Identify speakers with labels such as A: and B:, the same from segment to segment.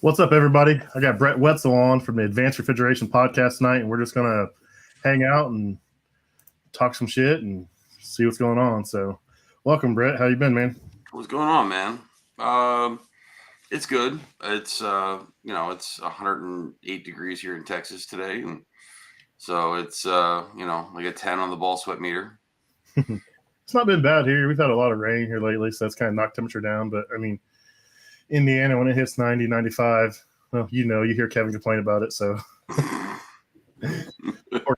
A: What's up, everybody? I got Brett Wetzel on from the Advanced Refrigeration podcast tonight, and we're just gonna hang out and talk some shit and see what's going on. So, welcome, Brett. How you been, man?
B: What's going on, man? It's good. It's 108 degrees here in Texas today, and so it's like a 10 on the ball sweat meter.
A: It's not been bad here. We've had a lot of rain here lately, so that's kind of knocked temperature down. But I mean, Indiana, when it hits 90, 95, well, you hear Kevin complain about it. So, poor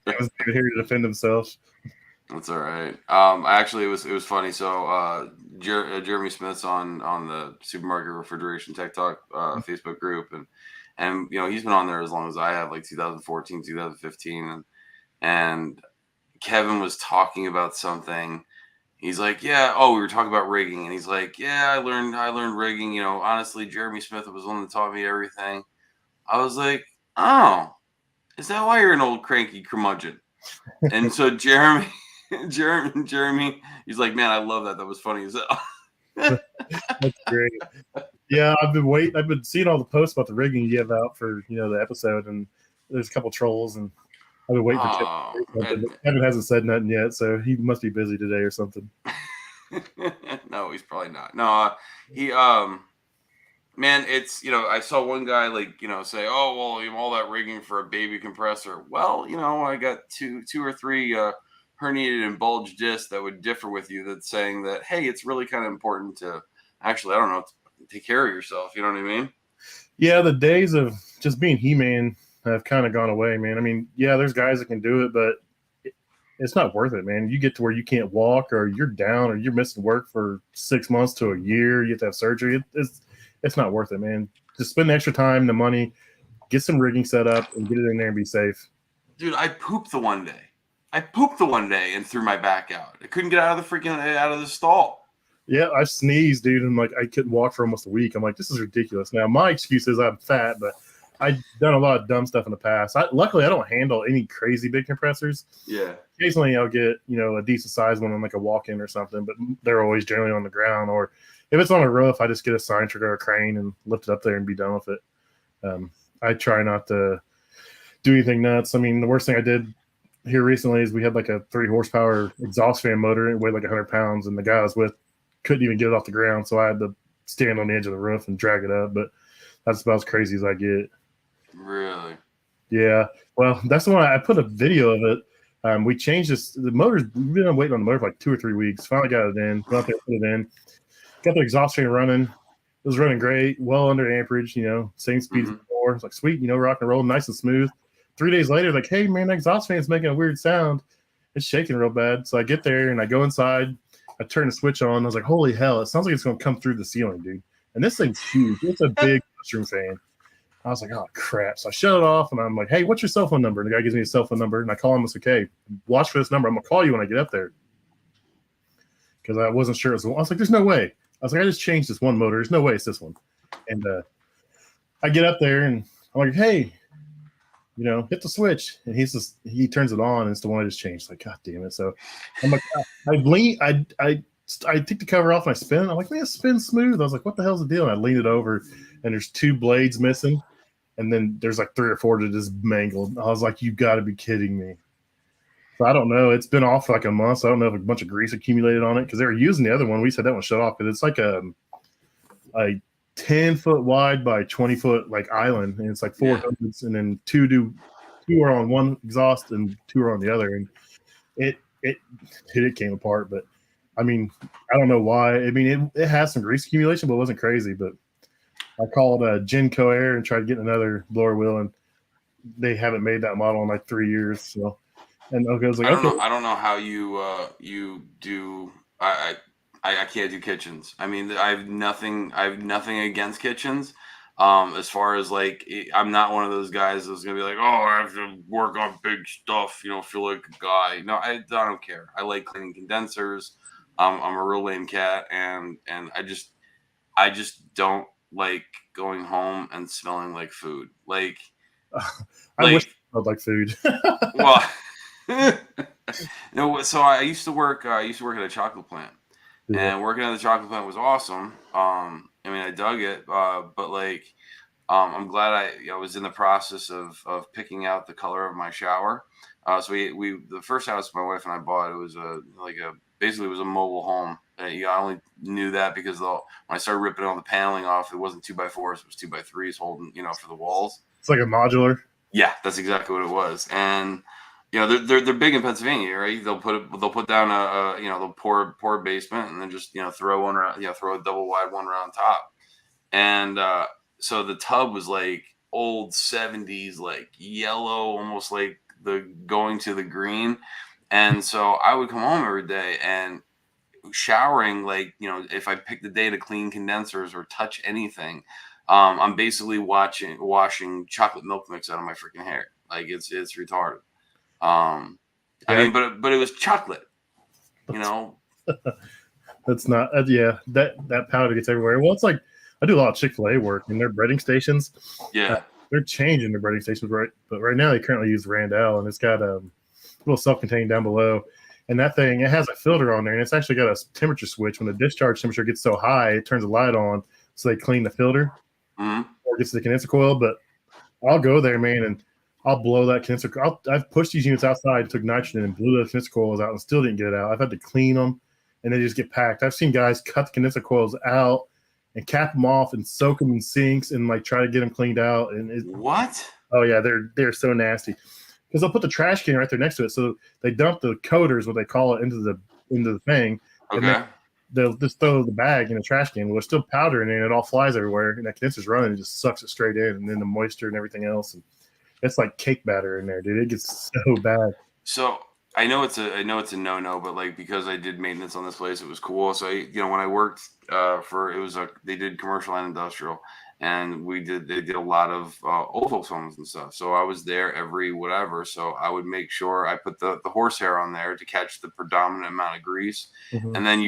A: Kevin's here to defend himself.
B: That's all right. It was funny. So, Jeremy Smith's on the Supermarket Refrigeration Tech Talk Facebook group, and he's been on there as long as I have, like 2014, 2015, and Kevin was talking about something. He's like, yeah. Oh, we were talking about rigging, and he's like, yeah, I learned rigging. Honestly, Jeremy Smith was the one that taught me everything. I was like, oh, is that why you're an old cranky curmudgeon? And so Jeremy, he's like, man, I love that. That was funny as hell.
A: That's great. Yeah, I've been seeing all the posts about the rigging you have out for the episode, and there's a couple trolls, and I've been waiting for Kevin. Kevin hasn't said nothing yet, so he must be busy today or something.
B: No, he's probably not. No, he man, it's I saw one guy say, oh well, all that rigging for a baby compressor. Well, I got two or three herniated and bulged discs that would differ with you. That's saying that, hey, it's really kind of important to actually, I don't know, take care of yourself. You know what I mean?
A: Yeah, the days of just being He-Man have kind of gone away, man. I mean, yeah, there's guys that can do it, but it's not worth it, man. You get to where you can't walk, or you're down, or you're missing work for 6 months to a year. You have to have surgery. It's not worth it, man. Just spend the extra time, the money, get some rigging set up, and get it in there and be safe.
B: Dude, I pooped the one day and threw my back out. I couldn't get out of the stall.
A: Yeah, I sneezed, dude, and I couldn't walk for almost a week. I'm like, this is ridiculous. Now, my excuse is I'm fat, but I've done a lot of dumb stuff in the past. Luckily, I don't handle any crazy big compressors.
B: Yeah.
A: Occasionally, I'll get a decent sized one on like a walk-in or something, but they're always generally on the ground. Or if it's on a roof, I just get a sign trigger or a crane and lift it up there and be done with it. I try not to do anything nuts. I mean, the worst thing I did here recently is we had like a 3 horsepower exhaust fan motor. It weighed like 100 pounds, and the guy I was with couldn't even get it off the ground, so I had to stand on the edge of the roof and drag it up. But that's about as crazy as I get.
B: Really?
A: Yeah. Well, that's the one I put a video of it. We changed this. The motors, we've been waiting on the motor for like 2 or 3 weeks. Finally got it in. Went out there, put it in. Got the exhaust fan running. It was running great, well under amperage, same speed as before. It's like, sweet, rock and roll, nice and smooth. 3 days later, like, hey, man, that exhaust fan's making a weird sound. It's shaking real bad. So I get there and I go inside. I turn the switch on. I was like, holy hell, it sounds like it's going to come through the ceiling, dude. And this thing's huge. It's a big mushroom fan. I was like, oh, crap. So I shut it off, and I'm like, hey, what's your cell phone number? And the guy gives me his cell phone number, and I call him. I was like, hey, watch for this number. I'm going to call you when I get up there. Because I wasn't sure it was the one. I was like, there's no way. I was like, I just changed this one motor. There's no way it's this one. And I get up there, and I'm like, hey, hit the switch. And he turns it on, and it's the one I just changed. Like, God damn it. So I'm like, I take the cover off and I spin it. I'm like, man, it spins smooth. I was like, what the hell's the deal? And I lean it over, and there's 2 blades missing. And then there's like 3 or 4 that just mangled. I was like, you got to be kidding me. So I don't know. It's been off for like a month. So I don't know if a bunch of grease accumulated on it, because they were using the other one. We said that one shut off, because it's like a 10-foot wide by 20-foot like island, and it's like 4 hoses, and then two are on one exhaust and 2 are on the other, and it came apart. But I mean, I don't know why. I mean, it has some grease accumulation, but it wasn't crazy. But I called Genco Air and tried getting another blower wheel, and they haven't made that model in like 3 years. So, and I was like,
B: I don't know how you do. I can't do kitchens. I mean, I have nothing against kitchens. As far as like, I'm not one of those guys that's gonna be like, oh, I have to work on big stuff. Feel like a guy. No, I don't care. I like cleaning condensers. I'm a real lame cat, and I just don't like going home and smelling like food. Like,
A: I wish I smelled like food.
B: Well, no. So I used to work. at a chocolate plant, and working at the chocolate plant was awesome. I mean, I dug it, but like, I'm glad I was in the process of picking out the color of my shower. So we the first house my wife and I bought, it was basically it was a mobile home. I only knew that because when I started ripping all the paneling off, it wasn't 2x4s, it was 2x3s holding, for the walls.
A: It's like a modular.
B: Yeah, that's exactly what it was. And they're big in Pennsylvania, right? They'll put down they'll pour a basement and then just throw one around, throw a double wide one around top. And so the tub was like old 70s, like yellow, almost like the going to the green. And so I would come home every day and showering, like, if I picked the day to clean condensers or touch anything, I'm basically washing chocolate milk mix out of my freaking hair. Like it's retarded. I
A: Yeah,
B: mean, but it was chocolate, you know.
A: that's not. Yeah, that powder gets everywhere. Well, it's like I do a lot of Chick-fil-A work in their breading stations.
B: Yeah.
A: They're changing their breading stations, but right now they currently use Randall, and it's got a little self-contained down below. And that thing, it has a filter on there, and it's actually got a temperature switch. When the discharge temperature gets so high, it turns the light on, so they clean the filter or gets to the condenser coil. But I'll go there, man, and I'll blow that condenser. I've pushed these units outside, took nitrogen, and blew the condenser coils out, and still didn't get it out. I've had to clean them, and they just get packed. I've seen guys cut the condenser coils out and cap them off and soak them in sinks and like try to get them cleaned out. And
B: what?
A: Oh yeah, they're so nasty. Because they'll put the trash can right there next to it, so they dump the coders, what they call it, into the thing, and
B: Okay.
A: they'll just throw the bag in the trash can. Well, there's still powder in it, and it all flies everywhere, and that condenser's running, it just sucks it straight in, and then the moisture and everything else, and it's like cake batter in there, dude. It gets so bad.
B: So I know it's a no-no, but like because I did maintenance on this place, it was cool. So when I worked they did commercial and industrial, and they did a lot of oval films and stuff. So I was there every whatever. So I would make sure I put the horsehair on there to catch the predominant amount of grease, and then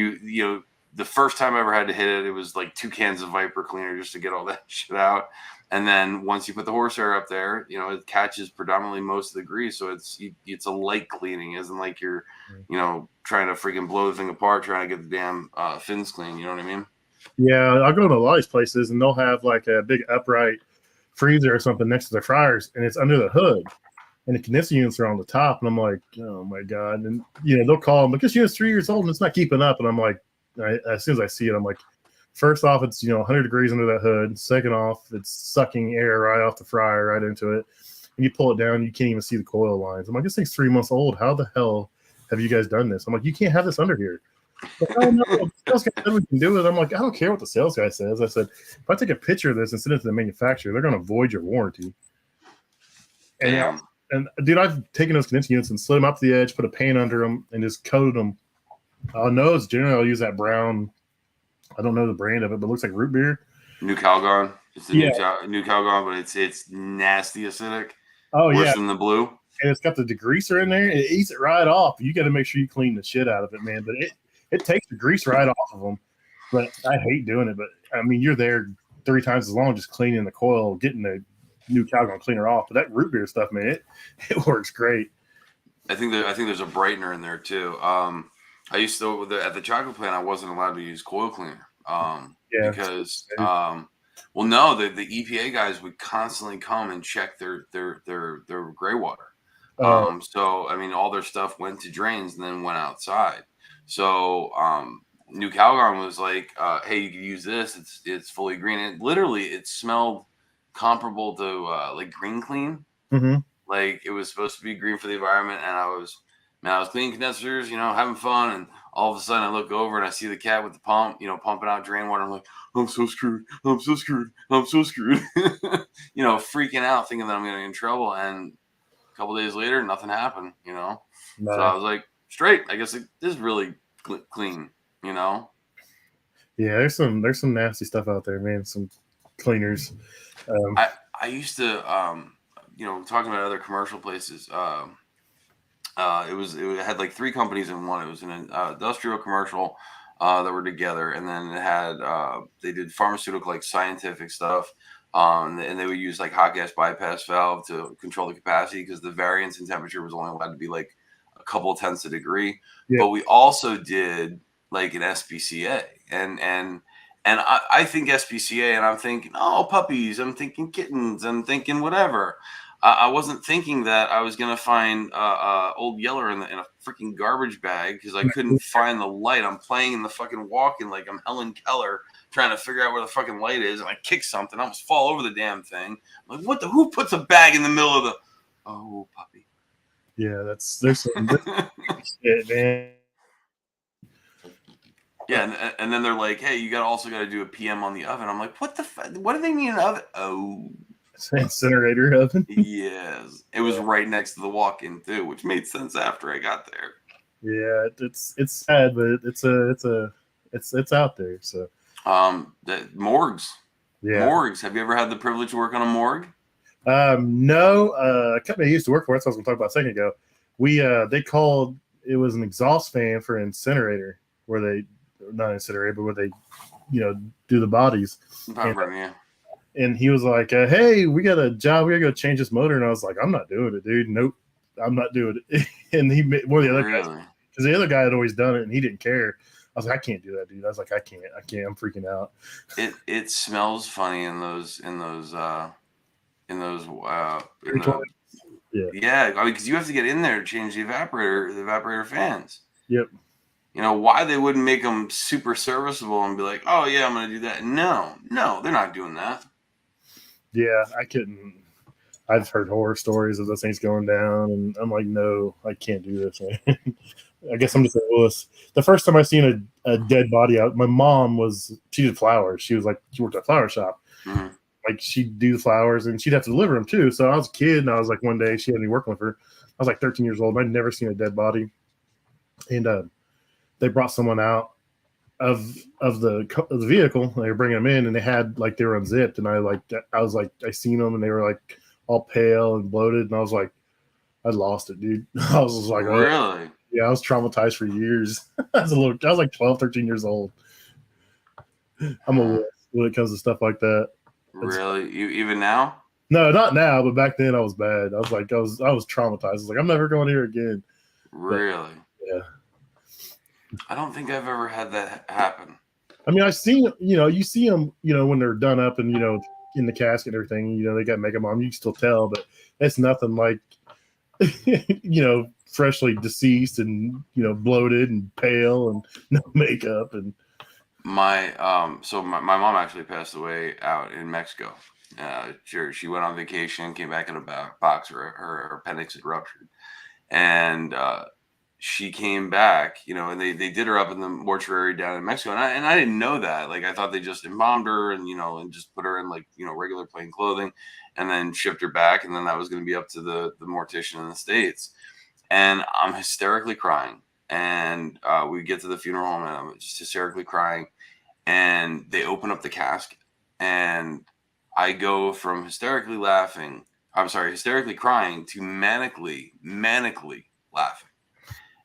B: the first time I ever had to hit it, it was like 2 cans of Viper cleaner just to get all that shit out. And then once you put the horsehair up there, it catches predominantly most of the grease. So it's a light cleaning. It isn't like you're, trying to freaking blow the thing apart, trying to get the damn fins clean. You know what I mean?
A: Yeah, I'll go to a lot of these places, and they'll have like a big upright freezer or something next to their fryers, and it's under the hood, and the condenser units are on the top, and I'm like, oh my god. And they'll call them, but this unit's 3 years old and it's not keeping up, and I'm like, as soon as I see it, I'm like, first off, it's 100 degrees under that hood. Second off, it's sucking air right off the fryer right into it, and you pull it down, you can't even see the coil lines. I'm like, this thing's 3 months old. How the hell have you guys done this? I'm like, you can't have this under here. Like, oh no, the sales guy said we can do it. I'm like, I don't care what the sales guy says. I said, if I take a picture of this and send it to the manufacturer, they're going to void your warranty. And dude, I've taken those condenser units and slid them up to the edge, put a pan under them, and just coated them. Nose, generally I'll use that brown. I don't know the brand of it, but it looks like root beer.
B: New Calgon. It's the new Calgon, but it's nasty acidic.
A: Oh,
B: worse than the blue.
A: And it's got the degreaser in there. It eats it right off. You got to make sure you clean the shit out of it, man. But it takes the grease right off of them. But I hate doing it. But I mean, you're there 3 times as long just cleaning the coil, getting the new Calgon cleaner off. But that root beer stuff, man, it works great.
B: I think there's a brightener in there too. I used to at the chocolate plant, I wasn't allowed to use Coil Cleaner. Because the EPA guys would constantly come and check their gray water. So I mean, all their stuff went to drains and then went outside. So New Calgon was like, hey, you can use this. It's fully green. And literally, it smelled comparable to like Green Clean.
A: Mm-hmm.
B: Like it was supposed to be green for the environment, and I was cleaning condensers, having fun, and all of a sudden I look over and I see the cat with the pump, pumping out drain water. I'm like, I'm so screwed. I'm so screwed. I'm so screwed. Freaking out, thinking that I'm going to get in trouble. And a couple days later, nothing happened.
A: Nice.
B: So I was like, straight. I guess it is really clean. Yeah,
A: there's some nasty stuff out there, man. Some cleaners.
B: I used to, talking about other commercial places. It had like 3 companies in one. It was an industrial, commercial that were together, and then it had they did pharmaceutical, like scientific stuff, and they would use like hot gas bypass valve to control the capacity because the variance in temperature was only allowed to be like a couple tenths of a degree. Yeah. But we also did like an SPCA, and And I think SPCA, and I'm thinking, oh, puppies. I'm thinking kittens. I'm thinking whatever. I wasn't thinking that I was gonna find Old Yeller in a freaking garbage bag because I couldn't find the light. I'm playing in the fucking walking like I'm Helen Keller trying to figure out where the fucking light is, and I kick something. I almost fall over the damn thing. I'm like, what the? Who puts a bag in the middle of the? Oh, puppy.
A: Yeah, there's some shit, man.
B: Yeah, and then they're like, hey, you also got to do a PM on the oven. I'm like, what the fuck? What do they need an oven? Oh,
A: It's an incinerator oven.
B: yes, it was right next to the walk-in too, which made sense after I got there.
A: Yeah, it's sad, but it's out there. So
B: The morgues.
A: yeah.
B: Morgues. Have you ever had the privilege to work on a morgue?
A: No, a company I used to work for, that's what I was going to talk about a second ago. They called, it was an exhaust fan for an incinerator, where they, not incinerator, but where they, do the bodies. And he was like, hey, we got a job. We got to go change this motor. And I was like, I'm not doing it, dude. Nope, I'm not doing it. And one of the other guys, because the other guy had always done it and he didn't care. I was like, I can't do that, dude. I was like, I can't. I'm freaking out.
B: It smells funny in those yeah. I mean, because you have to get in there to change the evaporator fans.
A: Yep.
B: Why they wouldn't make them super serviceable and be like, oh yeah, I'm going to do that. No, they're not doing that.
A: Yeah, I couldn't. I've heard horror stories of those things going down, and I'm like, no, I can't do this, man. I guess I'm just a wuss. The first time I seen a dead body out, my mom she did flowers. She worked at a flower shop.
B: Mm-hmm.
A: Like, she'd do the flowers and she'd have to deliver them too. So I was a kid, and I was like, one day she had me working with her. I was like 13 years old. I'd never seen a dead body, and they brought someone out of the vehicle. They were bringing them in, and they were unzipped, and I seen them, and they were like all pale and bloated, and I was like, I lost it, dude. I was like, oh.
B: Really?
A: Yeah, I was traumatized for years. I was like 12, 13 years old. I'm a wuss when it comes to stuff like that.
B: Really? You even now?
A: No, not now, but back then I was bad. I was traumatized. I was like, I'm never going here again.
B: Really?
A: But, yeah.
B: I don't think I've ever had that happen.
A: I mean, I've seen, you see them, when they're done up and, in the casket and everything, they got makeup on. You can still tell, but it's nothing like, freshly deceased and, bloated and pale and no makeup. And
B: my mom actually passed away out in Mexico. She went on vacation, came back in a box. Her appendix had ruptured, and she came back, and they did her up in the mortuary down in Mexico, and I didn't know that. Like, I thought they just embalmed her and and just put her in regular plain clothing, and then shipped her back, and then that was going to be up to the mortician in the States. And I'm hysterically crying, and we get to the funeral home, and I'm just hysterically crying, and they open up the casket, and I go from hysterically crying to manically laughing.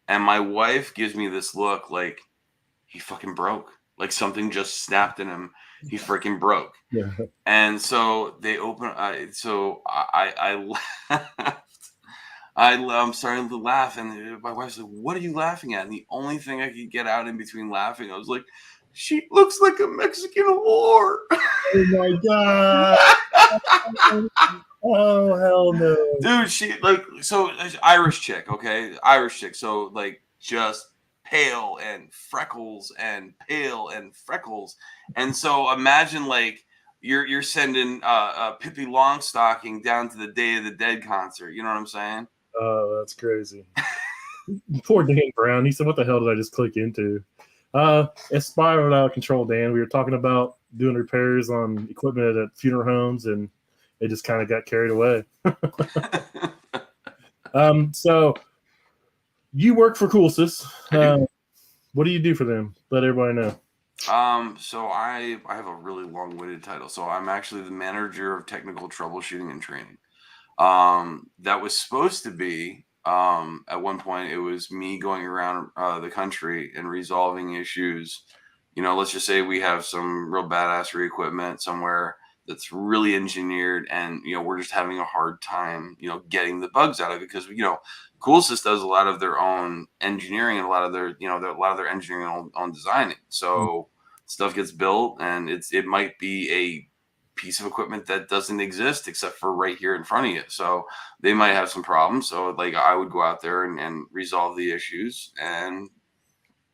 B: And my wife gives me this look like, he fucking broke. Like something just snapped in him. He freaking broke.
A: Yeah.
B: And so they open. So I laughed. I'm starting to laugh, and my wife's like, "What are you laughing at?" And the only thing I could get out in between laughing, I was like, "She looks like a Mexican whore."
A: Oh my god! Oh hell no,
B: dude! She Irish chick, okay, Irish chick. So just pale and freckles and and so imagine you're sending Pippi Longstocking down to the Day of the Dead concert. You know what I'm saying?
A: Oh, that's crazy. Poor Dan Brown. He said, "What the hell did I just click into?" It spiraled out of control, Dan. We were talking about doing repairs on equipment at funeral homes, and it just kind of got carried away. So you work for Coolsys. What do you do for them? Let everybody know.
B: So I have a really long-winded title. So I'm actually the manager of technical troubleshooting and training. That was supposed to be, at one point, it was me going around the country and resolving issues. Let's just say we have some real badassery equipment somewhere that's really engineered, and we're just having a hard time getting the bugs out of it, because Coolsys does a lot of their own engineering and a lot of their engineering on designing. So stuff gets built, and it might be a piece of equipment that doesn't exist except for right here in front of you. So they might have some problems. So like I would go out there and resolve the issues, and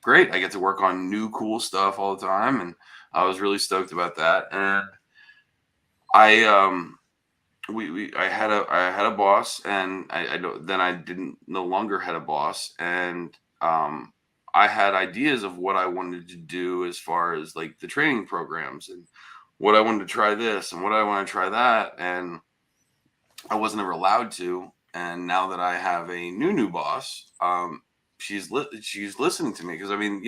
B: great. I get to work on new cool stuff all the time, and I was really stoked about that. And I I had a boss, and I don't then I didn't no longer had a boss, and I had ideas of what I wanted to do as far as like the training programs and what I wanted to try this and what I want to try that, and I wasn't ever allowed to. And now that I have a new boss, she's listening to me, because I mean,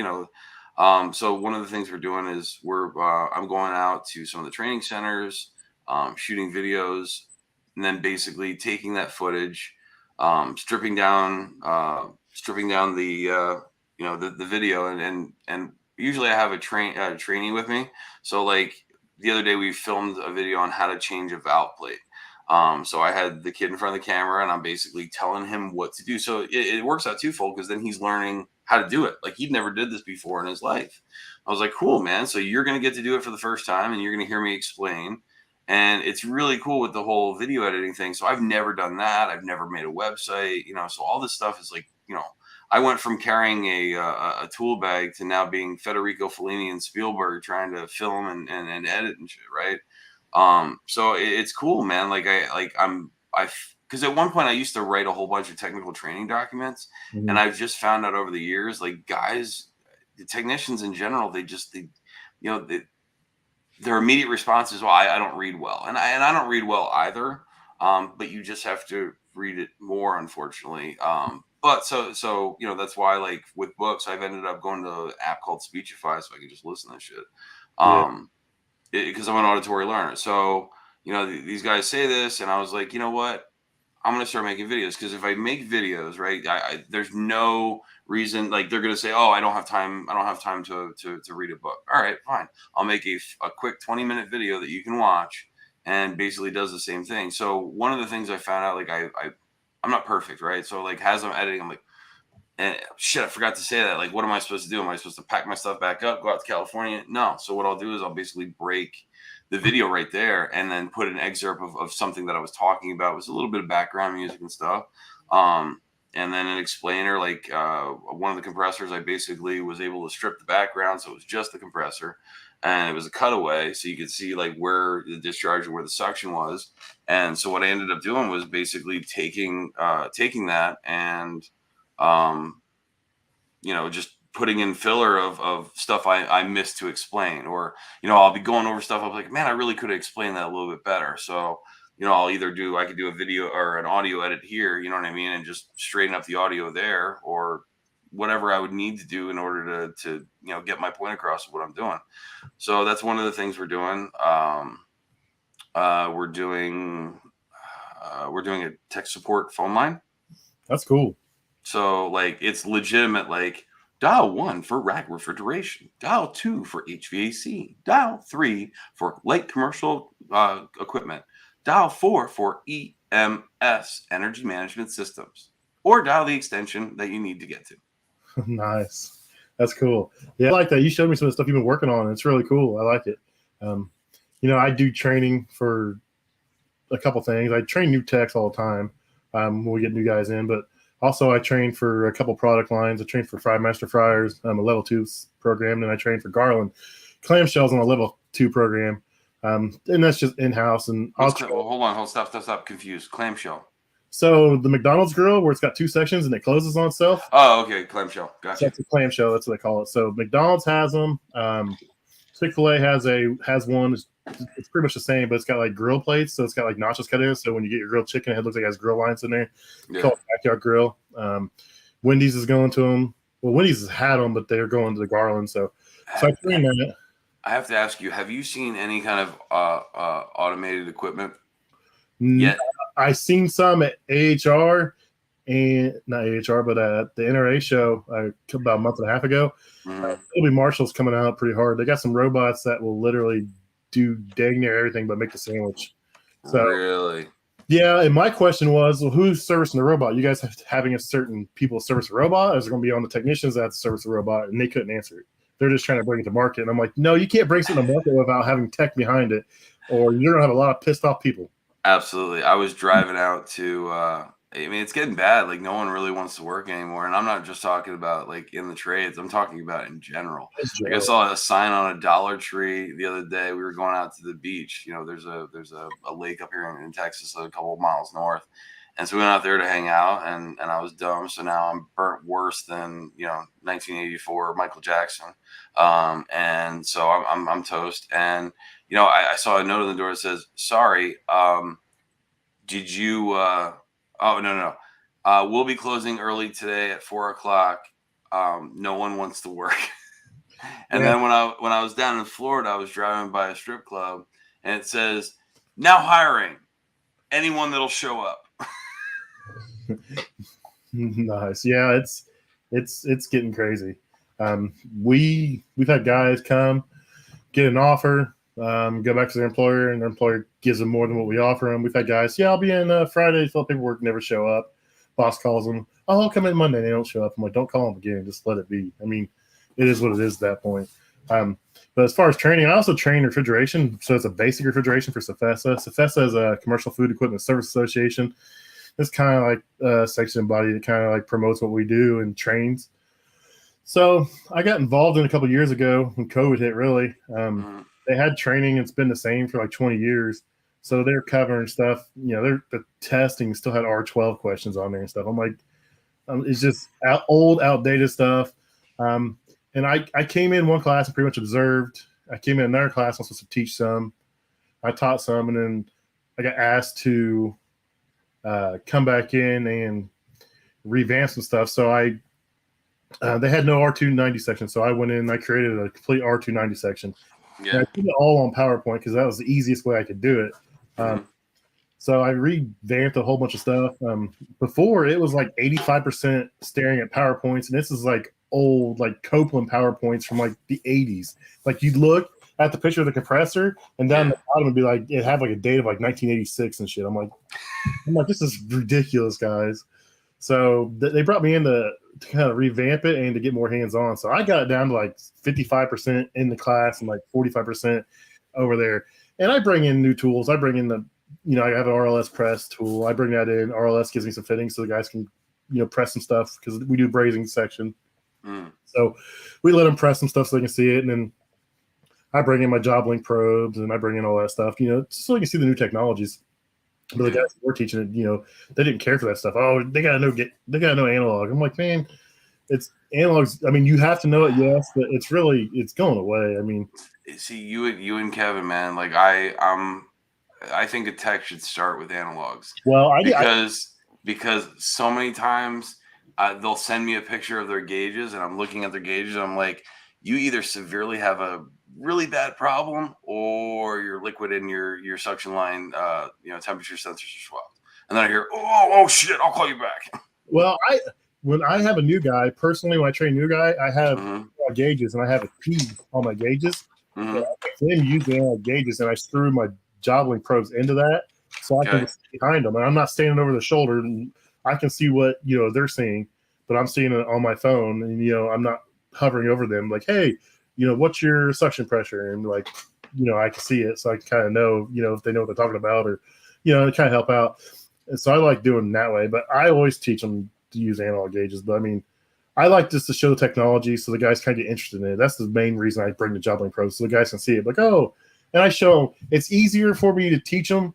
B: so one of the things we're doing is I'm going out to some of the training centers, shooting videos, and then basically taking that footage, stripping down the the video, and usually I have a trainee with me. So like the other day we filmed a video on how to change a valve plate. So I had the kid in front of the camera, and I'm basically telling him what to do. So it works out twofold, because then he's learning how to do it. Like he'd never did this before in his life. I was like, cool, man. So you're going to get to do it for the first time, and you're going to hear me explain. And it's really cool with the whole video editing thing. So I've never done that. I've never made a website, so all this stuff is like, I went from carrying a tool bag to now being Federico Fellini and Spielberg trying to film and edit and shit, right? So it's cool, man. Because at one point I used to write a whole bunch of technical training documents, and I've just found out over the years, like guys, the technicians in general, their immediate response is, well, I don't read well, and I don't read well either. But you just have to read it more, unfortunately. But so that's why, like with books, I've ended up going to an app called Speechify, so I can just listen to shit. Because I'm an auditory learner. So, these guys say this, and I was like, you know what? I'm going to start making videos, because if I make videos, right, there's no reason, like they're going to say, oh, I don't have time. I don't have time to read a book. All right, fine. I'll make a quick 20-minute video that you can watch, and basically does the same thing. So one of the things I found out, like I'm not perfect, right? So like as I'm editing, I'm like, and shit, I forgot to say that. Like, what am I supposed to do? Am I supposed to pack my stuff back up, go out to California? No. So what I'll do is I'll basically break the video right there, and then put an excerpt of something that I was talking about. It was a little bit of background music and stuff. And then an explainer, like one of the compressors, I basically was able to strip the background. So it was just the compressor, and it was a cutaway. So you could see like where the discharge and where the suction was. And so what I ended up doing was basically taking that and, just putting in filler of stuff I missed to explain, or, I'll be going over stuff. I'm like, man, I really could have explained that a little bit better. So, I could do a video or an audio edit here, you know what I mean? And just straighten up the audio there, or whatever I would need to do in order to get my point across of what I'm doing. So that's one of the things we're doing. We're doing a tech support phone line.
A: That's cool.
B: So like it's legitimate, like dial 1 for rack refrigeration, dial 2 for HVAC, dial 3 for light commercial equipment, dial 4 for EMS, energy management systems, or dial the extension that you need to get to.
A: Nice. That's cool. Yeah, I like that. You showed me some of the stuff you've been working on. It's really cool. I like it. I do training for a couple things. I train new techs all the time when we get new guys in, but also I train for a couple product lines. I train for Master Fryers, a level 2 program, and I train for Garland clamshells on a level 2 program. And that's just in-house. And
B: hold on, stop. Confused. Clamshell.
A: So the McDonald's grill where it's got 2 sections and it closes on itself.
B: Oh, okay, clamshell. Gotcha.
A: So that's a clamshell. That's what they call it. So McDonald's has them. Chick-fil-A has one. It's pretty much the same, but it's got like grill plates, so it's got like notches cut in. So when you get your grilled chicken, it looks like it has grill lines in there. Yeah. Called backyard grill. Wendy's is going to them. Well, Wendy's has had them, but they're going to the Garland. So I train that.
B: I have to ask you: have you seen any kind of automated equipment yet?
A: I seen some at AHR, and not AHR, but at the NRA show about a month and a half ago. It'll be Marshall's coming out pretty hard. They got some robots that will literally do dang near everything but make the sandwich. So
B: really,
A: yeah. And my question was, well, who's servicing the robot? You guys having a certain people service a robot? Or is it going to be on the technicians that have to service the robot? And they couldn't answer it. they're just trying to bring it to market. And I'm like, no, you can't bring something to market without having tech behind it, or you're gonna have a lot of pissed off people.
B: Absolutely. I was driving out to I mean, it's getting bad. Like no one really wants to work anymore. And I'm not just talking about like in the trades. I'm talking about in general. Like I saw a sign on a Dollar Tree the other day. We were going out to the beach. You know, there's a lake up here in Texas, a couple of miles north. And so we went out there to hang out, and I was dumb. So now I'm burnt worse than 1984 Michael Jackson, and so I'm toast. And I saw a note on the door that says, "Sorry, did you? Oh no. We'll be closing early today at 4:00. No one wants to work." And then when I was down in Florida, I was driving by a strip club, and it says, "Now hiring anyone that'll show up."
A: Nice. Yeah, it's getting crazy. We've had guys come get an offer, go back to their employer, and their employer gives them more than what we offer them. We've had guys, I'll be in Friday, fill paperwork, never show up. Boss calls them, I'll come in Monday, they don't show up. I'm like, don't call them again, just let it be. I mean, it is what it is at that point. But as far as training, I also train refrigeration. So it's a basic refrigeration for CFESA. CFESA is a Commercial Food Equipment Service Association. It's kind of like a section body that kind of like promotes what we do and trains. So I got involved in a couple of years ago when COVID hit, really. They had training. It's been the same for like 20 years. So they're covering stuff. The testing still had R12 questions on there and stuff. I'm like, it's just old, outdated stuff. And I came in one class and pretty much observed. I came in another class. I was supposed to teach some. I taught some, and then I got asked to come back in and revamp some stuff. So they had no R290 section. So I went in and I created a complete R290 section. Yeah. And I did it all on PowerPoint because that was the easiest way I could do it. So I revamped a whole bunch of stuff. Before it was like 85% staring at PowerPoints, and this is like old, like Copeland PowerPoints from like the 80s. Like you'd look at the picture of the compressor, and down the bottom would be like it had like a date of like 1986 and shit. I'm like, this is ridiculous, guys. So they brought me in to kind of revamp it and to get more hands on. So I got it down to like 55% in the class and like 45% over there. And I bring in new tools. I bring in I have an RLS press tool. I bring that in. RLS gives me some fittings so the guys can, press some stuff because we do brazing section. So we let them press some stuff so they can see it. And then I bring in my job link probes and I bring in all that stuff, so you can see the new technologies. But the guys that were teaching it, they didn't care for that stuff. Oh, they gotta know analog. I'm like, man, it's analogs. I mean, you have to know it, yes, but it's going away. I mean,
B: see, you and Kevin, man, like I think a tech should start with analogs.
A: Well,
B: because so many times they'll send me a picture of their gauges, and I'm looking at their gauges. And I'm like, you either severely have a really bad problem, or your liquid in your suction line, temperature sensors are swapped. And then I hear, oh shit, I'll call you back.
A: Well, when I have a new guy, personally, when I train a new guy, I have gauges, and I have a P on my gauges. So I then use the analog gauges, and I screw my job link probes into that, so I can see behind them, and I'm not standing over the shoulder, and I can see what they're seeing, but I'm seeing it on my phone, and I'm not hovering over them like, hey, what's your suction pressure, and like, I can see it, so I can kind of know, if they know what they're talking about, or to kind of help out. And so I like doing it that way, but I always teach them to use analog gauges. But I mean, I like just to show the technology so the guys kind of get interested in it. That's the main reason I bring the job link probes, so the guys can see it. Like, oh. And I show them. It's easier for me to teach them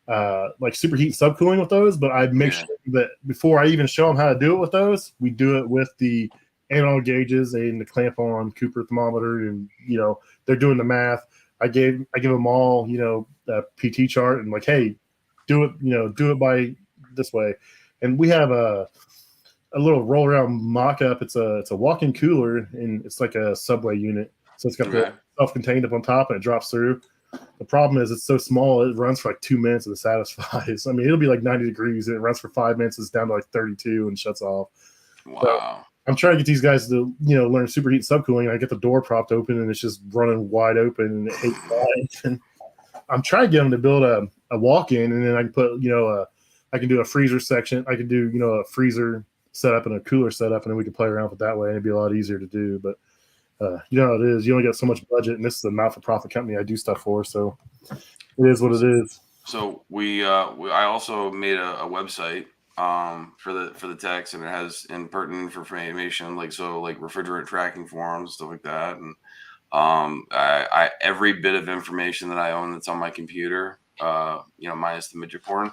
A: like superheat subcooling with those, but I make sure that before I even show them how to do it with those, we do it with the analog gauges and the clamp on Cooper thermometer, and they're doing the math. I give them all a PT chart and like, hey, do it by this way. And we have a little roll around mock up. It's a walk-in cooler, and it's like a subway unit. So it's got the self-contained up on top, and it drops through. The problem is it's so small, it runs for like 2 minutes and it satisfies. I mean, it'll be like 90 degrees, and it runs for 5 minutes. It's down to like 32 and shuts off.
B: Wow.
A: So I'm trying to get these guys to, learn superheat subcooling. I get the door propped open, and it's just running wide open, and it hates that. And I'm trying to get them to build a walk-in, and then I can put, I can do a freezer section. I can do, a freezer setup and a cooler setup, and then we can play around with it that way, and it'd be a lot easier to do. But you know how it is. You only got so much budget, and this is a not-for-profit company I do stuff for, so it is what it is.
B: So I also made a website for the techs, and it has pertinent information like refrigerant tracking forums, stuff like that, and I every bit of information that I own that's on my computer, minus the midget porn.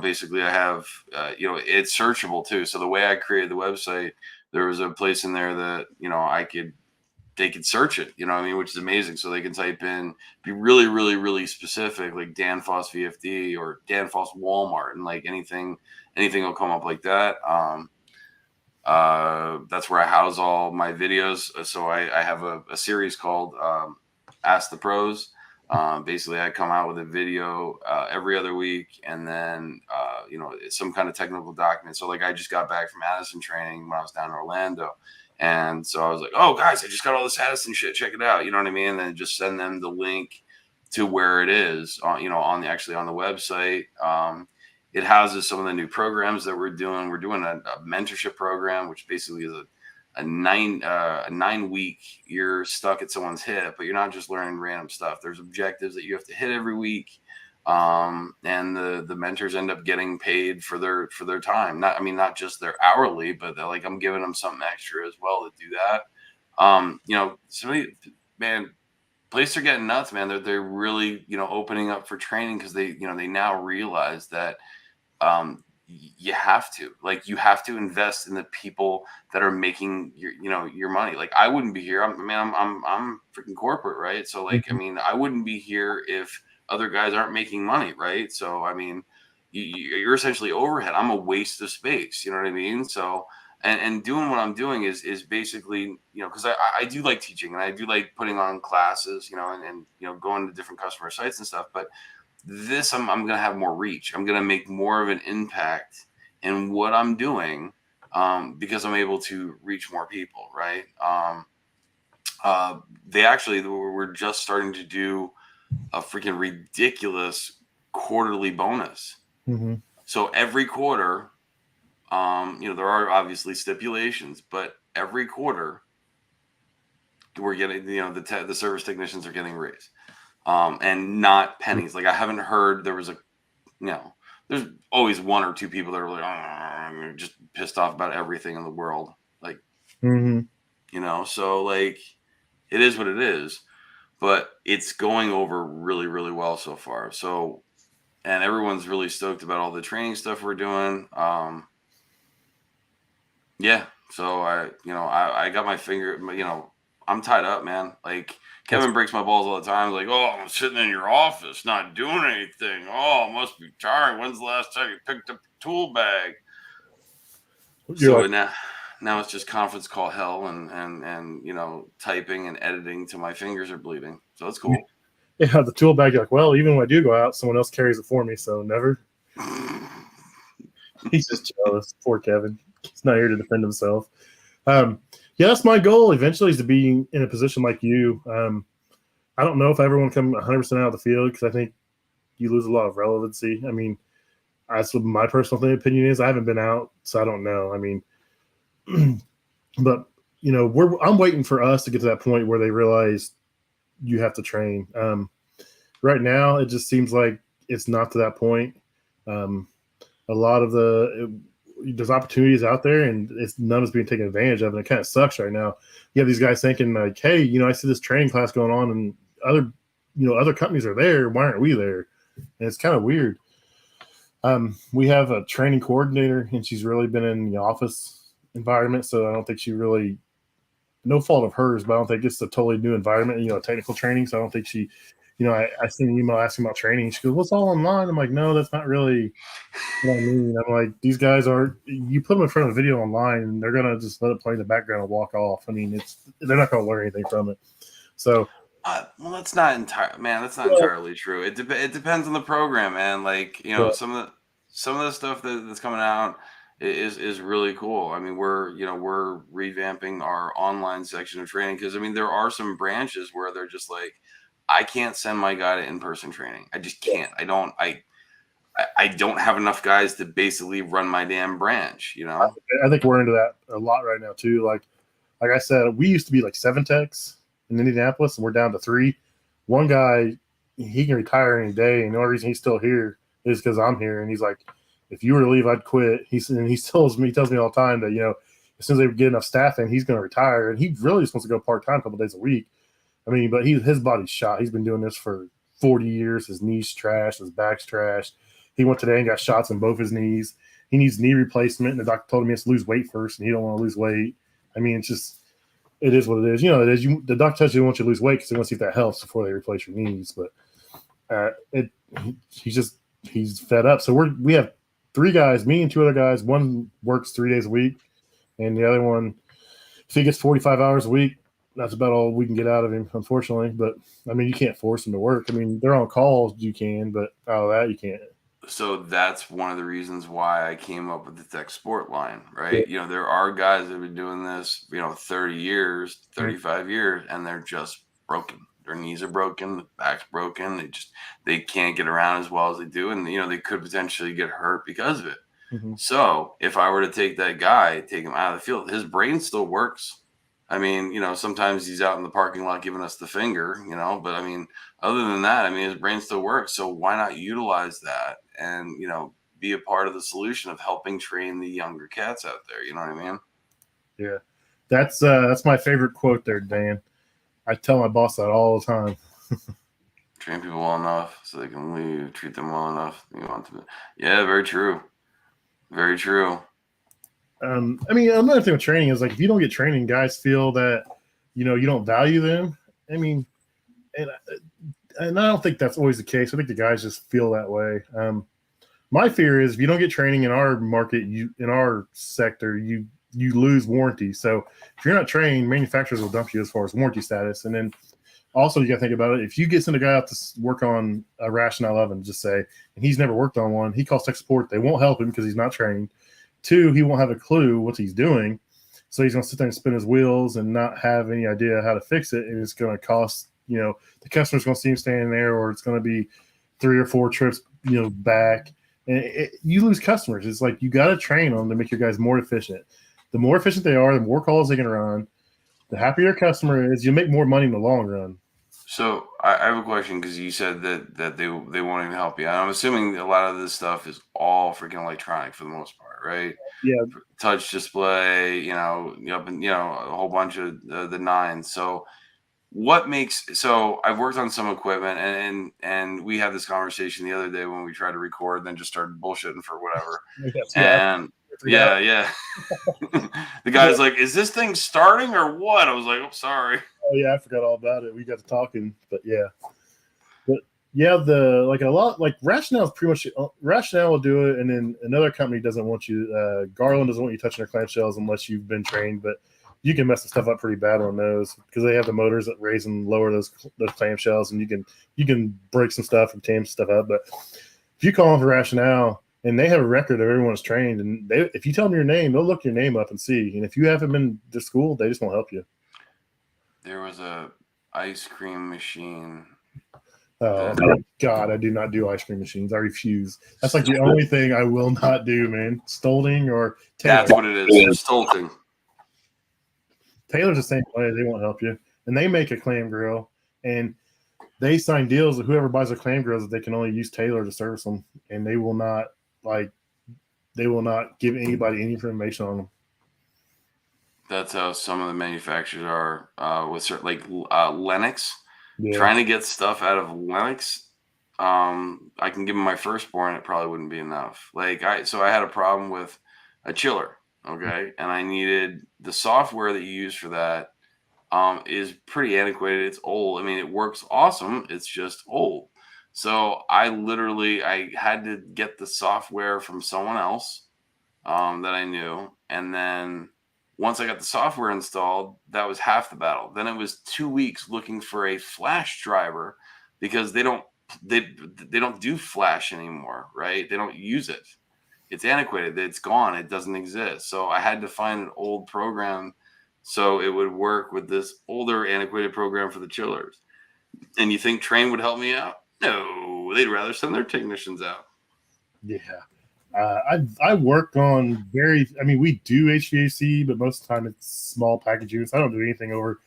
B: Basically I have, it's searchable too. So the way I created the website, there was a place in there that, they could search it, which is amazing. So they can type in, be really, really, really specific, like Dan Foss VFD or Dan Foss Walmart, and like anything will come up like that. That's where I house all my videos. So I have a series called Ask the Pros. Basically, I come out with a video every other week, and then it's some kind of technical document. So like I just got back from Addison training when I was down in Orlando, and so I was like, "Oh, guys, I just got all this Addison shit. Check it out." You know what I mean? And then just send them the link to where it is on on the website. It houses some of the new programs that we're doing. We're doing a mentorship program, which basically is a 9-week you're stuck at someone's hip, but you're not just learning random stuff. There's objectives that you have to hit every week. And the mentors end up getting paid for their time. Not just their hourly, but like I'm giving them something extra as well to do that. Man, places are getting nuts, man. They're really, opening up for training because they now realize that you have to invest in the people that are making your money. Like I wouldn't be here. I'm freaking corporate, right? So like, I wouldn't be here if other guys aren't making money, right? So you're essentially overhead. I'm a waste of space. You know what I mean? So and doing what I'm doing is basically, because I do like teaching, and I do like putting on classes, and going to different customer sites and stuff, but this I'm going to have more reach. I'm going to make more of an impact in what I'm doing, because I'm able to reach more people, right? We're just starting to do a freaking ridiculous quarterly bonus.
A: Mm-hmm.
B: So every quarter, there are obviously stipulations, but every quarter we're getting, the service technicians are getting raised. And not pennies. Like I haven't heard there was there's always one or two people that are like, I'm just pissed off about everything in the world. Like, so like it is what it is, but it's going over really, really well so far. So, and everyone's really stoked about all the training stuff we're doing. Yeah. So I got my finger, I'm tied up, man. Like, Kevin breaks my balls all the time. Like, oh, I'm sitting in your office not doing anything. Oh, must be tired. When's the last time you picked up a tool bag? So now it's just conference call hell and typing and editing till my fingers are bleeding. So it's cool.
A: Yeah, the tool bag. You're like, well, even when I do go out, someone else carries it for me. So never. He's just jealous. Poor Kevin. He's not here to defend himself. Yeah, that's my goal eventually, is to be in a position like you. I don't know if I ever want to come 100% out of the field, because I think you lose a lot of relevancy. That's what my personal opinion is. I haven't been out, so I don't know. But I'm waiting for us to get to that point where they realize you have to train. Right now, it just seems like it's not to that point. A lot of there's opportunities out there, and none is being taken advantage of, and it kind of sucks right now. You have these guys thinking like, hey, I see this training class going on, and other companies are there. Why aren't we there? And it's kind of weird. We have a training coordinator, and she's really been in the office environment, so I don't think she really, no fault of hers, but I don't think it's a totally new environment, technical training. So I don't think she, I seen an email asking about training. She goes, "What's all online?" I'm like, "No, that's not really what I mean." I'm like, these guys you put them in front of a video online, and they're gonna just let it play in the background and walk off. They're not gonna learn anything from it. So,
B: well, that's not entirely true. It depends on the program, man. Like, some of the stuff that's coming out is really cool. We're revamping our online section of training, because there are some branches where they're just like, I can't send my guy to in-person training. I just can't. I don't have enough guys to basically run my damn branch.
A: I think we're into that a lot right now too. Like, like I said, we used to be like 7 techs in Indianapolis, and we're down to 3. One guy, he can retire any day, and the only reason he's still here is because I'm here. And he's like, if you were to leave, I'd quit. He tells me all the time that, you know, as soon as they get enough staff in, he's going to retire. And he really just wants to go part-time a couple days a week. I mean, but his body's shot. He's been doing this for 40 years. His knee's trashed. His back's trashed. He went today and got shots in both his knees. He needs knee replacement, and the doctor told him he has to lose weight first, and he don't want to lose weight. I mean, it is what it is. You know, it is. The doctor tells you they want you to lose weight because they want to see if that helps before they replace your knees. But he's fed up. So we have 3 guys, me and 2 other guys. One works 3 days a week, and the other one, if he gets 45 hours a week, that's about all we can get out of him, unfortunately. But I mean, you can't force him to work. I mean, they're on calls, you can, but out of that, you can't.
B: So that's one of the reasons why I came up with the Tech Sport line, right? You know, there are guys that have been doing this, 30 years, 35 years, and they're just broken. Their knees are broken, the back's broken. They can't get around as well as they do, and they could potentially get hurt because of it.
A: Mm-hmm.
B: So if I were to take that guy, take him out of the field, his brain still works. I mean, sometimes he's out in the parking lot giving us the finger, but I mean, other than that, I mean, his brain still works. So why not utilize that and, be a part of the solution of helping train the younger cats out there? You know what I mean?
A: Yeah. That's my favorite quote there, Dan. I tell my boss that all the time.
B: Train people well enough so they can leave, treat them well enough. You want to. Yeah, very true. Very true.
A: I mean, another thing with training is like if you don't get training, guys feel that you don't value them. I mean, and I don't think that's always the case. I think the guys just feel that way. My fear is if you don't get training in our market, in our sector, you lose warranty. So if you're not trained, manufacturers will dump you as far as warranty status. And then also you got to think about it. If you send a guy out to work on a Rationale oven, just say, and he's never worked on one, he calls tech support. They won't help him because he's not trained. 2, he won't have a clue what he's doing. So he's going to sit there and spin his wheels and not have any idea how to fix it. And it's going to cost, the customer's going to see him standing there, or it's going to be 3 or 4 trips, back. And you lose customers. It's like you got to train them to make your guys more efficient. The more efficient they are, the more calls they can run, the happier your customer is. You make more money in the long run.
B: So I have a question because you said that they won't even help you. And I'm assuming a lot of this stuff is all freaking electronic for the most part, right?
A: Yeah.
B: Touch display, a whole bunch of the nines. So I've worked on some equipment and we had this conversation the other day when we tried to record, then just started bullshitting for whatever. And yeah. The guy's like, is this thing starting or what? I was like, oh, sorry.
A: Oh yeah, I forgot all about it. We got to talking, but yeah. But yeah, Rationale is pretty much Rationale will do it, and then another company doesn't want you. Garland doesn't want you touching their clamshells unless you've been trained, but you can mess the stuff up pretty bad on those because they have the motors that raise and lower those clamshells, and you can break some stuff and tame stuff up. But if you call them for Rationale, and they have a record of everyone's trained, and if you tell them your name, they'll look your name up and see. And if you haven't been to school, they just won't help you.
B: There was a ice cream machine.
A: Oh God, I do not do ice cream machines. I refuse. That's like the only thing I will not do, man. Stolting or Taylor.
B: That's what it is. Stolting.
A: Taylor's the same way. They won't help you. And they make a clam grill, and they sign deals with whoever buys their clam grills that they can only use Taylor to service them, and they will not give anybody any information on them.
B: That's how some of the manufacturers are with certain, like Lennox.
A: Yeah.
B: Trying to get stuff out of Lennox. I can give them my firstborn. It probably wouldn't be enough. I had a problem with a chiller. Okay. And I needed the software that you use for that is pretty antiquated. It's old. I mean, it works awesome. It's just old. So I had to get the software from someone else that I knew. And then once I got the software installed, that was half the battle. Then it was 2 weeks looking for a flash driver because they don't do flash anymore, right? They don't use it. It's antiquated. It's gone. It doesn't exist. So I had to find an old program so it would work with this older antiquated program for the chillers. And you think Train would help me out? No, they'd rather send their technicians out.
A: Yeah. I work on I mean, we do HVAC, but most of the time it's small package units. I don't do anything over.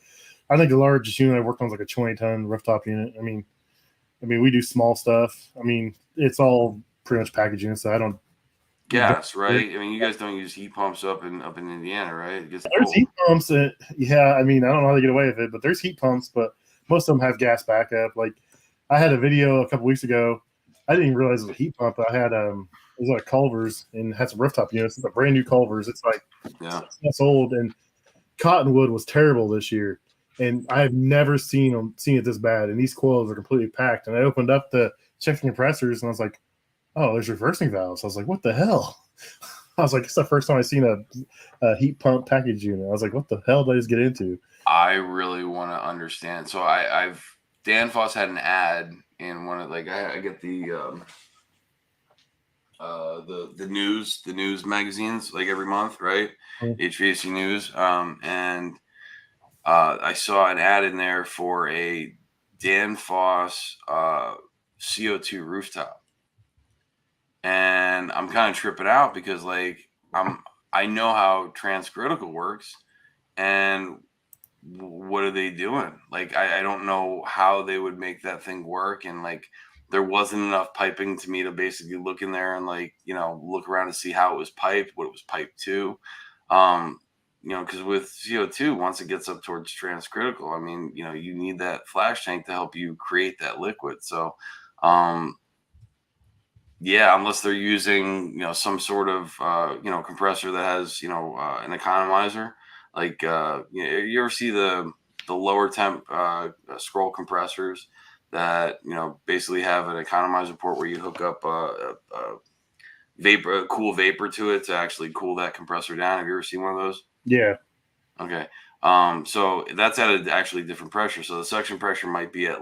A: I think the largest unit I worked on was like a 20-ton rooftop unit. I mean, we do small stuff. I mean, it's all pretty much package units. So I don't.
B: Gas, right? I mean, you guys don't use heat pumps up in Indiana, right? It gets
A: There's
B: cold.
A: heat pumps. Yeah, I mean, I don't know how they get away with it, but there's heat pumps, but most of them have gas backup. Like, I had a video a couple weeks ago. I didn't even realize it was a heat pump. I had it was like Culver's and had some rooftop units. It's a brand new Culver's. It's like 6 months old, and Cottonwood was terrible this year. And I have never seen it this bad. And these coils are completely packed. And I opened up the check the compressors, and I was like, "Oh, there's reversing valves." I was like, "What the hell?" I was like, "It's the first time I've seen a heat pump package unit." I was like, "What the hell did I just get into?"
B: I really want to understand. So I've Danfoss had an ad in one of I get the news magazines like every month, right? HVAC news. And I saw an ad in there for a Danfoss CO2 rooftop. And I'm kind of tripping out because I know how transcritical works, and what are they doing? Like, I don't know how they would make that thing work. And there wasn't enough piping to me to basically look in there and look around to see how it was piped, what it was piped to. Because with CO2, once it gets up towards transcritical, I mean, you need that flash tank to help you create that liquid. So, yeah, unless they're using, some sort of, compressor that has, an economizer, you ever see the lower temp scroll compressors that, basically have an economizer port where you hook up a cool vapor to it to actually cool that compressor down. Have you ever seen one of those?
A: Yeah.
B: Okay. So that's at a actually different pressure. So the suction pressure might be at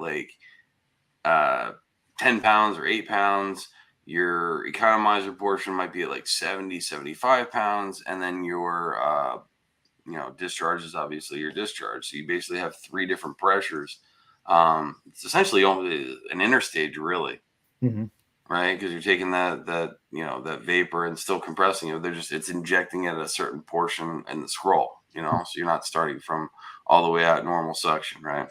B: 10 pounds or 8 pounds. Your economizer portion might be at 70, 75 pounds. And then your, discharge is obviously your discharge. So you basically have 3 different pressures. It's essentially only an interstage, really.
A: Mm-hmm.
B: Right. Because you're taking that vapor and still compressing it. It's injecting it at a certain portion in the scroll, so you're not starting from all the way out normal suction. Right.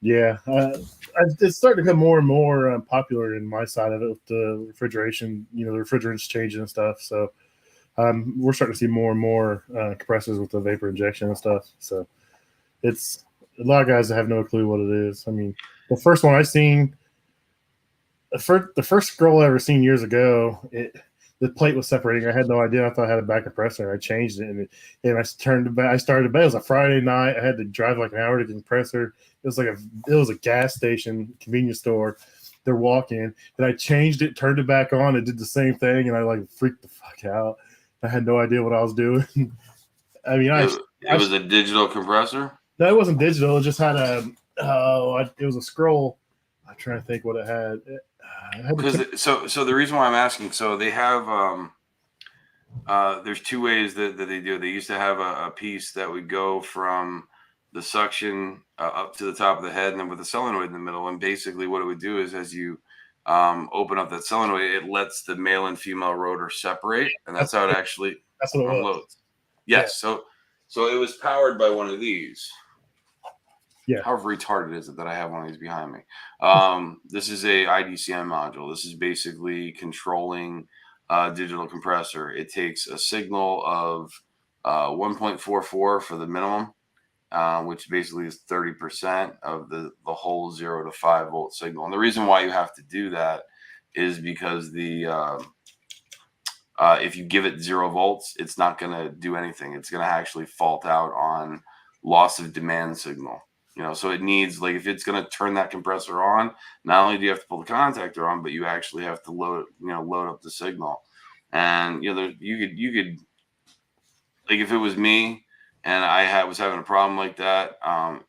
A: Yeah, it's starting to become more and more popular in my side of it with the refrigeration. The refrigerants changing and stuff. So we're starting to see more and more compressors with the vapor injection and stuff. So it's a lot of guys that have no clue what it is. I mean, the first one I seen, the first scroll I ever seen years ago, the plate was separating. I had no idea. I thought I had a back compressor. I changed it, and I turned it back. I started bed. It was a Friday night. I had to drive like an hour to the compressor. It was a gas station, convenience store. They're walking, and I changed it, turned it back on. It did the same thing, and I freaked the fuck out. I had no idea what I was doing. I mean,
B: it was a digital compressor.
A: No, it wasn't digital. It just had it was a scroll. I'm trying to think what it had.
B: So the reason why I'm asking, so they have there's 2 ways that they do it. They used to have a piece that would go from the suction up to the top of the head, and then with a solenoid in the middle. And basically, what it would do is, as you open up that solenoid, it lets the male and female rotor separate, and that's how it actually unloads. Yes. Yeah. So it was powered by one of these.
A: Yeah.
B: How retarded is it that I have one of these behind me? This is a IDCM module. This is basically controlling digital compressor. It takes a signal of 1.44 for the minimum, which basically is 30% of the whole 0 to 5 volt signal. And the reason why you have to do that is because if you give it 0 volts, it's not going to do anything. It's going to actually fault out on loss of demand signal. So it needs, if it's going to turn that compressor on, not only do you have to pull the contactor on, but you actually have to load up the signal. And you could if it was me and I was having a problem like that,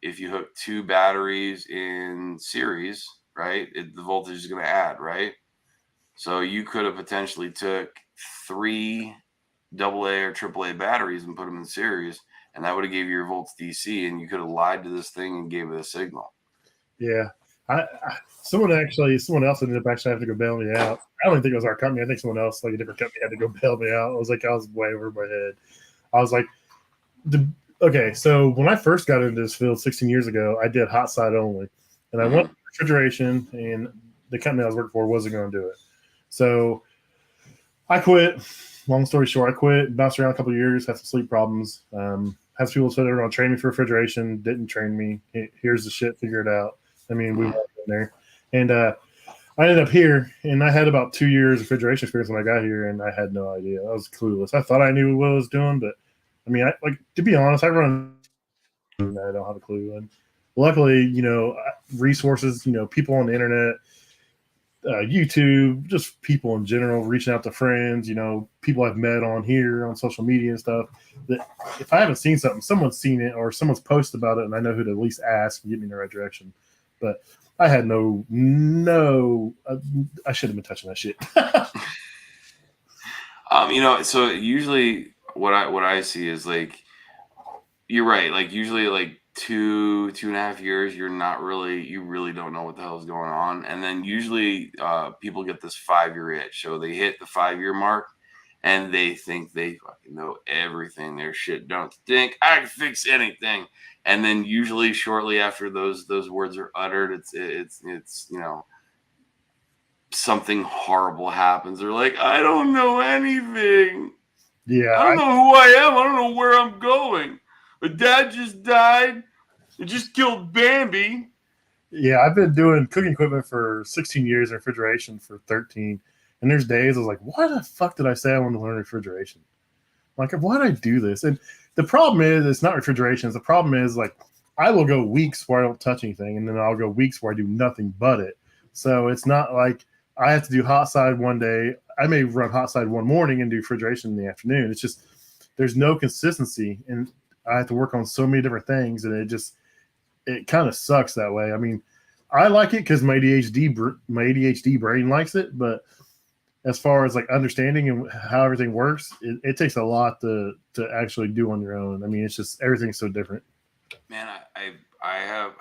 B: if you hook 2 batteries in series, right, the voltage is going to add, right? So you could have potentially took 3 AA or AAA batteries and put them in series, and that would have gave you your volts DC, and you could have lied to this thing and gave it a signal.
A: Yeah. Someone else ended up actually having to go bail me out. I don't even think it was our company. I think someone else, like a different company, had to go bail me out. I was way over my head. I was like, okay, so when I first got into this field 16 years ago, I did hot side only, and I went to refrigeration, and the company I was working for wasn't going to do it. So I quit. Long story short, I quit. Bounced around a couple of years, had some sleep problems. Had some people said they were going to train me for refrigeration, didn't train me. Here's the shit, figure it out. I mean, we went in there, and I ended up here, and I had about 2 years of refrigeration experience when I got here, and I had no idea. I was clueless. I thought I knew what I was doing, but I mean, to be honest, I run. I don't have a clue. And luckily, resources, people on the internet, YouTube, just people in general, reaching out to friends, people I've met on here on social media and stuff. That if I haven't seen something, someone's seen it or someone's posted about it, and I know who to at least ask and get me in the right direction. But I had I should have been touching that shit.
B: So usually what I see is like, you're right. Like usually like 2.5 years, you really don't know what the hell's going on. And then usually people get this 5-year itch. So they hit the 5-year mark and they think they fucking know everything. Their shit don't stink. I can fix anything. And then usually shortly after those words are uttered, it's something horrible happens. They're like, I don't know anything.
A: Yeah,
B: I don't know who I am. I don't know where I'm going. My dad just died. It just killed Bambi.
A: Yeah, I've been doing cooking equipment for 16 years and refrigeration for 13. And there's days I was like, why the fuck did I say I wanted to learn refrigeration? Like, why did I do this? And the problem is, it's not refrigeration. The problem is, like, I will go weeks where I don't touch anything, and then I'll go weeks where I do nothing but it. So it's not like I have to do hot side one day. I may run hot side one morning and do refrigeration in the afternoon. It's just there's no consistency, and I have to work on so many different things, and it kind of sucks that way. I mean, I like it because my ADHD brain likes it, but as far as like understanding and how everything works, it takes a lot to actually do on your own. I mean, it's just everything's so different.
B: Man, I have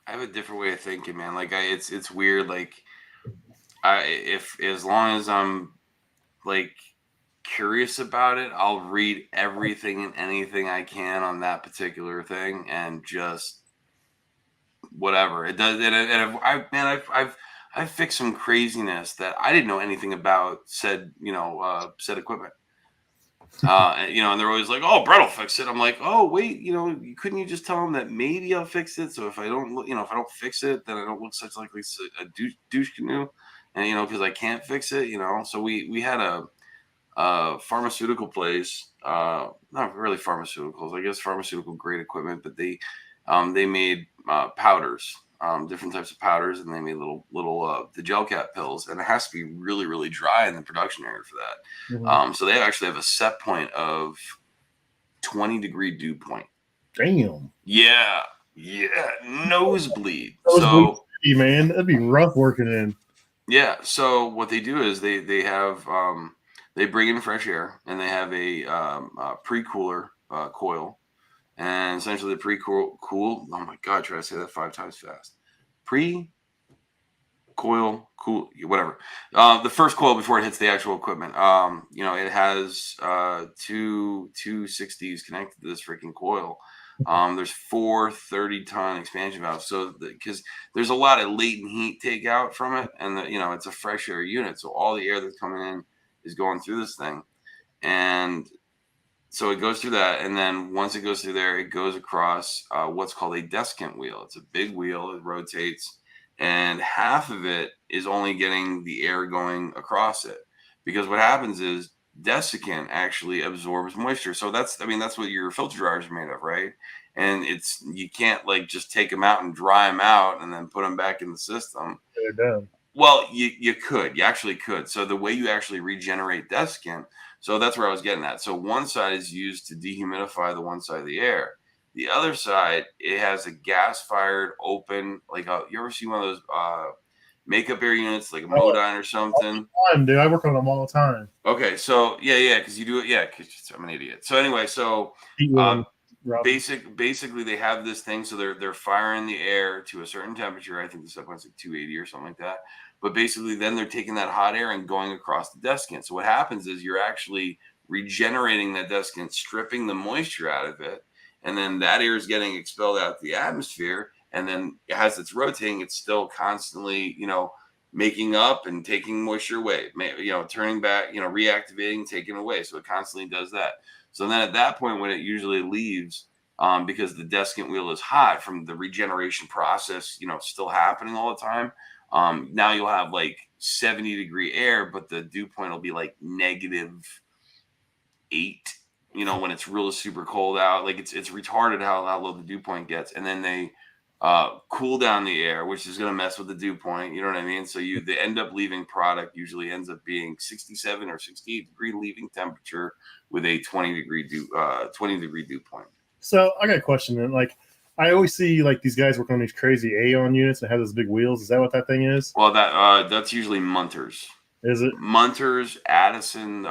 B: a different way of thinking, man. Like it's weird. Like if as long as I'm like curious about it, I'll read everything and anything I can on that particular thing and just whatever it does. And I've fixed some craziness that I didn't know anything about said equipment. And they're always like, "Oh, Brett will fix it." I'm like, "Oh, wait, couldn't you just tell them that maybe I'll fix it? So if I don't, if I don't fix it, then I don't look such like a douche canoe, and because I can't fix it, So we had a pharmaceutical place, not really pharmaceuticals, I guess pharmaceutical grade equipment, but they made powders, different types of powders, and they made little the gel cap pills, and it has to be really really dry in the production area for that.
A: Mm-hmm.
B: So they actually have a set point of 20-degree dew point.
A: Damn.
B: Yeah, nosebleed.
A: So man, that'd be rough working in.
B: Yeah. So what they do is they have they bring in fresh air, and they have a pre-cooler coil. And essentially the pre-coil, oh my God, try to say that 5 times fast. Pre-coil, cool, whatever. The first coil before it hits the actual equipment. It has two 60s connected to this freaking coil. There's 4 30-ton expansion valves. So because there's a lot of latent heat takeout from it, and it's a fresh air unit. So all the air that's coming in is going through this thing. And so it goes through that, and then once it goes through there, it goes across what's called a desiccant wheel. It's a big wheel. It rotates, and half of it is only getting the air going across it. Because what happens is desiccant actually absorbs moisture. So that's what your filter dryers are made of, right? And you can't like just take them out and dry them out and then put them back in the system.
A: They're done.
B: Well, you actually could. So the way you actually regenerate desiccant, so that's where I was getting at. So one side is used to dehumidify the one side of the air. The other side, it has a gas-fired open, like you ever see one of those makeup air units, like a Modine or something?
A: Dude, I work on them all the time.
B: Okay, so yeah, because you do it, yeah, because I'm an idiot. So anyway, so Basically they have this thing, so they're firing the air to a certain temperature. I think the set point's like 280 or something like that. But basically then they're taking that hot air and going across the desiccant. So what happens is you're actually regenerating that desiccant, stripping the moisture out of it, and then that air is getting expelled out to the atmosphere. And then as it's rotating, it's still constantly, making up and taking moisture away, turning back, reactivating, taking away. So it constantly does that. So then at that point, when it usually leaves, because the desiccant wheel is hot from the regeneration process, still happening all the time. Now you'll have like 70-degree air, but the dew point will be like -8, when it's really super cold out. Like it's retarded how low the dew point gets. And then they cool down the air, which is going to mess with the dew point. You know what I mean? So the end up leaving product usually ends up being 67 or 68-degree leaving temperature with a 20-degree dew point.
A: So I got a question then. Like, I always see like these guys work on these crazy Aeon units that have those big wheels. Is that what that thing is?
B: Well, that's usually Munters.
A: Is it
B: Munters, Addison?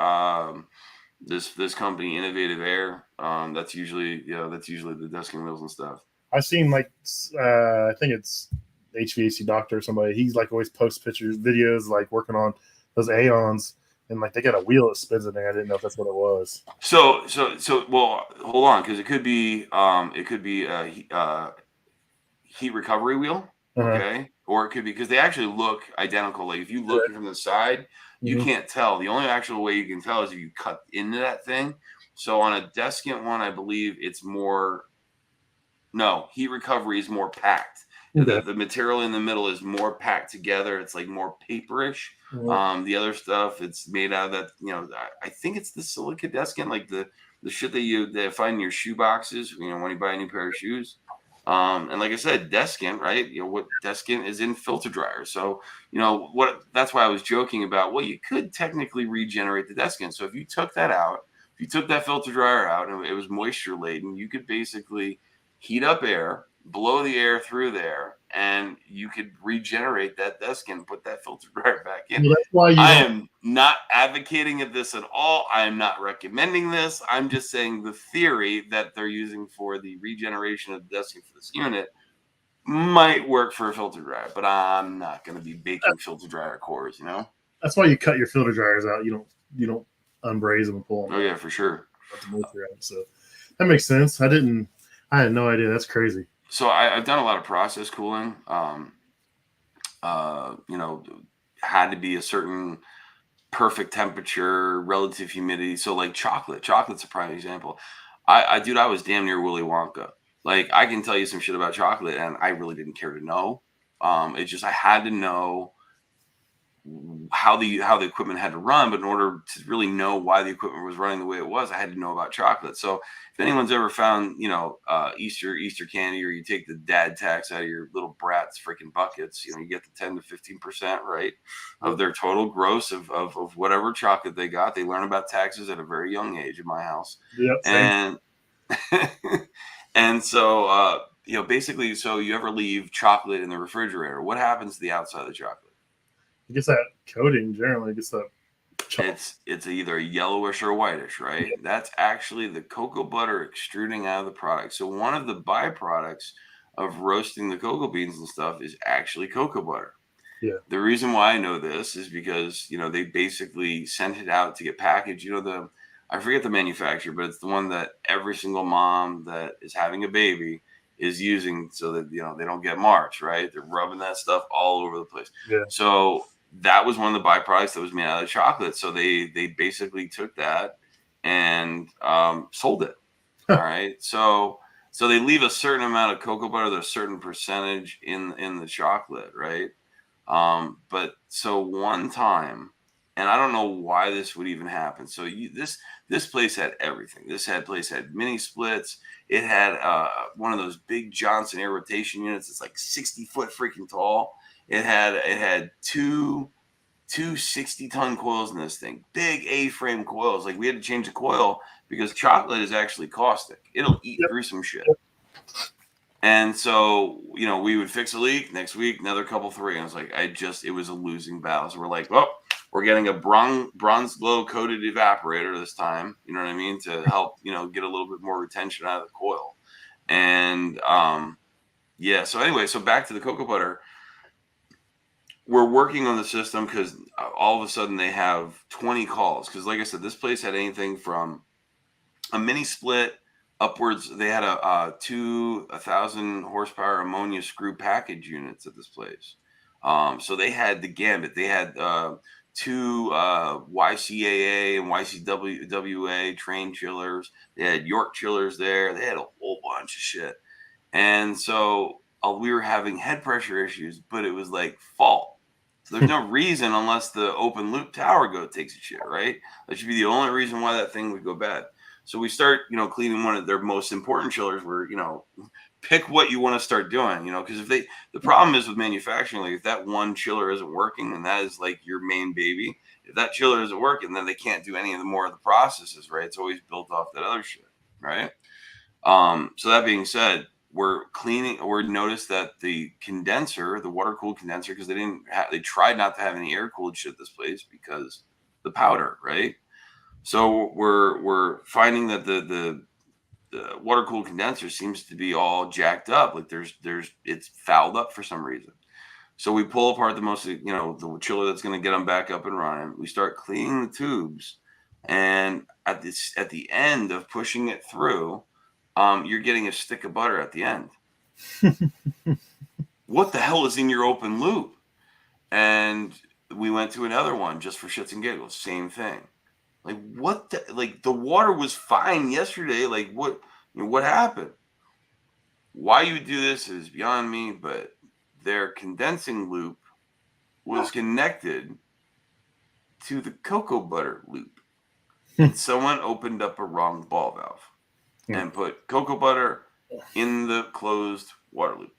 B: This company, Innovative Air. That's usually the desiccant wheels and stuff.
A: I've seen like I think it's HVAC Doctor or somebody. He's like always posts pictures, videos like working on those Aeons. And like they got a wheel that spins in there. I didn't know if that's what it was.
B: So well, hold on, because it could be a heat recovery wheel, okay, or it could be because they actually look identical. Like if you look from the side, you can't tell. The only actual way you can tell is if you cut into that thing. So on a desiccant one, I believe it's more. No, heat recovery is more packed. Okay. The material in the middle is more packed together. It's like more paperish. The other stuff, it's made out of that, I think it's the silica desiccant, like the shit that they find in your shoe boxes, when you buy a new pair of shoes. And like I said, desiccant, right? What desiccant is in filter dryers. So, that's why I was joking about, well, you could technically regenerate the desiccant. So if you took that out, if you took that filter dryer out and it was moisture laden, you could basically heat up air, blow the air through there, and you could regenerate that desiccant and put that filter dryer back in. Well, that's why I am not advocating this at all. I am not recommending this. I'm just saying the theory that they're using for the regeneration of the desiccant for this unit might work for a filter dryer, but I'm not going to be baking filter dryer cores,
A: That's why you cut your filter dryers out. You don't unbraze them and pull them.
B: Oh yeah, for sure.
A: So that makes sense. I had no idea. That's crazy.
B: So I've done a lot of process cooling. Had to be a certain perfect temperature, relative humidity. So like chocolate's a prime example. I was damn near Willy Wonka. Like I can tell you some shit about chocolate, and I really didn't care to know. It's just I had to know how the equipment had to run, but in order to really know why the equipment was running the way it was, I had to know about chocolate. So if anyone's ever found, Easter candy, or you take the dad tax out of your little brats' freaking buckets, you get the 10 to 15%, right, of their total gross of whatever chocolate they got. They learn about taxes at a very young age in my house. Yep, and and so basically, so you ever leave chocolate in the refrigerator, what happens to the outside of the chocolate?
A: It gets that coating generally. It gets that.
B: It's either yellowish or whitish, right? Yeah. That's actually the cocoa butter extruding out of the product. So one of the byproducts of roasting the cocoa beans and stuff is actually cocoa butter.
A: Yeah.
B: The reason why I know this is because they basically sent it out to get packaged. I forget the manufacturer, but it's the one that every single mom that is having a baby is using so that they don't get marks, right? They're rubbing that stuff all over the place.
A: Yeah.
B: So that was one of the byproducts that was made out of chocolate. So they basically took that and sold it. All right. So they leave a certain amount of cocoa butter, there's a certain percentage in the chocolate, right? But so one time, and I don't know why this would even happen. So this place had everything. This place had mini splits. It had one of those big Johnson air rotation units. It's like 60-foot freaking tall. It had two 60-ton coils in this thing, big A-frame coils. Like we had to change the coil because chocolate is actually caustic. It'll eat through some shit. And so, we would fix a leak next week, another couple, 3. And it's like, it was a losing battle. So we're like, well, We're getting a bronze glow coated evaporator this time. You know what I mean? To help, get a little bit more retention out of the coil. And yeah. So anyway, so back to the cocoa butter. We're working on the system because all of a sudden they have 20 calls. Because like I said, this place had anything from a mini split upwards. They had a 1,000 horsepower ammonia screw package units at this place. So they had the gambit. They had two YCAA and YCWA train chillers. They had York chillers there. They had a whole bunch of shit. And so we were having head pressure issues, but it was like fault. So there's no reason unless the open loop tower takes a shit, right? That should be the only reason why that thing would go bad. So we start, cleaning one of their most important chillers where, pick what you want to start doing, because the problem is with manufacturing, like if that one chiller isn't working and that is like your main baby, if that chiller isn't working, then they can't do any of the more of the processes, right? It's always built off that other shit, right? So that being said, we're noticed that the condenser, the water cooled condenser, because they tried not to have any air cooled shit this place because the powder, right? So we're finding that the water cooled condenser seems to be all jacked up. Like it's fouled up for some reason. So we pull apart the chiller that's going to get them back up and running. We start cleaning the tubes, and at the end of pushing it through, you're getting a stick of butter at the end. What the hell is in your open loop? And we went to another one just for shits and giggles. Same thing. Like what? The water was fine yesterday. Like what happened? Why you do this is beyond me. But their condensing loop was connected to the cocoa butter loop, and someone opened up a wrong ball valve and put cocoa butter in the closed water loop.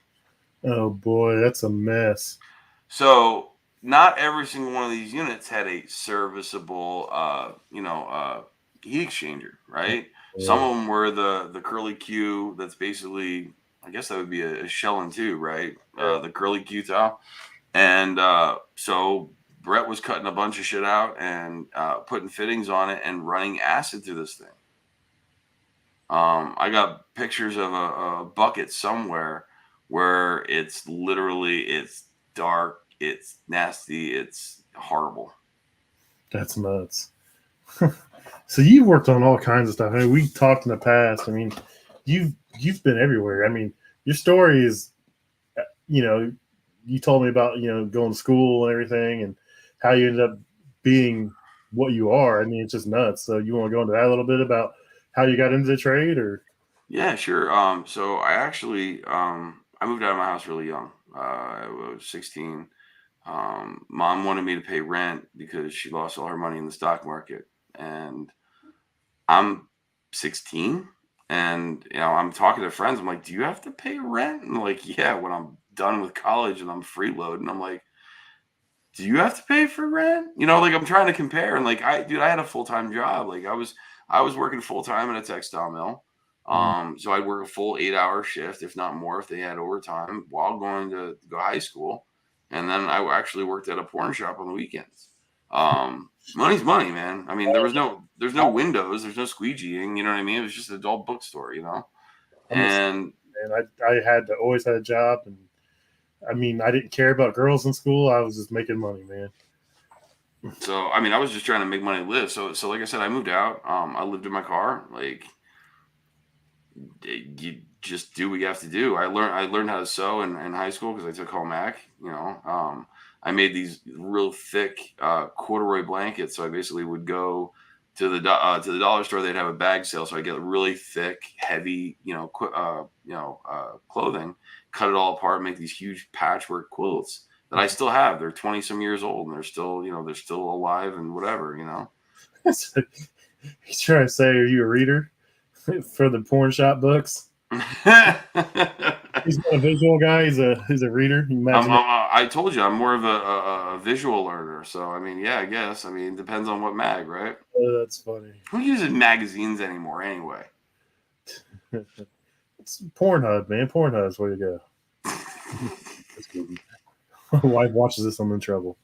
A: Oh boy, that's a mess.
B: So not every single one of these units had a serviceable, heat exchanger, right? Yeah. Some of them were the curly Q. That's basically, I guess that would be a shell and two, right? Yeah. The curly Q towel. And so Brett was cutting a bunch of shit out and putting fittings on it and running acid through this thing. I got pictures of a bucket somewhere where it's dark, it's nasty, it's horrible.
A: That's nuts. So you've worked on all kinds of stuff. I mean, we talked in the past. I mean, you've been everywhere. I mean, your story is, you told me about, going to school and everything and how you ended up being what you are. I mean, it's just nuts. So you want to go into that a little bit about how you got into the trade, or?
B: Yeah, sure. So I actually, I moved out of my house really young. I was 16. Mom wanted me to pay rent because she lost all her money in the stock market, and I'm 16, and I'm talking to friends. I'm like, "Do you have to pay rent?" And like, "Yeah." When I'm done with college and I'm freeloading, I'm like, "Do you have to pay for rent?" I'm trying to compare, and like, I had a full-time job. Like, I was working full-time in a textile mill. So I'd work a full 8-hour shift, if not more, if they had overtime, while going to go high school. And then I actually worked at a porn shop on the weekends. Money's money, man. I mean, there's no windows, there's no squeegeeing, you know what I mean? It was just an adult bookstore, And
A: I always had a job, and I mean, I didn't care about girls in school. I was just making money, man.
B: So, I mean, I was just trying to make money to live. So like I said, I moved out. I lived in my car. Like, you just do what you have to do. I learned how to sew in high school because I took home ec. I made these real thick corduroy blankets. So I basically would go to the dollar store. They'd have a bag sale, so I get really thick, heavy, clothing. Cut it all apart, make these huge patchwork quilts that I still have. They're 20 some years old, and they're still alive and whatever.
A: He's trying to say, are you a reader for the porn shop books? He's not a visual guy. He's a reader.
B: I told you I'm more of a visual learner. So I mean, yeah, I guess. I mean, it depends on what mag, right?
A: Oh, that's funny.
B: Who uses magazines anymore, anyway?
A: It's Pornhub, man. Pornhub's where you go. My wife watches this, I'm in trouble.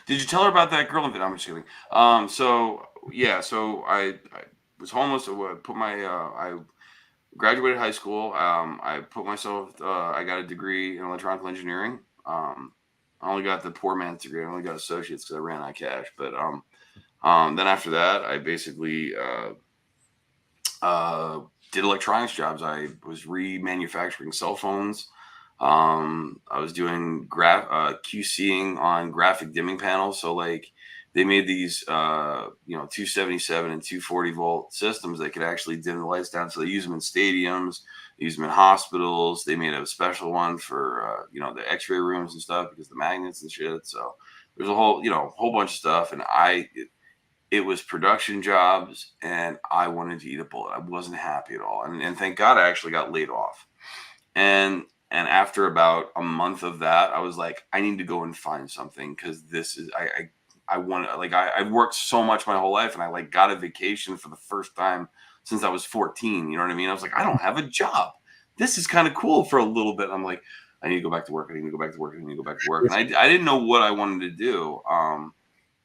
B: Did you tell her about that girl in Vietnam? I'm just kidding. So yeah, so I was homeless. I graduated high school. I put myself. I got a degree in electronical engineering. I only got the poor man's degree. I only got associates because I ran out of cash. But then after that, I basically did electronics jobs. I was remanufacturing cell phones. I was doing QCing on graphic dimming panels. So like they made these 277 and 240 volt systems that could actually dim the lights down. So they use them in stadiums, they use them in hospitals. They made a special one for the X-ray rooms and stuff because the magnets and shit. So there's a whole bunch of stuff, and it was production jobs, and I wanted to eat a bullet. I wasn't happy at all, and thank God I actually got laid off. And after about a month of that, I was like, I need to go and find something because this is I want to I've worked so much my whole life, and I got a vacation for the first time since I was 14. You know what I mean? I was like, I don't have a job. This is kind of cool for a little bit. I'm like, I need to go back to work. I need to go back to work. I need to go back to work. And I didn't know what I wanted to do.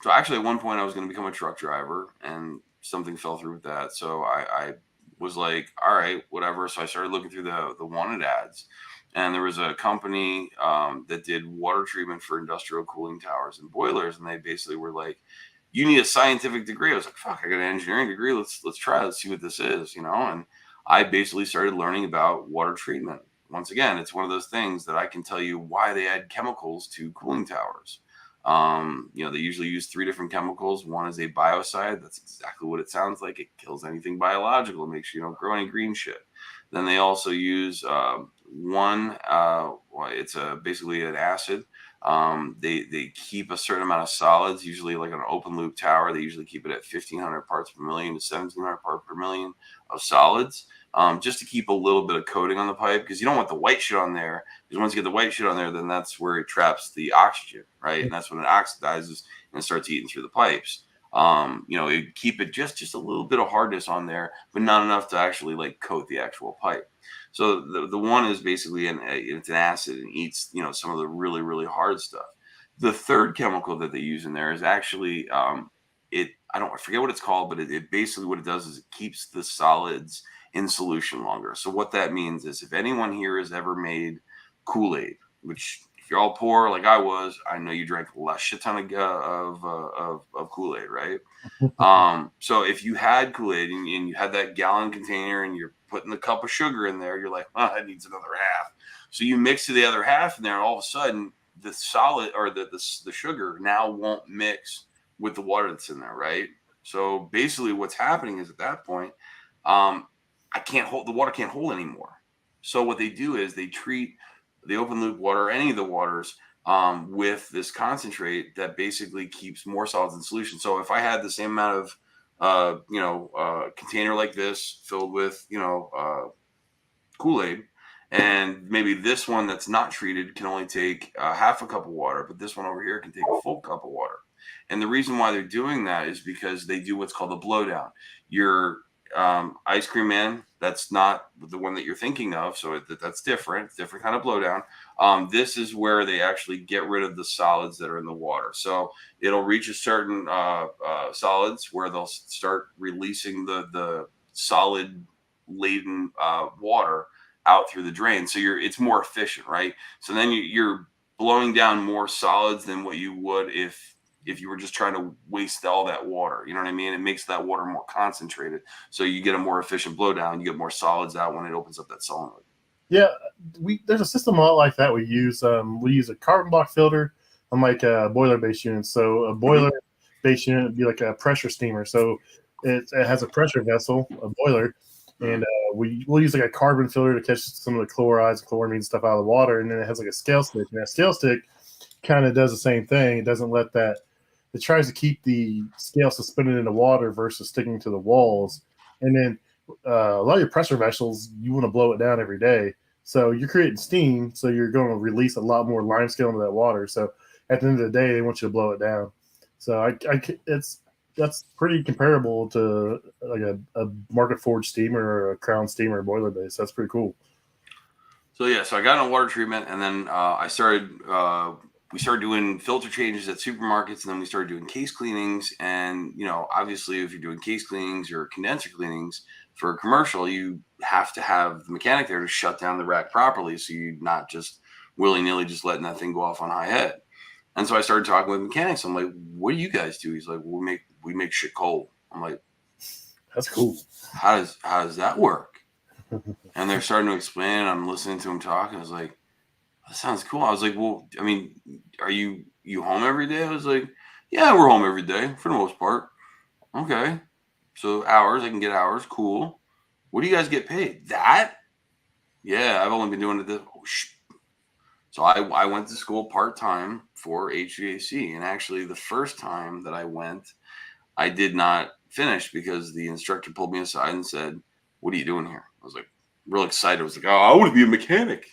B: So actually, at one point, I was going to become a truck driver, and something fell through with that. So I was like, all right, whatever. So I started looking through the wanted ads, and there was a company that did water treatment for industrial cooling towers and boilers, and they basically were like, you need a scientific degree. I was like, fuck, I got an engineering degree. Let's try it. Let's see what this is, And I basically started learning about water treatment. Once again, it's one of those things that I can tell you why they add chemicals to cooling towers. They usually use 3 different chemicals. One is a biocide. That's exactly what it sounds like. It kills anything biological. It makes sure you don't grow any green shit. Then they also use it's basically an acid. They keep a certain amount of solids, usually like an open loop tower. They usually keep it at 1,500 parts per million to 1,700 parts per million of solids, just to keep a little bit of coating on the pipe, because you don't want the white shit on there. Because once you get the white shit on there, then that's where it traps the oxygen, right? And that's when it oxidizes and it starts eating through the pipes. It keep it just a little bit of hardness on there, but not enough to actually coat the actual pipe. So the one is basically it's an acid and eats some of the really really hard stuff. The third chemical that they use in there is actually I forget what it's called, but it basically what it does is it keeps the solids in solution longer. So what that means is, if anyone here has ever made Kool-Aid, which if you're all poor like I was, I know you drank a shit ton of Kool-Aid, right? So if you had Kool-Aid and you had that gallon container and you're putting the cup of sugar in there, you're like, oh, that needs another half. So you mix the other half in there, and all of a sudden the solid or the sugar now won't mix with the water that's in there, right? So basically what's happening is, at that point, the water can't hold anymore. So what they do is they treat the open loop water, any of the waters, with this concentrate that basically keeps more solids in solution. So if I had the same amount of container like this filled with Kool-Aid, and maybe this one that's not treated can only take half a cup of water, but this one over here can take a full cup of water. And the reason why they're doing that is because they do what's called a blowdown. Your ice cream man, that's not the one that you're thinking of, so that's different. It's different kind of blowdown. This is where they actually get rid of the solids that are in the water. So it'll reach a certain solids where they'll start releasing the solid laden water out through the drain. So it's more efficient, right? So then you're blowing down more solids than what you would if you were just trying to waste all that water. You know what I mean? It makes that water more concentrated. So you get a more efficient blowdown. You get more solids out when it opens up that solenoid.
A: Yeah, there's a system like that we use. We use a carbon block filter, unlike a boiler-based unit. So a boiler-based unit would be like a pressure steamer. So it has a pressure vessel, a boiler, and we'll use like a carbon filter to catch some of the chlorides, chloramine stuff out of the water, and then it has like a scale stick. And that scale stick kind of does the same thing. It doesn't let that. It tries to keep the scale suspended in the water versus sticking to the walls. And then a lot of your pressure vessels, you want to blow it down every day. So you're creating steam, so you're going to release a lot more lime scale into that water. So at the end of the day, they want you to blow it down. So that's pretty comparable to like a market forged steamer or a crown steamer boiler base. That's pretty cool.
B: So I got into water treatment, and then I started we started doing filter changes at supermarkets, and then we started doing case cleanings. And, obviously, if you're doing case cleanings or condenser cleanings for a commercial, you have to have the mechanic there to shut down the rack properly, so you're not just willy-nilly just letting that thing go off on high head. And so I started talking with mechanics. I'm like, what do you guys do? He's like, we make shit cold. I'm like,
A: that's cool.
B: How does that work? And they're starting to explain. I'm listening to him talk. I was like, that sounds cool. I was like, well, I mean, are you home every day? I was like, yeah, we're home every day for the most part. Okay. So hours, I can get hours. Cool. What do you guys get paid? That? Yeah, I've only been doing it this. Oh, so I went to school part-time for HVAC. And actually the first time that I went, I did not finish because the instructor pulled me aside and said, what are you doing here? I was like, real excited. I was like, oh, I want to be a mechanic.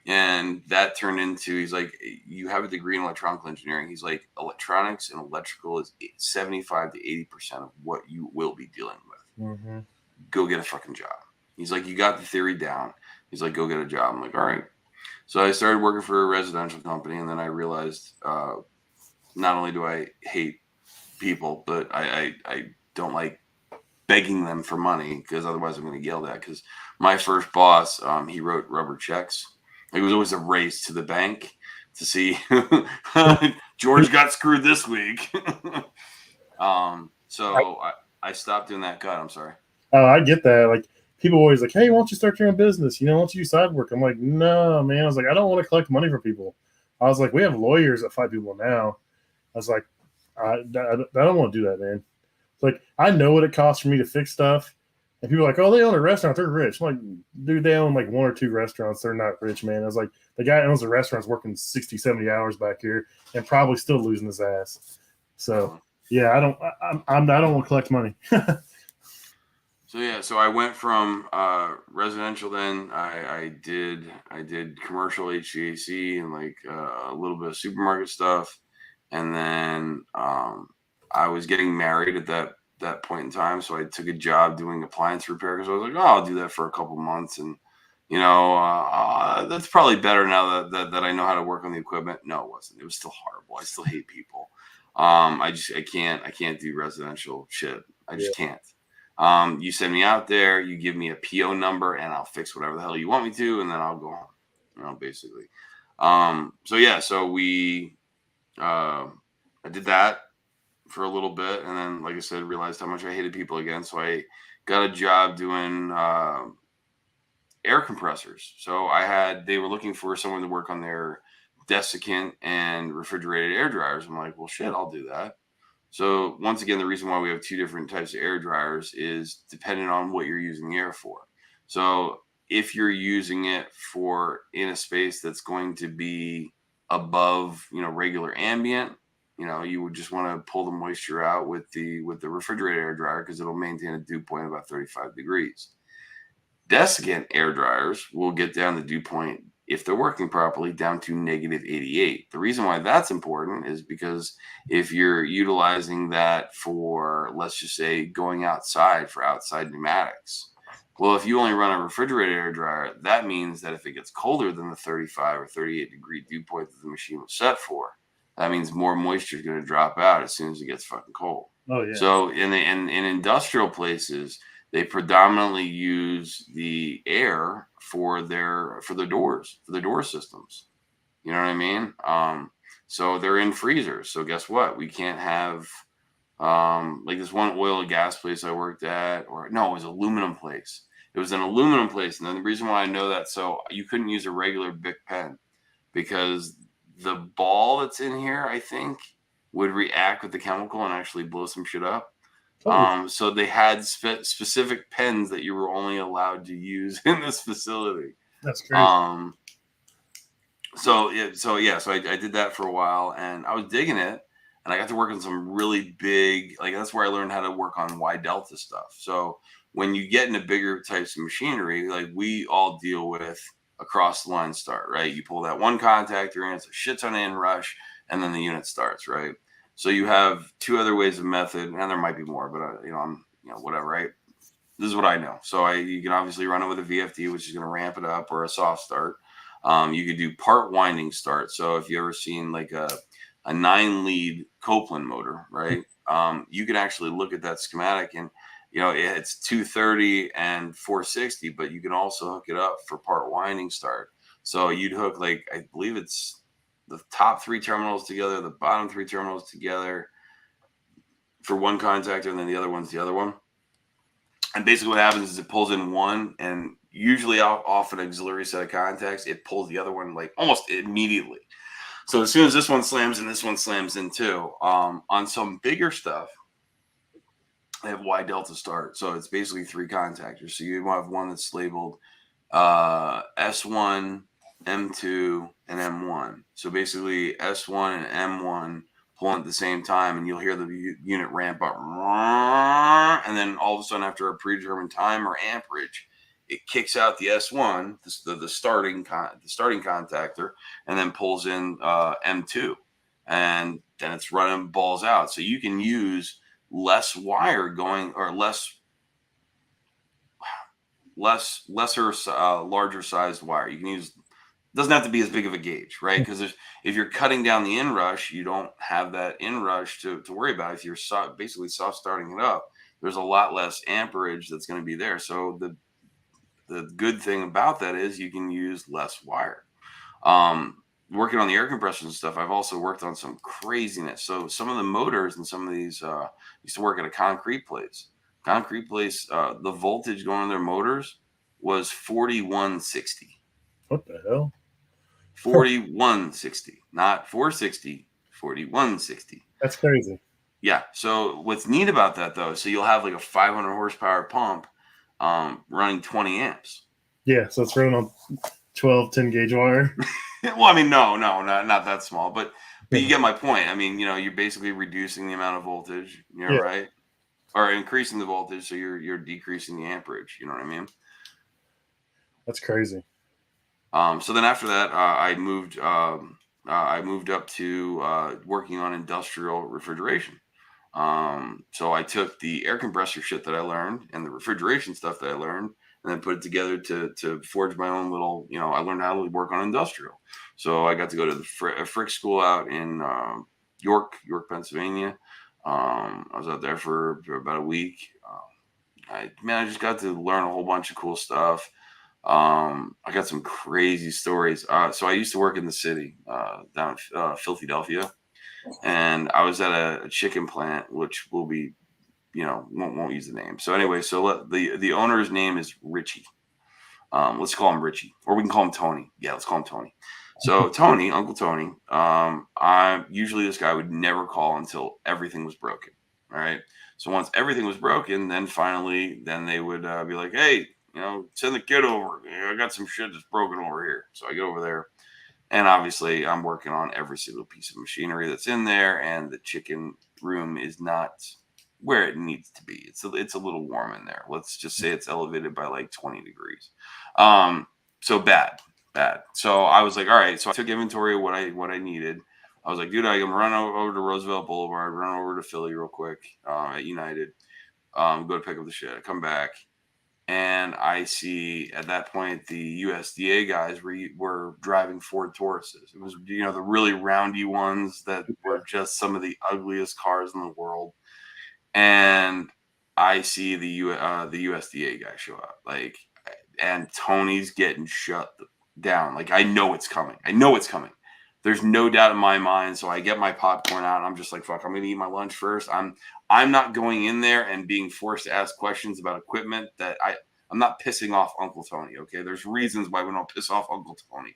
B: And that turned into, he's like, you have a degree in electronic engineering. He's like, electronics and electrical is 75 to 80% of what you will be dealing with.
A: Mm-hmm.
B: Go get a fucking job. He's like, you got the theory down. He's like, go get a job. I'm like, all right. So I started working for a residential company, and then I realized not only do I hate people, but I don't like begging them for money, because otherwise I'm going to get yelled at. Because my first boss, he wrote rubber checks. It was always a race to the bank to see George got screwed this week. So I stopped doing that. God, I'm sorry.
A: Oh, I get that. Like, people always like, hey, why don't you start your own business? Why don't you do side work? I'm like, no, man. I was like, I don't want to collect money from people. I was like, we have lawyers that fight people now. I was like, I don't want to do that, man. It's like, I know what it costs for me to fix stuff. And people are like, oh, they own a restaurant. They're rich. I'm like, dude, they own like 1 or 2 restaurants. They're not rich, man. I was like, the guy that owns the restaurant's working 60, 70 hours back here and probably still losing his ass. So, yeah, I don't want to collect money.
B: So I went from residential. Then I did commercial HVAC and like a little bit of supermarket stuff, and then I was getting married at that point in time. So I took a job doing appliance repair, because I was like, oh, I'll do that for a couple months, and that's probably better now that I know how to work on the equipment. No, it wasn't. It was still horrible. I still hate people. I can't do residential shit. I just can't. You send me out there, you give me a PO number, and I'll fix whatever the hell you want me to, and then I'll go home, basically. So we, I did that for a little bit, and then, like I said, realized how much I hated people again. So I got a job doing air compressors. So they were looking for someone to work on their desiccant and refrigerated air dryers. I'm like, well, shit, I'll do that. So once again, the reason why we have 2 different types of air dryers is dependent on what you're using the air for. So if you're using it for in a space that's going to be above, regular ambient, you would just want to pull the moisture out with the refrigerated air dryer, because it'll maintain a dew point of about 35 degrees. Desiccant air dryers will get down the dew point, if they're working properly, down to -88. The reason why that's important is because if you're utilizing that for, let's just say, going outside for outside pneumatics, well, if you only run a refrigerated air dryer, that means that if it gets colder than the 35 or 38 degree dew point that the machine was set for, that means more moisture is going to drop out as soon as it gets fucking cold.
A: Oh, yeah.
B: So in industrial places, they predominantly use the air for their doors, for the door systems. You know what I mean? So they're in freezers. So guess what? We can't have like this one oil and gas place I worked at, or no, it was aluminum place. It was an aluminum place. And then the reason why I know that, so you couldn't use a regular Bic pen, because the ball that's in here, I think, would react with the chemical and actually blow some shit up. So they had specific pens that you were only allowed to use in this facility.
A: That's great.
B: So I did that for a while, and I was digging it, and I got to work on some really big, like, that's where I learned how to work on Y delta stuff. So when you get into bigger types of machinery, like we all deal with across the line start, right? You pull that one contactor in, it's a shit ton of inrush, and then the unit starts, right? So you have 2 other ways of method, and there might be more, but I'm whatever, right? This is what I know. So you can obviously run it with a VFD, which is going to ramp it up, or a soft start. You could do part winding start. So if you ever seen like a 9-lead Copeland motor, right? You can actually look at that schematic and it's 230 and 460, but you can also hook it up for part winding start. So you'd hook, like, I believe it's the top 3 terminals together, the bottom 3 terminals together for one contactor, and then the other one's the other one. And basically what happens is it pulls in one, and usually off an auxiliary set of contacts, it pulls the other one like almost immediately. So as soon as this one slams in, this one slams in too. On some bigger stuff, they have Y delta start. So it's basically 3 contactors. So you have one that's labeled S1, M2, and M1. So basically S1 and M1 pulling at the same time, and you'll hear the unit ramp up. And then all of a sudden, after a predetermined time or amperage, it kicks out the S1, the starting contactor, and then pulls in M2. And then it's running balls out. So you can use less wire going, or larger sized wire. You can use, doesn't have to be as big of a gauge, right? Because if you're cutting down the inrush, you don't have that inrush to worry about. If you're basically soft starting it up, there's a lot less amperage that's going to be there. So the good thing about that is you can use less wire. Working on the air compressors and stuff, I've also worked on some craziness. So some of the motors and some of these used to work at a concrete place. The voltage going on their motors was 4160.
A: What the hell?
B: 4160, not 460, 4160.
A: That's crazy.
B: Yeah. So what's neat about that though, so you'll have like a 500 horsepower pump running 20 amps.
A: Yeah, so it's running on 12, 10 gauge wire.
B: Well, I mean, no, not that small, but you get my point. I mean, you're basically reducing the amount of voltage, right? Or increasing the voltage, so you're decreasing the amperage. You know what I mean?
A: That's crazy.
B: So then after that, I moved up to working on industrial refrigeration. So I took the air compressor shit that I learned and the refrigeration stuff that I learned, and then put it together to forge my own little. I learned how to work on industrial. So I got to go to the Frick school out in York, Pennsylvania. I was out there for about a week. I just got to learn a whole bunch of cool stuff. I got some crazy stories. So I used to work in the city down in Philadelphia, and I was at a chicken plant, which will be, won't use the name. So anyway, so the owner's name is Richie. Let's call him Richie, or we can call him Tony. Yeah, let's call him Tony. So Tony, Uncle Tony, I usually this guy would never call until everything was broken. All right. So once everything was broken, then they would be like, hey, send the kid over. I got some shit that's broken over here. So I get over there, and obviously I'm working on every single piece of machinery that's in there, and the chicken room is not where it needs to be. It's a little warm in there. Let's just say it's elevated by like 20 degrees. So bad. So I was like, all right. So I took inventory of what I needed. I was like, dude, I'm gonna run over to Roosevelt Boulevard, run over to Philly real quick at United, go to pick up the shit. I come back, and I see at that point the USDA guys were driving Ford Tauruses. It was the really roundy ones that were just some of the ugliest cars in the world. And I see the USDA guy show up, and Tony's getting shut down. Like, I know it's coming. There's no doubt in my mind. So I get my popcorn out, and I'm just like, fuck, I'm going to eat my lunch first. I'm not going in there and being forced to ask questions about equipment that I'm not pissing off Uncle Tony. Okay. There's reasons why we don't piss off Uncle Tony.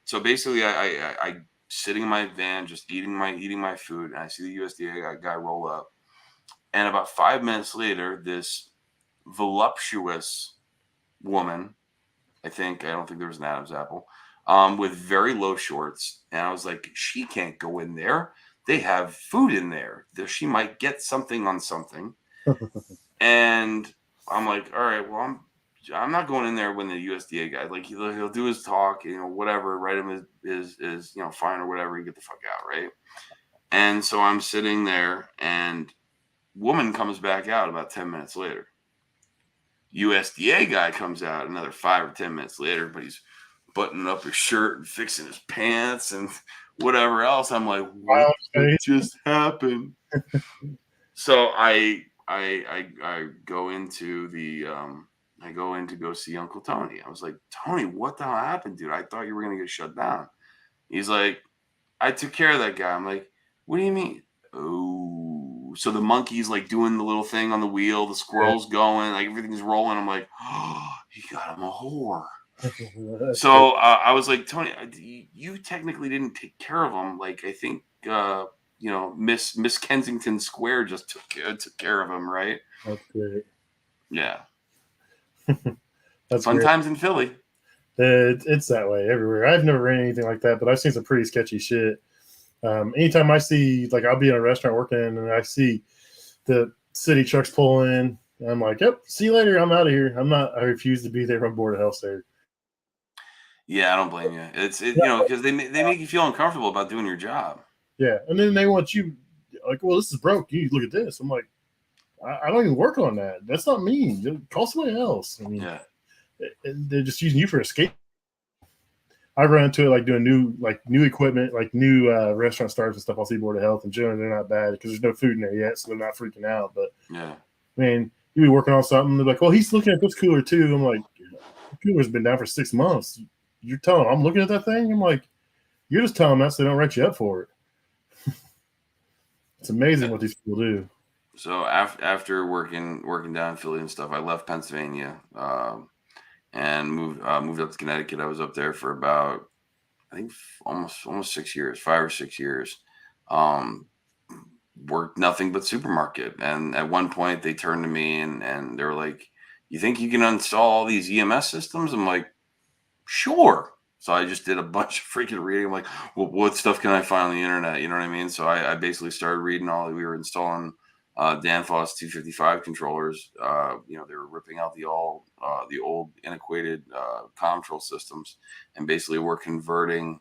B: So basically I sitting in my van, just eating my food, and I see the USDA guy roll up. And about 5 minutes later, this voluptuous woman, I don't think there was an Adam's apple, with very low shorts. And I was like, she can't go in there. They have food in there. She might get something on something. And I'm like, all right, well, I'm not going in there when the USDA guy, like, he'll do his talk, whatever, write him his fine or whatever, and get the fuck out, right? And so I'm sitting there, and woman comes back out about 10 minutes later. USDA guy comes out another 5 or 10 minutes later, but he's buttoning up his shirt and fixing his pants and whatever else. I'm like, what just happened? So I go into the I go in to go see Uncle Tony. I was like, Tony, what the hell happened, dude? I thought you were gonna get shut down. He's like, I took care of that guy. I'm like, what do you mean? Oh, so the monkey's like doing the little thing on the wheel, the squirrel's going, like everything's rolling. I'm like, oh, he got him a whore. So I was like, Tony, you technically didn't take care of him. Like, I think Miss Kensington Square just took care of him, right?
A: That's great.
B: Yeah.
A: That's
B: fun
A: great.
B: Times in Philly.
A: It's that way everywhere. I've never ran anything like that, but I've seen some pretty sketchy shit. Anytime I see, like, I'll be in a restaurant working and I see the city trucks pull in, I'm like, yep, see you later. I'm out of here. I refuse to be there. I'm bored of health there.
B: Yeah, I don't blame you. Because they make you feel uncomfortable about doing your job.
A: Yeah, and then they want you, like, well, this is broke. You look at this. I'm like, I don't even work on that. That's not me. Call somebody else. I mean,
B: yeah.
A: They're just using you for escape. I run into it like doing new equipment, like new restaurant starts and stuff. I'll see Board of Health, and generally they're not bad because there's no food in there yet, so they're not freaking out. But
B: yeah,
A: man, you be working on something. They're like, well, he's looking at this cooler too. I'm like, the cooler's been down for 6 months. You're telling them I'm looking at that thing? I'm like, you're just telling them that so they don't write you up for it. It's amazing what these people do.
B: So after working down in Philly and stuff, I left Pennsylvania and moved up to Connecticut. I was up there for about, I think, almost 6 years, 5 or 6 years. Worked nothing but supermarket. And at one point they turned to me and they were like, you think you can install all these EMS systems? I'm like, sure. So I just did a bunch of freaking reading. I'm like, well, what stuff can I find on the internet? You know what I mean? So I basically started reading we were installing Danfoss 255 controllers. They were ripping out the old antiquated control systems, and basically we're converting.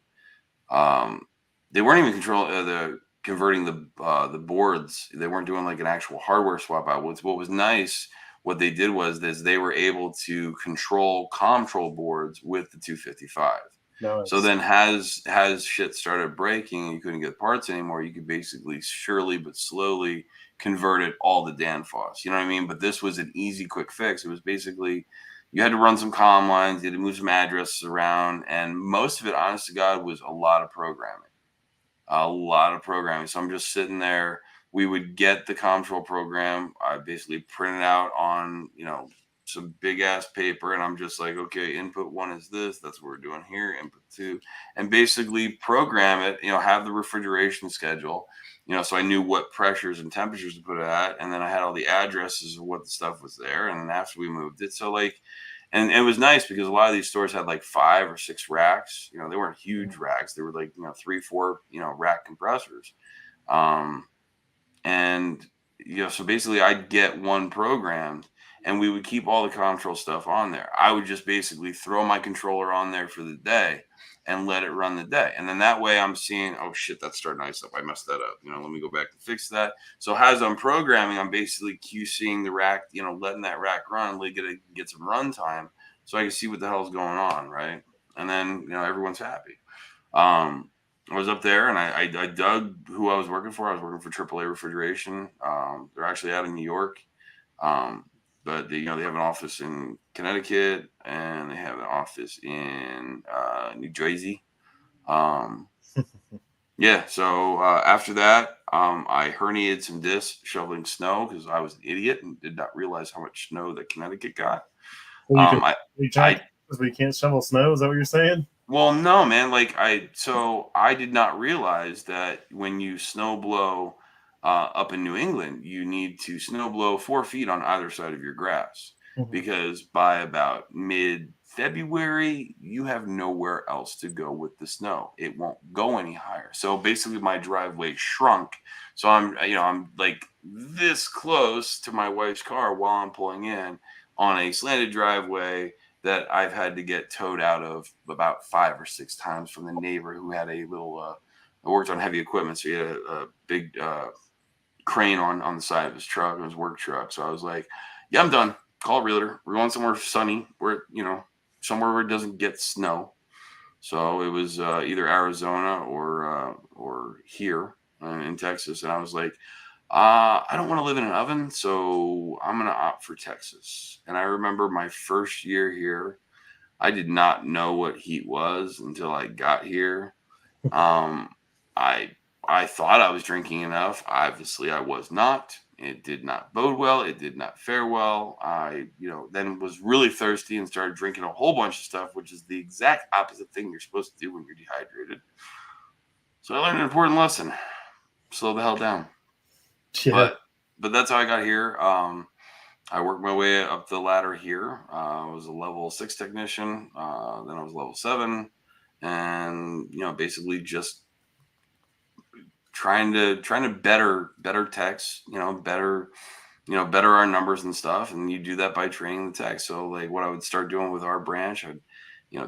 B: They weren't even converting the boards. They weren't doing like an actual hardware swap out. What was nice, what they did was they were able to control control boards with the 255.
A: Nice.
B: So then has shit started breaking and you couldn't get parts anymore, you could basically surely but slowly convert it all to Danfoss. You know what I mean? But this was an easy, quick fix. It was basically you had to run some comm lines, you had to move some addresses around, and most of it, honest to God, was a lot of programming. So I'm just sitting there. We would get the control program. I basically print it out on, some big ass paper. And I'm just like, okay, input 1 is this. That's what we're doing here. Input 2. And basically program it, have the refrigeration schedule, so I knew what pressures and temperatures to put it at. And then I had all the addresses of what the stuff was there. And then after we moved it, so like, and it was nice because a lot of these stores had like 5 or 6 racks. They weren't huge racks. They were like, 3, 4, rack compressors. So basically I'd get one programmed and we would keep all the control stuff on there. I would just basically throw my controller on there for the day and let it run the day. And then that way I'm seeing, oh shit, that's starting to ice up. I messed that up. Let me go back and fix that. So as I'm programming, I'm basically QCing the rack, letting that rack run, get some run time so I can see what the hell's going on. Right. And then, everyone's happy. I was up there and I dug who I was working for. I was working for AAA Refrigeration. They're actually out in New York. But they have an office in Connecticut and they have an office in New Jersey. Yeah. So after that, I herniated some discs shoveling snow because I was an idiot and did not realize how much snow that Connecticut got.
A: Well, you can't shovel snow. Is that what you're saying?
B: Well, no, man. I did not realize that when you snow blow up in New England, you need to snow blow 4 feet on either side of your grass because by about mid-February, you have nowhere else to go with the snow. It won't go any higher. So basically, my driveway shrunk. So I'm like this close to my wife's car while I'm pulling in on a slanted driveway that I've had to get towed out of about 5 or 6 times from the neighbor who had a little, worked on heavy equipment. So he had a big crane on the side of his truck, his work truck. So I was like, yeah, I'm done. Call a realtor. We're going somewhere sunny where, somewhere where it doesn't get snow. So it was either Arizona or here in Texas, and I was like, I don't want to live in an oven, so I'm gonna opt for Texas. And I remember my first year here, I did not know what heat was until I got here. Um, I I thought I was drinking enough. Obviously, I was not. It did not bode well. It did not fare well. I, then was really thirsty and started drinking a whole bunch of stuff, which is the exact opposite thing you're supposed to do when you're dehydrated. So I learned an important lesson: slow the hell down.
A: Yeah.
B: But that's how I got here. I worked my way up the ladder here. I was a level 6 technician. Then I was level 7, and basically just trying to better techs, better our numbers and stuff. And you do that by training the tech. So like what I would start doing with our branch, I'd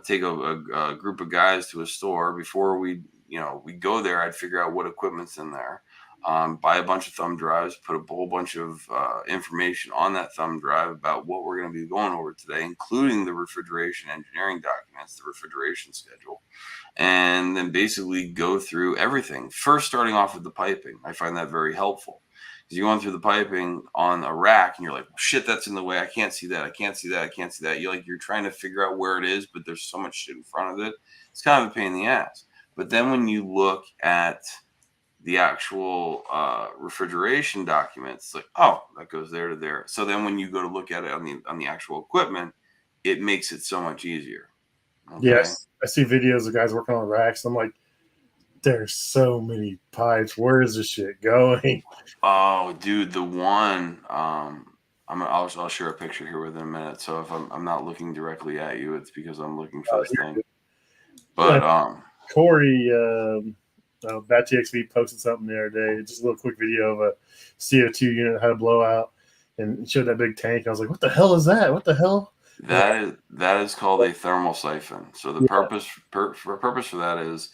B: take a group of guys to a store before we go there. I'd figure out what equipment's in there, buy a bunch of thumb drives, put a whole bunch of information on that thumb drive about what we're going to be going over today, including the refrigeration engineering documents, the refrigeration schedule, and then basically go through everything. First, starting off with the piping. I find that very helpful because you're going through the piping on a rack and you're like, shit, that's in the way. I can't see that. I can't see that. I can't see that. You're trying to figure out where it is, but there's so much shit in front of it. It's kind of a pain in the ass. But then when you look at the actual refrigeration documents, it's like, oh, that goes there to there. So then when you go to look at it on the actual equipment, it makes it so much easier. Okay.
A: Yes, I see videos of guys working on racks. I'm like, there's so many pipes. Where is this shit going?
B: Oh, dude, the one. I'll share a picture here within a minute. So if I'm not looking directly at you, it's because I'm looking for this thing. But
A: Corey, Bad TXV posted something the other day. Just a little quick video of a CO2 unit had a blowout and showed that big tank. I was like, what the hell is that? What the hell?
B: that is called a thermal siphon. So the purpose for that is,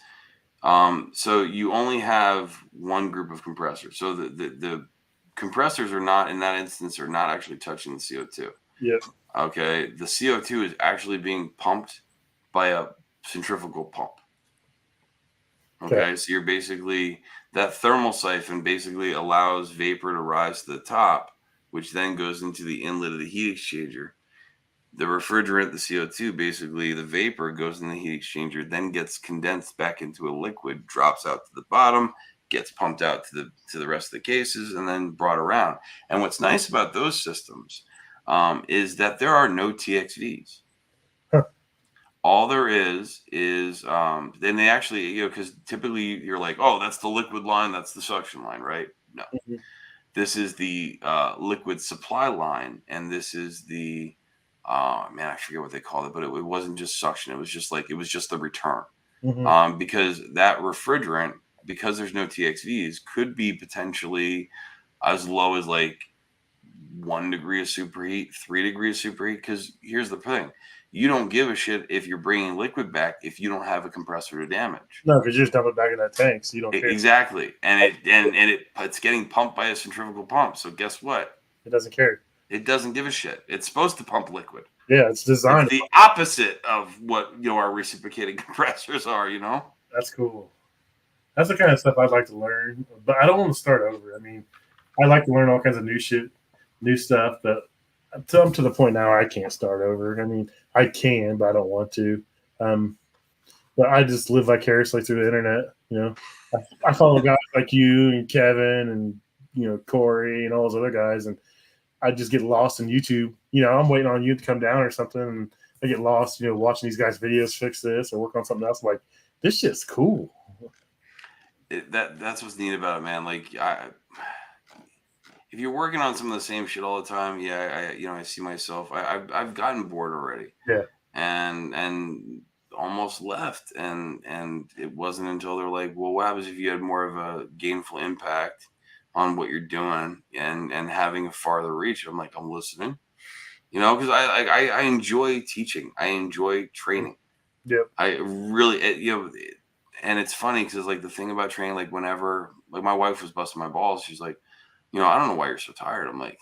B: so you only have one group of compressors. So the compressors are not, in that instance, are not actually touching the CO2.
A: Yep.
B: Okay. The CO2 is actually being pumped by a centrifugal pump. Okay. So you're basically, that thermal siphon basically allows vapor to rise to the top, which then goes into the inlet of the heat exchanger. The refrigerant, the CO2, basically the vapor goes in the heat exchanger, then gets condensed back into a liquid, drops out to the bottom, gets pumped out to the rest of the cases, and then brought around. And what's nice about those systems is that there are no TXVs.
A: Huh.
B: All there is then they actually, because typically you're like, oh, that's the liquid line, that's the suction line, right? No. Mm-hmm. This is the liquid supply line, and this is the man, I forget what they called it, but it wasn't just suction. It was just the return. Mm-hmm. Because that refrigerant, because there's no TXVs, could be potentially as low as like 1 degree of superheat, 3 degrees of superheat. Because here's the thing. You don't give a shit if you're bringing liquid back if you don't have a compressor to damage.
A: No, because you just dump it back in that tank, so you don't care.
B: Exactly, and it's getting pumped by a centrifugal pump. So guess what?
A: It doesn't care.
B: It doesn't give a shit. It's supposed to pump liquid.
A: Yeah, it's designed.
B: It's the opposite of what our reciprocating compressors are.
A: That's cool. That's the kind of stuff I'd like to learn, but I don't want to start over. I mean, I like to learn all kinds of new shit, new stuff, but I'm to the point now I can't start over. I mean, I can, but I don't want to. But I just live vicariously through the internet. I follow guys like you and Kevin and Corey and all those other guys, and I just get lost in YouTube. I'm waiting on you to come down or something, and I get lost, watching these guys' videos fix this or work on something else. I'm like, this shit's cool.
B: That's what's neat about it, man. Like, if you're working on some of the same shit all the time, I see myself. I've gotten bored already.
A: Yeah.
B: And almost left, and it wasn't until they're like, well, what happens if you had more of a gainful impact on what you're doing and having a farther reach? I'm like, I'm listening, because I enjoy teaching. I enjoy training.
A: Yep.
B: I really, and it's funny because like the thing about training, like whenever, like my wife was busting my balls, she's like, I don't know why you're so tired. I'm like,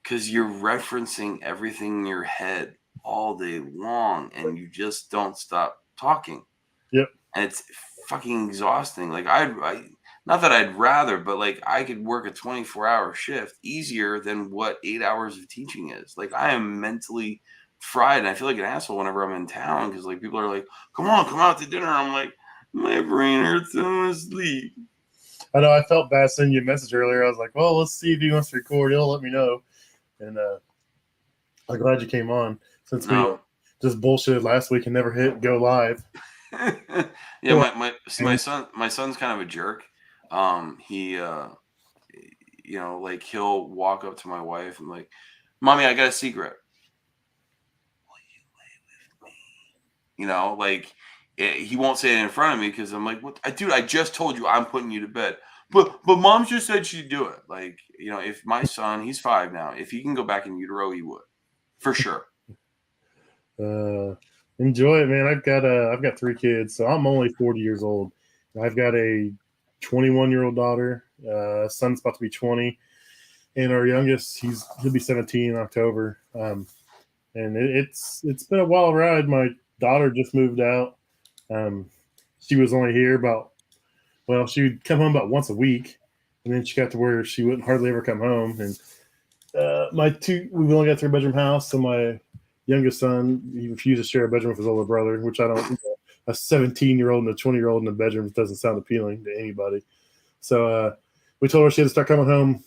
B: because you're referencing everything in your head all day long and you just don't stop talking.
A: Yep.
B: And it's fucking exhausting. Like I not that I'd rather, but like I could work a 24-hour shift easier than what 8 hours of teaching is. Like I am mentally fried, and I feel like an asshole whenever I'm in town because like people are like, "Come on, come out to dinner." I'm like, my brain hurts, I'm asleep.
A: I know. I felt bad sending you a message earlier. I was like, well, let's see if he wants to record. He'll let me know. And I'm glad you came on since we
B: No.
A: just bullshitted last week and never hit go live.
B: Yeah, my son's kind of a jerk. He like he'll walk up to my wife and like, "Mommy, I got a secret." Like he won't say it in front of me because I'm like, "What, dude? I just told you I'm putting you to bed." But mom just said she'd do it. Like, if my son, he's 5 now, if he can go back in utero, he would, for sure.
A: Enjoy it, man. I've got 3 kids, so I'm only 40 years old. I've got a 21-year-old daughter. Son's about to be 20, and our youngest, he'll be 17 in October. And it's been a wild ride. My daughter just moved out. She was only here she'd come home about once a week, and then she got to where she wouldn't hardly ever come home. And we've only got a 3-bedroom house, so my youngest son, he refused to share a bedroom with his older brother, which I don't. A 17-year-old and a 20-year-old in a bedroom doesn't sound appealing to anybody. So we told her she had to start coming home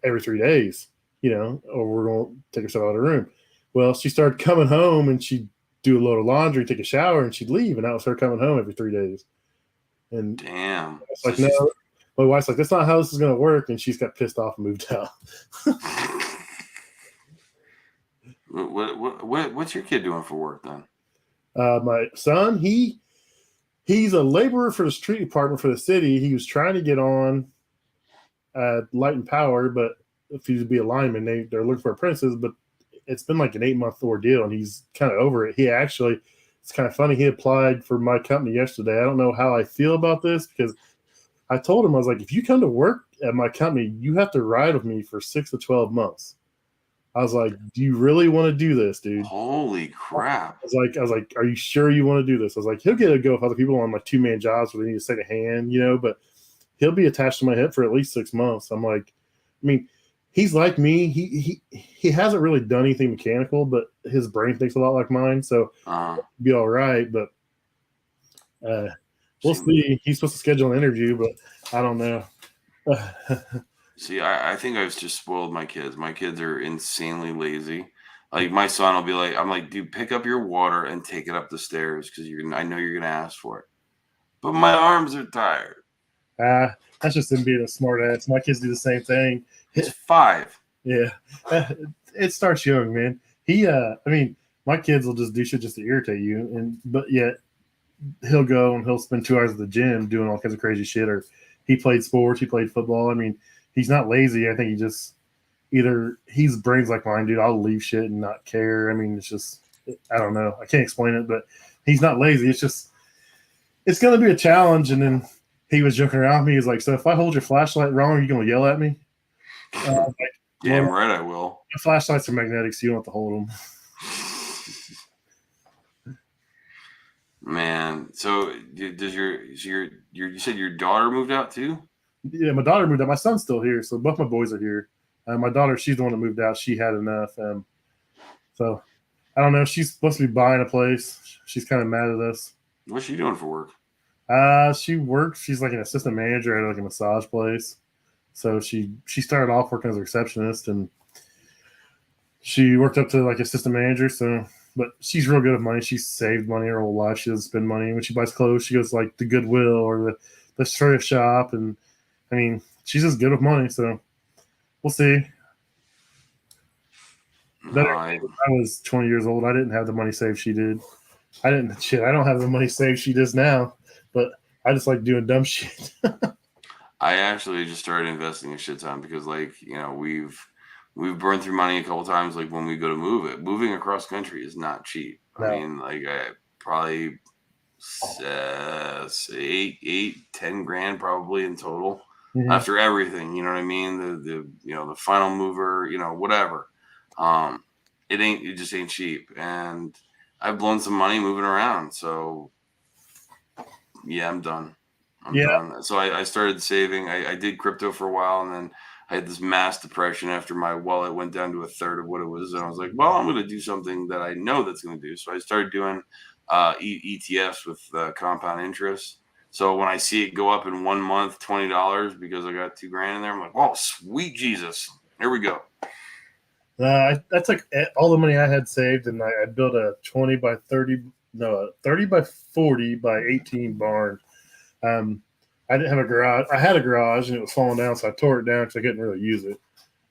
A: every 3 days, or we're going to take herself out of the room. Well, she started coming home, and she'd do a load of laundry, take a shower, and she'd leave, and that was her coming home every 3 days. And
B: damn,
A: it's like, no. My wife's like, that's not how this is going to work, and she's got pissed off and moved out.
B: What's your kid doing for work then?
A: My son, he's a laborer for the street department for the city. He was trying to get on Light and Power, but if he's to be a lineman, they're looking for apprentices. But it's been like an 8-month ordeal, and he's kind of over it. It's kind of funny. He applied for my company yesterday. I don't know how I feel about this because I told him, I was like, if you come to work at my company, you have to ride with me for 6 to 12 months. I was like, do you really want to do this, dude?
B: Holy crap.
A: I was like, are you sure you want to do this? I was like, he'll get to go with other people on like 2-man jobs where they need a second hand, but he'll be attached to my hip for at least 6 months. I'm like, I mean, he's like me. He hasn't really done anything mechanical, but his brain thinks a lot like mine, so be all right. But we'll see. He's supposed to schedule an interview, but I don't know.
B: See, I think I've just spoiled my kids. My kids are insanely lazy. Like my son will be like, I'm like, dude, pick up your water and take it up the stairs because I know you're gonna ask for it. But my arms are tired.
A: That's just him being a smart ass. My kids do the same thing.
B: It's 5.
A: Yeah, it starts young, man. My kids will just do shit just to irritate you, but yet he'll go and he'll spend 2 hours at the gym doing all kinds of crazy shit. Or he played sports, he played football. I mean, he's not lazy. I think he just he's brains like mine, dude. I'll leave shit and not care. I mean, it's just I don't know. I can't explain it, but he's not lazy. It's just it's gonna be a challenge. And then he was joking around with me. He's like, so if I hold your flashlight wrong, are you gonna yell at me?
B: Like, damn right I will.
A: Flashlights are magnetic, so you don't have to hold them.
B: Man, so does you said your daughter moved out too?
A: Yeah, my daughter moved out. My son's still here, so both my boys are here. My daughter, she's the one that moved out. She had enough. So I don't know. She's supposed to be buying a place. She's kind of mad at us.
B: What's she doing for work?
A: She works. She's like an assistant manager at like a massage place. So she started off working as a receptionist, and she worked up to like assistant manager. So, but she's real good at money. She's saved money her whole life. She doesn't spend money. When she buys clothes, she goes to like the Goodwill or the thrift shop, and I mean, she's just good with money. So we'll see. I was 20 years old. I didn't have the money saved she did. I don't have the money saved she does now, but I just like doing dumb shit.
B: I actually just started investing a shit ton because we've burned through money a couple times. Like when we go to moving across country is not cheap. No. I mean, like I probably 10 grand probably in total after everything. You know what I mean? The final mover, whatever. It just ain't cheap, and I've blown some money moving around. So yeah, I'm done. I'm
A: Yeah.
B: done. So I started saving. I did crypto for a while, and then I had this mass depression after my wallet went down to a third of what it was. And I was like, well, I'm going to do something that I know that's going to do. So I started doing ETFs with compound interest. So when I see it go up in 1 month, $20 because I got $2,000 in there, I'm like, oh, sweet Jesus. Here we go.
A: I took all the money I had saved, and I built a 20 by 30, no, a 30 by 40 by 18 barn. I didn't have a garage. I had a garage, and it was falling down, so I tore it down because I couldn't really use it.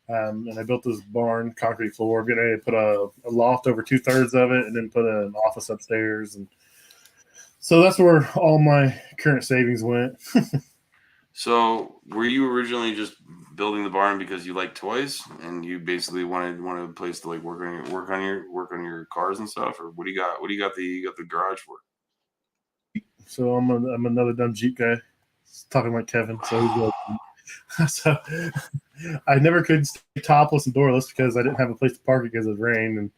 A: And I built this barn, concrete floor, getting ready to put a loft over 2/3 of it, and then put an office upstairs. And so that's where all my current savings went.
B: So were you originally just building the barn because you like toys and you basically wanted a place to like work on your cars and stuff, or what do you got? What do you got the garage for?
A: So I'm another dumb Jeep guy, talking like Kevin. So so I never could stay topless and doorless because I didn't have a place to park it because of the rain. And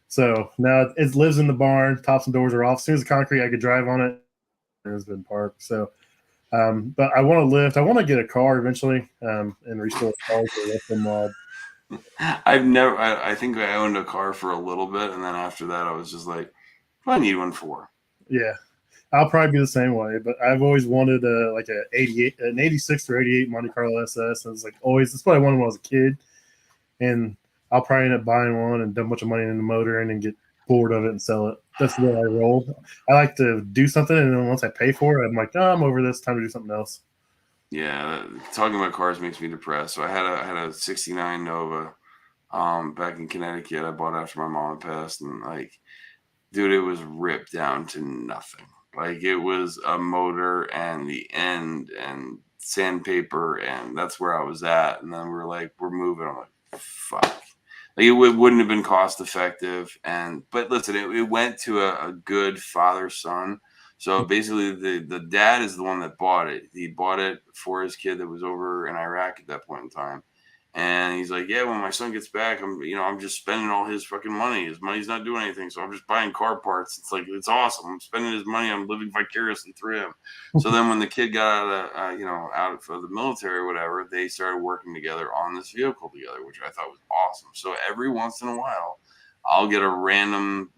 A: so now it lives in the barn. Tops and doors are off. As soon as the concrete, I could drive on it. It's been parked. So, but I want to lift. I want to get a car eventually and restore cars or lift them mod.
B: I think I owned a car for a little bit, and then after that, I was just like, what do I need one for?
A: Yeah, I'll probably be the same way. But I've always wanted like an 86 or 88 Monte Carlo SS. And it's like always, that's what I wanted when I was a kid. And I'll probably end up buying one and dump a bunch of money in the motor and then get bored of it and sell it. That's the way I roll. I like to do something, and then once I pay for it, I'm like, oh, I'm over this. Time to do something else.
B: Yeah, talking about cars makes me depressed. So I had a '69 Nova, back in Connecticut. I bought after my mom had passed, and like, dude, it was ripped down to nothing. Like it was a motor and the end and sandpaper, and that's where I was at. And then we were like, we're moving. I'm like, fuck. Like wouldn't have been cost effective. But listen, it went to a good father son. So basically, the dad is the one that bought it. He bought it for his kid that was over in Iraq at that point in time. And he's like, yeah, when my son gets back, I'm just spending all his fucking money. His money's not doing anything, so I'm just buying car parts. It's like it's awesome. I'm spending his money. I'm living vicariously through him. So then, when the kid got out of the military or whatever, they started working together on this vehicle together, which I thought was awesome. So every once in a while, I'll get a random,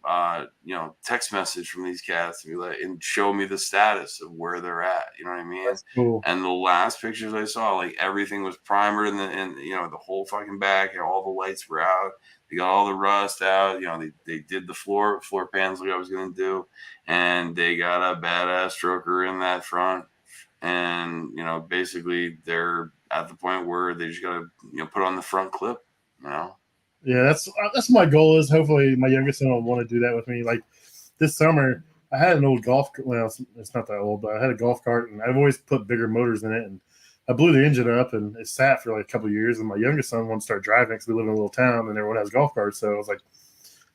B: text message from these cats and show me the status of where they're at. You know what I mean?
A: That's cool.
B: And the last pictures I saw, like everything was primered and the whole fucking back, all the lights were out. They got all the rust out. They did the floor pans like I was gonna do, and they got a badass stroker in that front. And basically they're at the point where they just gotta put on the front clip.
A: Yeah, that's my goal. Is hopefully my youngest son will want to do that with me. Like this summer, I had an old golf. Well, it's not that old, but I had a golf cart, and I've always put bigger motors in it. And I blew the engine up, and it sat for like a couple of years. And my youngest son wanted to start driving because we live in a little town, and everyone has golf carts. So I was like,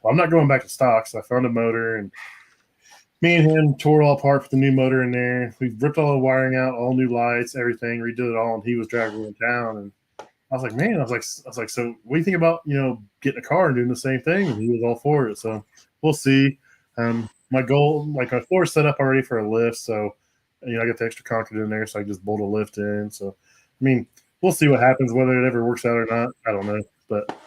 A: well, I'm not going back to stock. So I found a motor, and me and him tore it all apart, put the new motor in there. We ripped all the wiring out, all new lights, everything, redid it all, and he was driving around town. And I was like, man, I was like, so what do you think about getting a car and doing the same thing? And he was all for it. So we'll see. My goal, like my floor is set up already for a lift, so I got the extra concrete in there, so I can just bolt a lift in. So I mean, we'll see what happens, whether it ever works out or not. I don't know, but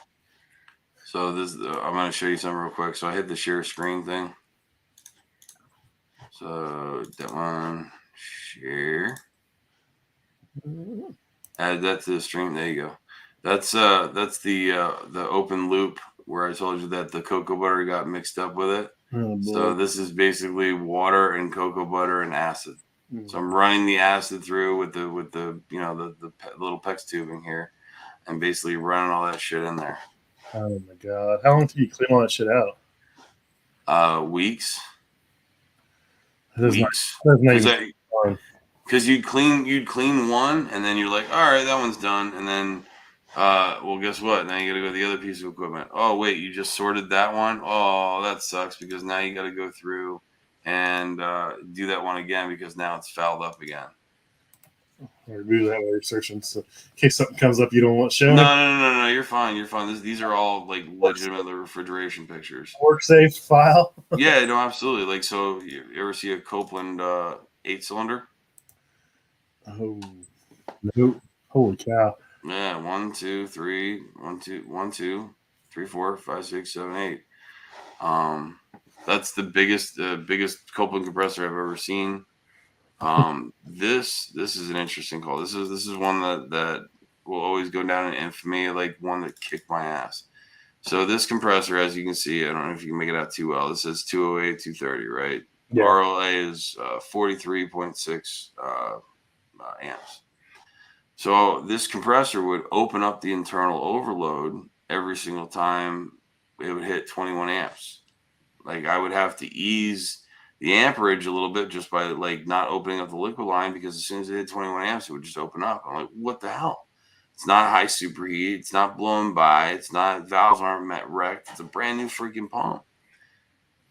B: So this, I'm going to show you something real quick. So I hit the share screen thing. So that one, share. Add that to the stream. There you go. That's the open loop where I told you that the cocoa butter got mixed up with it. So this is basically water and cocoa butter and acid. So I'm running the acid through with the little PEX tubing here, and basically running all that shit in there.
A: Oh my god! How long do you clean all that shit out?
B: Weeks.
A: Weeks.
B: Because you'd clean one, and then you're like, all right, that one's done, and then well, guess what? Now you got to go to the other piece of equipment. Oh wait, you just sorted that one. Oh, that sucks because now you got to go through and do that one again because now it's fouled up again.
A: Remove that while you're searching, so in case something comes up you don't want shown.
B: No. You're fine. These are all like legitimate refrigeration pictures.
A: Work safe file.
B: Yeah, no, absolutely. Like, so you ever see a Copeland 8-cylinder.
A: Oh, no. Holy cow.
B: Yeah, 1, 2, 3, 1, 2, 1, 2, 3, 4, 5, 6, 7, 8. That's the biggest Copeland compressor I've ever seen. This is an interesting call. This is one that will always go down in infamy, like one that kicked my ass. So this compressor, as you can see, I don't know if you can make it out too well. This says 208, 230, right?
A: Yeah.
B: RLA is 43.6 amps. So this compressor would open up the internal overload every single time it would hit 21 amps. Like I would have to ease the amperage a little bit just by like not opening up the liquid line, because as soon as it hit 21 amps, it would just open up. I'm like, what the hell? It's not high superheat. It's not blowing by. It's not, valves aren't wrecked. It's a brand new freaking pump.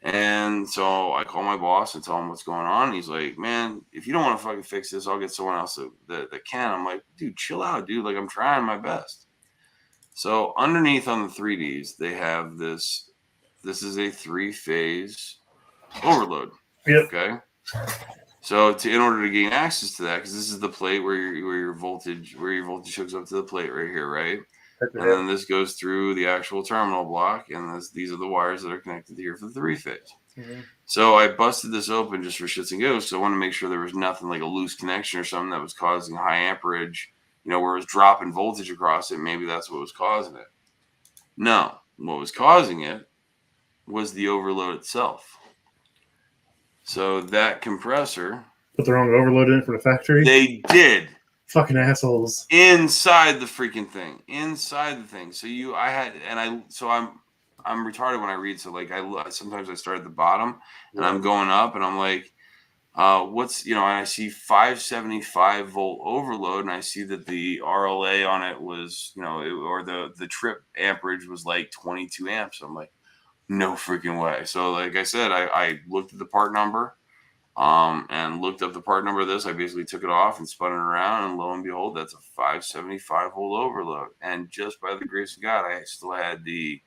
B: And so I call my boss and tell him what's going on. He's like, man, if you don't want to fucking fix this, I'll get someone else that can. I'm like, dude, chill out, dude. Like, I'm trying my best. So underneath on the 3Ds, they have this. This is a 3-phase overload.
A: Yep.
B: Okay. So in order to gain access to that, because this is the plate where your voltage hooks up to the plate right here, right? And then this goes through the actual terminal block, and these are the wires that are connected here for the 3-phase. Mm-hmm. So I busted this open just for shits and giggles, so I wanted to make sure there was nothing like a loose connection or something that was causing high amperage, where it was dropping voltage across it. Maybe that's what was causing it. No, what was causing it was the overload itself. So that compressor
A: put the wrong overload in for the factory.
B: They did.
A: Fucking assholes.
B: Inside the freaking thing. So I'm retarded when I read. So like sometimes I start at the bottom and I'm going up and I'm like, and I see 575 volt overload, and I see that the RLA on it was, or the trip amperage was like 22 amps. So I'm like, no freaking way. So like I said, I looked at the part number, and looked up the part number of this. I basically took it off and spun it around, and lo and behold, that's a 575 volt overload. And just by the grace of God, I still had the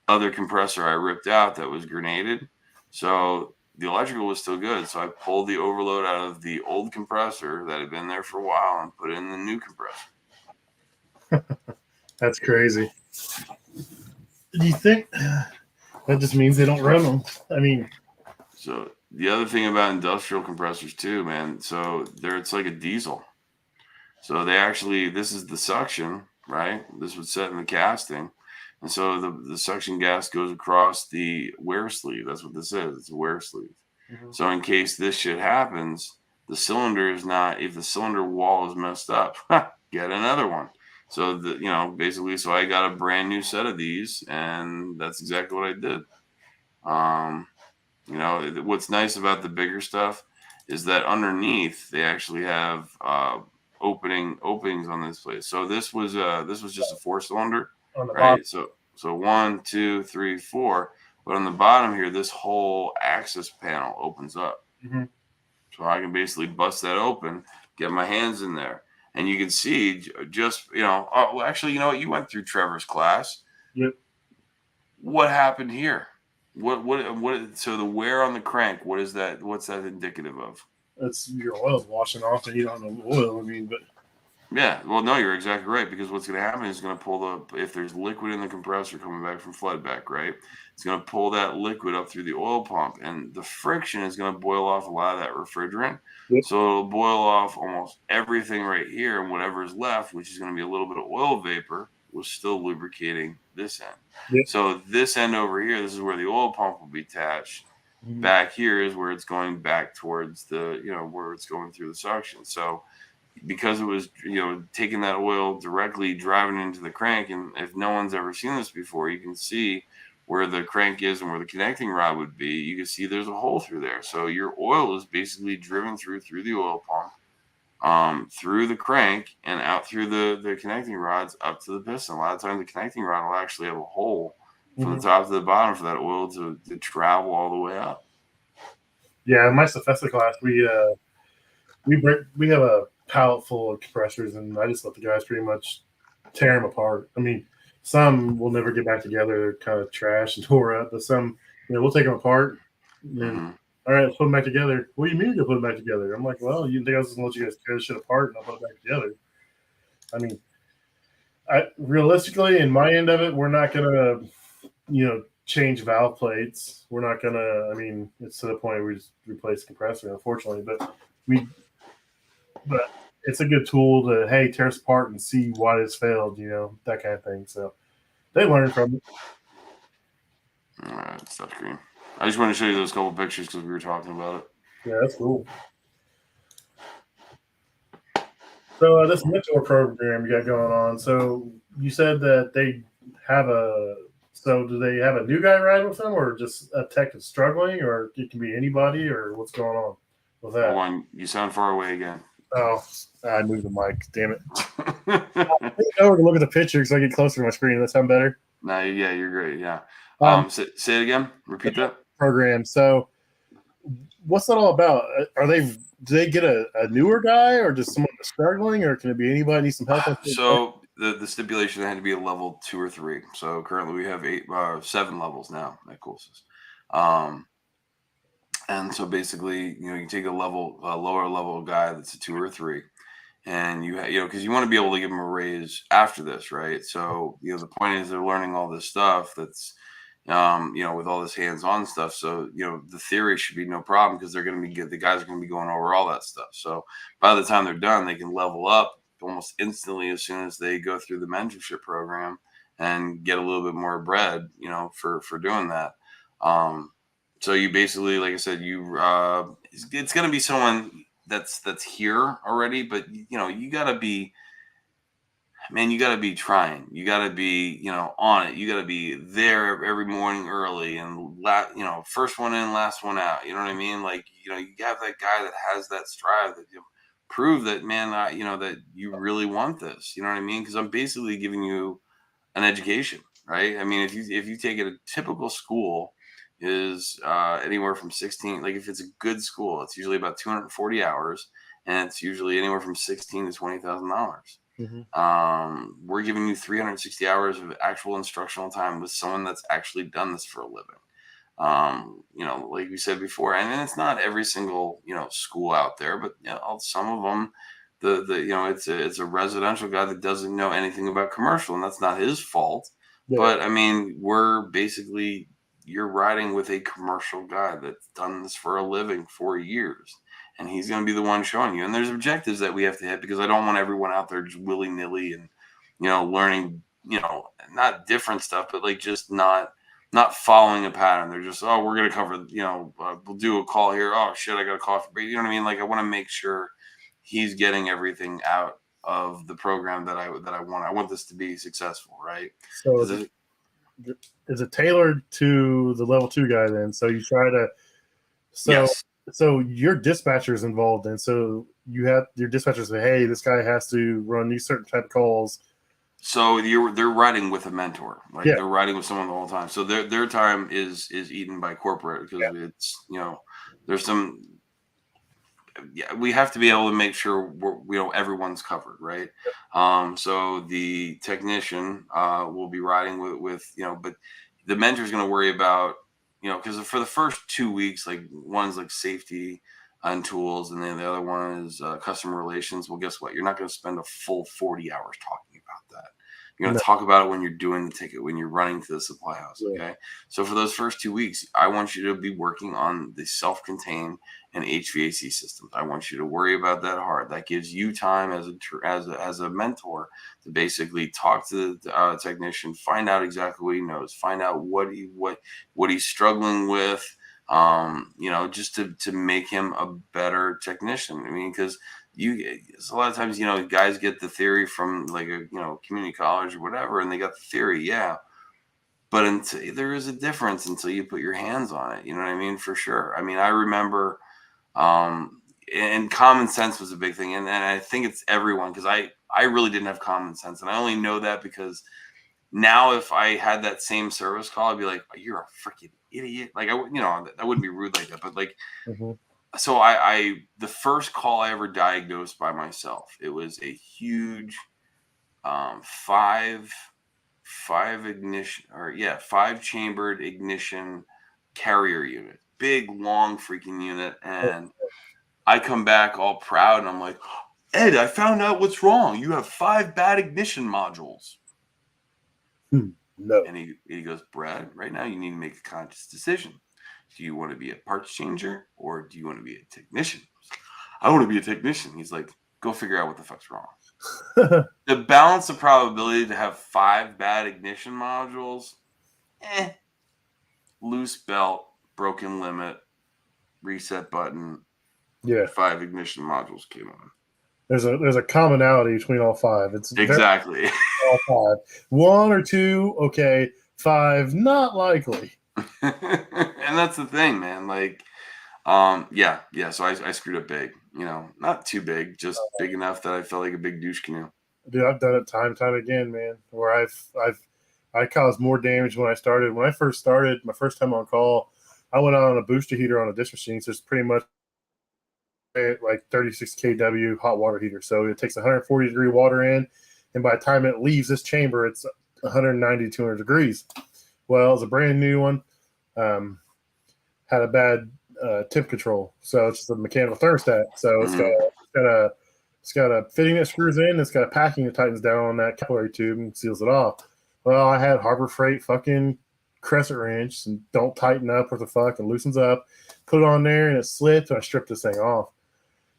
B: other compressor I ripped out that was grenaded. So the electrical was still good. So I pulled the overload out of the old compressor that had been there for a while and put it in the new compressor.
A: That's crazy. Do you think that just means they don't run them? I mean,
B: so the other thing about industrial compressors too, man, so it's like a diesel. So this is the suction, right? This would set in the casting. And so the suction gas goes across the wear sleeve. That's what this is. It's a wear sleeve. Mm-hmm. So in case this shit happens, the cylinder is not, if the cylinder wall is messed up, get another one. So basically, so I got a brand new set of these, and that's exactly what I did. What's nice about the bigger stuff is that underneath they actually have openings on this place. So this was just a 4-cylinder, right? Bottom. So 1, 2, 3, 4. But on the bottom here, this whole access panel opens up. Mm-hmm. So I can basically bust that open, get my hands in there, and you can see just actually, you went through Trevor's class.
A: Yep.
B: What happened here? What? So the wear on the crank, what is that? What's that indicative of?
A: That's your oil's washing off, and you don't know oil. I mean, but
B: yeah, well, no, you're exactly right, because what's going to happen is going to pull if there's liquid in the compressor coming back from floodback, right? It's going to pull that liquid up through the oil pump, and the friction is going to boil off a lot of that refrigerant. Yep. So it'll boil off almost everything right here, and whatever is left, which is going to be a little bit of oil vapor, was still lubricating this end. Yep. So this end over here, this is where the oil pump will be attached. Mm-hmm. Back here is where it's going back towards where it's going through the suction. So because it was, taking that oil directly, driving into the crank, and if no one's ever seen this before, you can see where the crank is and where the connecting rod would be. You can see there's a hole through there. So your oil is basically driven through the oil pump, through the crank and out through the connecting rods up to the piston. A lot of times the connecting rod will actually have a hole from mm-hmm. the top to the bottom for that oil to travel all the way up.
A: Yeah, in my Sefesa class, we have a pallet full of compressors, and I just let the guys pretty much tear them apart. I mean, some will never get back together, kind of trash and tore up, but some, we'll take them apart and mm-hmm. all right, let's put them back together. What do you mean to put them back together? I'm like, well, you think I was just gonna let you guys tear this shit apart and I'll put it back together? I mean, realistically, in my end of it, we're not gonna, change valve plates. We're not gonna. I mean, it's to the point where we just replace the compressor, unfortunately. We, but it's a good tool to tear us apart and see why this failed. That kind of thing. So they learn from it.
B: All right, stop screen. I just want to show you those couple pictures because we were talking about it.
A: Yeah, that's cool. So this mentor program you got going on. So you said that they have a. So do they have a new guy riding with them, or just a tech that's struggling, or it can be anybody, or what's going on with that?
B: Hold on, you sound far away again.
A: Oh, I moved the mic. Damn it! I think I can look at the picture because I get closer to my screen. That sound better?
B: No, yeah, you're great. Yeah. Say it again. Repeat that.
A: Program. So, what's that all about? Do they get a newer guy, or just someone that's struggling, or can it be anybody need some help?
B: So the stipulation had to be a level 2 or 3. So currently we have 7 levels now at courses. And so basically, you take a lower level guy that's a 2 or 3, and because you want to be able to give them a raise after this, right? So the point is they're learning all this stuff that's with all this hands-on stuff. So, the theory should be no problem because they're going to be good. The guys are going to be going over all that stuff. So by the time they're done, they can level up almost instantly as soon as they go through the mentorship program and get a little bit more bread, for doing that. So you basically, like I said, it's going to be someone that's here already, but you got to be, man, you got to be trying. You got to be, on it. You got to be there every morning early and, first one in, last one out. You know what I mean? Like, you have that guy that has that strive that prove that, man, that you really want this. You know what I mean? Because I'm basically giving you an education, right? I mean, if you take it, a typical school is anywhere from 16. Like if it's a good school, it's usually about 240 hours, and it's usually anywhere from $16,000 to $20,000. We're giving you 360 hours of actual instructional time with someone that's actually done this for a living. Like we said before, and it's not every single school out there, but some of them, it's a residential guy that doesn't know anything about commercial, and that's not his fault.
A: Yeah.
B: But I mean, you're riding with a commercial guy that's done this for a living for years, and he's going to be the one showing you. And there's objectives that we have to hit because I don't want everyone out there just willy nilly and learning not different stuff, but like just not following a pattern. They're just, oh, we're going to cover, we'll do a call here. Oh shit, I got a coffee break. You know what I mean? Like I want to make sure he's getting everything out of the program that I want. I want this to be successful, right?
A: So is it tailored to the level 2 guy then? So you try to,
B: yes.
A: So your dispatcher's involved, and so you have your dispatcher say, hey, this guy has to run these certain type of calls.
B: So they're riding with a mentor, like they're riding with someone the whole time. So their time is eaten by corporate because it's there's some. Yeah, we have to be able to make sure everyone's covered, right? So the technician will be riding with but the mentor is going to worry about because for the first 2 weeks, like one's like safety and tools, and then the other one is customer relations. Well, guess what? You're not going to spend a full 40 hours talking about that. You're going to talk about it when you're doing the ticket, when you're running to the supply house. Okay. So for those first 2 weeks, I want you to be working on the self-contained and HVAC systems. I want you to worry about that hard. That gives you time as a mentor to basically talk to the technician, find out exactly what he knows, find out what he's struggling with, just to make him a better technician. I mean, because a lot of times, guys get the theory from like a, community college or whatever, and they got the theory. Yeah. But there is a difference until you put your hands on it. You know what I mean? For sure. I mean, I remember, and common sense was a big thing. And I think it's everyone, because I really didn't have common sense. And I only know that because now if I had that same service call, I'd be like, oh, you're a freaking idiot. Like, I wouldn't be rude like that. But like, so the first call I ever diagnosed by myself, it was a huge 5 chambered ignition carrier unit. big, long freaking unit. And I come back all proud and I'm like, Ed, I found out what's wrong. You have 5 bad ignition modules.
A: No.
B: And he goes, Brad, right now you need to make a conscious decision. Do you want to be a parts changer or do you want to be a technician? I want to be a technician. He's like, go figure out what the fuck's wrong. The balance of probability to have 5 bad ignition modules, loose belt, broken limit, reset button,
A: Yeah.
B: 5 ignition modules came on.
A: There's a commonality between all 5. It's
B: exactly
A: all 5. 1 or 2, okay. 5, not likely.
B: And that's the thing, man. Like, yeah. So I screwed up big. Not too big, just big enough that I felt like a big douche canoe.
A: Dude, I've done it time and time again, man. Where I caused more damage when I started. When I first started, my first time on call, I went out on a booster heater on a dish machine. So it's pretty much like 36 kW hot water heater. So it takes 140 degree water in, and by the time it leaves this chamber, it's 190 200 degrees. Well, it was a brand new one. Had a bad temp control, so it's just a mechanical thermostat. So it's got a fitting that screws in. It's got a packing that tightens down on that capillary tube and seals it off. Well, I had Harbor Freight fucking crescent wrench and don't tighten up what the fuck and loosens up. Put it on there and it slipped and I stripped this thing off.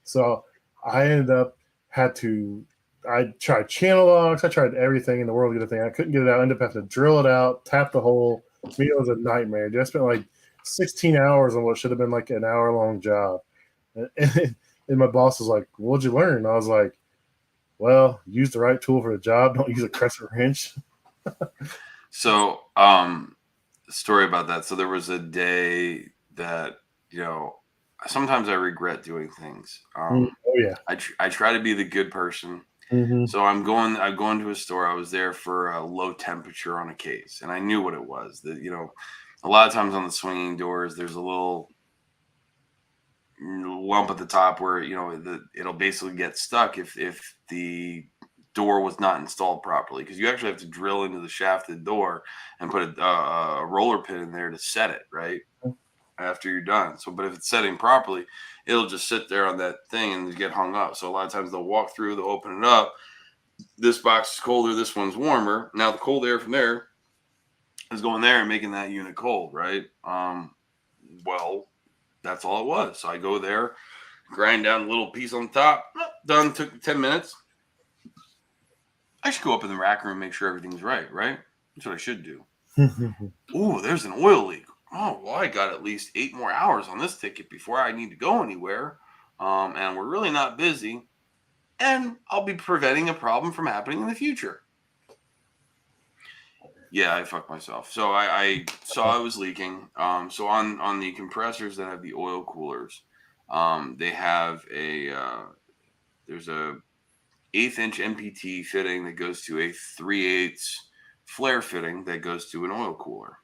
A: So I ended up I tried channel locks. I tried everything in the world to get a thing. I couldn't get it out. I ended up having to drill it out, tap the hole. To me, it was a nightmare. Dude, I spent like 16 hours on what should have been like an hour-long job. And my boss was like, what'd you learn? I was like, well, use the right tool for the job. Don't use a crescent wrench.
B: So, story about that. So there was a day that, sometimes I regret doing things.
A: Oh yeah.
B: I try to be the good person.
A: Mm-hmm.
B: So I'm going to a store. I was there for a low temperature on a case, and I knew what it was. That a lot of times on the swinging doors, there's a little lump at the top where it'll basically get stuck if the door was not installed properly, because you actually have to drill into the shaft of the door and put a roller pin in there to set it right after you're done. So, but if it's setting properly, it'll just sit there on that thing and get hung up. So a lot of times they'll walk through, they'll open it up. This box is colder, this one's warmer. Now the cold air from there is going there and making that unit cold, right? Well, that's all it was. So I go there, grind down a little piece on top, done, took 10 minutes. I should go up in the rack room and make sure everything's right? That's what I should do. Ooh, there's an oil leak. Oh, well, I got at least 8 more hours on this ticket before I need to go anywhere. And we're really not busy. And I'll be preventing a problem from happening in the future. Yeah, I fucked myself. So I saw it was leaking. So on the compressors that have the oil coolers, they have there's a 1/8 inch MPT fitting that goes to a 3/8 flare fitting that goes to an oil cooler.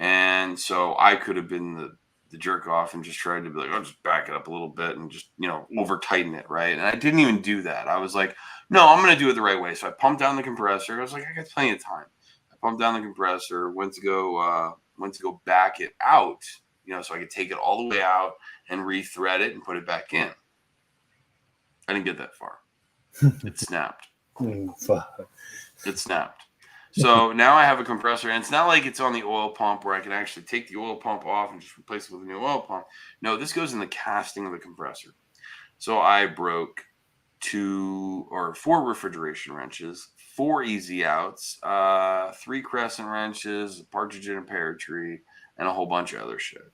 B: And so I could have been the jerk off and just tried to be like, I'll just back it up a little bit and just, over tighten it. Right. And I didn't even do that. I was like, no, I'm going to do it the right way. So I pumped down the compressor. I was like, I got plenty of time. I pumped down the compressor, went to go back it out, so I could take it all the way out and rethread it and put it back in. I didn't get that far. It snapped. It snapped. So now I have a compressor, and it's not like it's on the oil pump where I can actually take the oil pump off and just replace it with a new oil pump. No, this goes in the casting of the compressor. So I broke 4 refrigeration wrenches, 4 easy outs, 3 crescent wrenches, a partridge in a pear tree, and a whole bunch of other shit.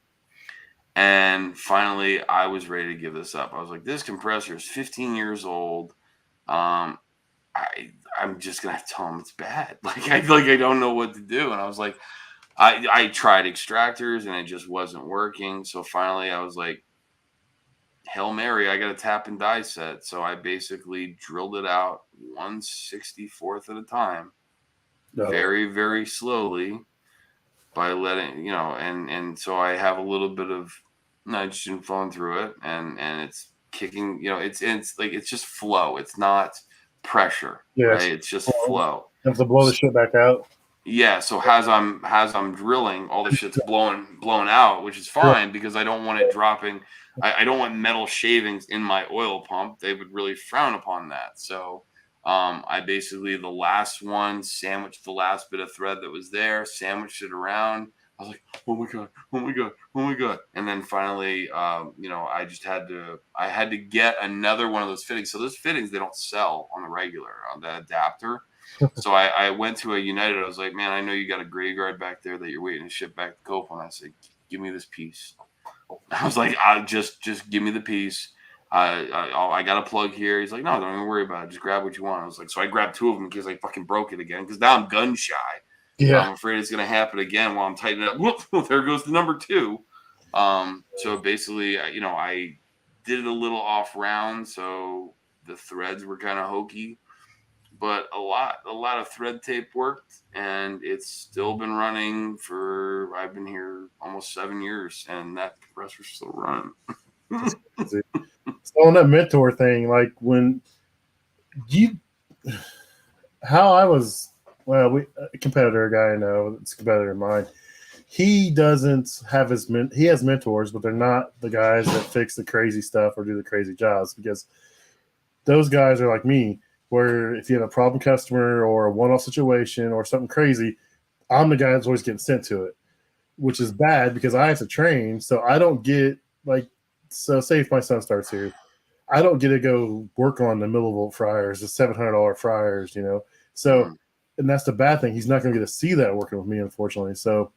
B: And finally, I was ready to give this up. I was like, this compressor is 15 years old. I'm just gonna have to tell him it's bad. I don't know what to do. And I was like, I tried extractors and it just wasn't working. So finally I was like, Hail Mary, I got a tap and die set. So I basically drilled it out 1/64th at a time, very, very slowly by letting, and so I have a little bit of nitrogen flowing through it and it's kicking, it's just flow. It's not pressure, right? It's just flow.
A: You have to blow the shit back out.
B: Yeah, so as I'm drilling, all the shit's blown out, which is
A: Right.
B: fine because I don't want it dropping. I don't want metal shavings in my oil pump. They would really frown upon that. So I basically the last one sandwiched the last bit of thread that was there, sandwiched it around. I was like, oh my god, oh my god, oh my god, and then finally, I had to get another one of those fittings. So those fittings they don't sell on the regular on the adapter. So I went to a United. I was like, man, I know you got a graveyard back there that you're waiting to ship back to Copeland. I said, give me this piece. I was like, just give me the piece. I got a plug here. He's like, no, don't even worry about it. Just grab what you want. I was like, so I grabbed two of them in case I fucking broke it again because now I'm gun shy.
A: Yeah.
B: I'm afraid it's gonna happen again while I'm tightening it up. Whoop, there goes the number two. So basically, I did it a little off round, so the threads were kind of hokey, but a lot of thread tape worked, and it's still been running for I've been here almost 7 years, and that compressor's still running.
A: That's crazy. So on that mentor thing, like when you, how I was, well, a competitor, a guy I know, it's a competitor of mine. He doesn't have he has mentors, but they're not the guys that fix the crazy stuff or do the crazy jobs because those guys are like me, where if you have a problem customer or a one-off situation or something crazy, I'm the guy that's always getting sent to it, which is bad because I have to train. So I don't get like, so say if my son starts here, I don't get to go work on the millivolt fryers, the $700 fryers, you know. So,
B: Mm.
A: and that's the bad thing. He's not going to get to see that working with me, unfortunately. So,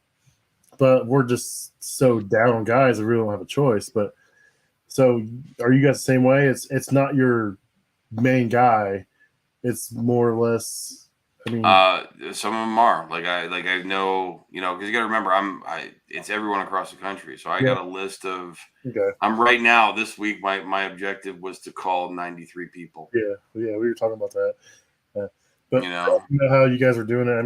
A: but we're just so down guys that really don't have a choice. But so, are you guys the same way? It's not your main guy. It's more or less. I mean,
B: Some of them are I know, because you got to remember, it's everyone across the country, so I
A: yeah,
B: got a list of.
A: okay,
B: I'm right now this week. My objective was to call 93 people.
A: yeah, yeah. We were talking about that. Yeah. But
B: You
A: I don't
B: know,
A: know how you guys are doing it. I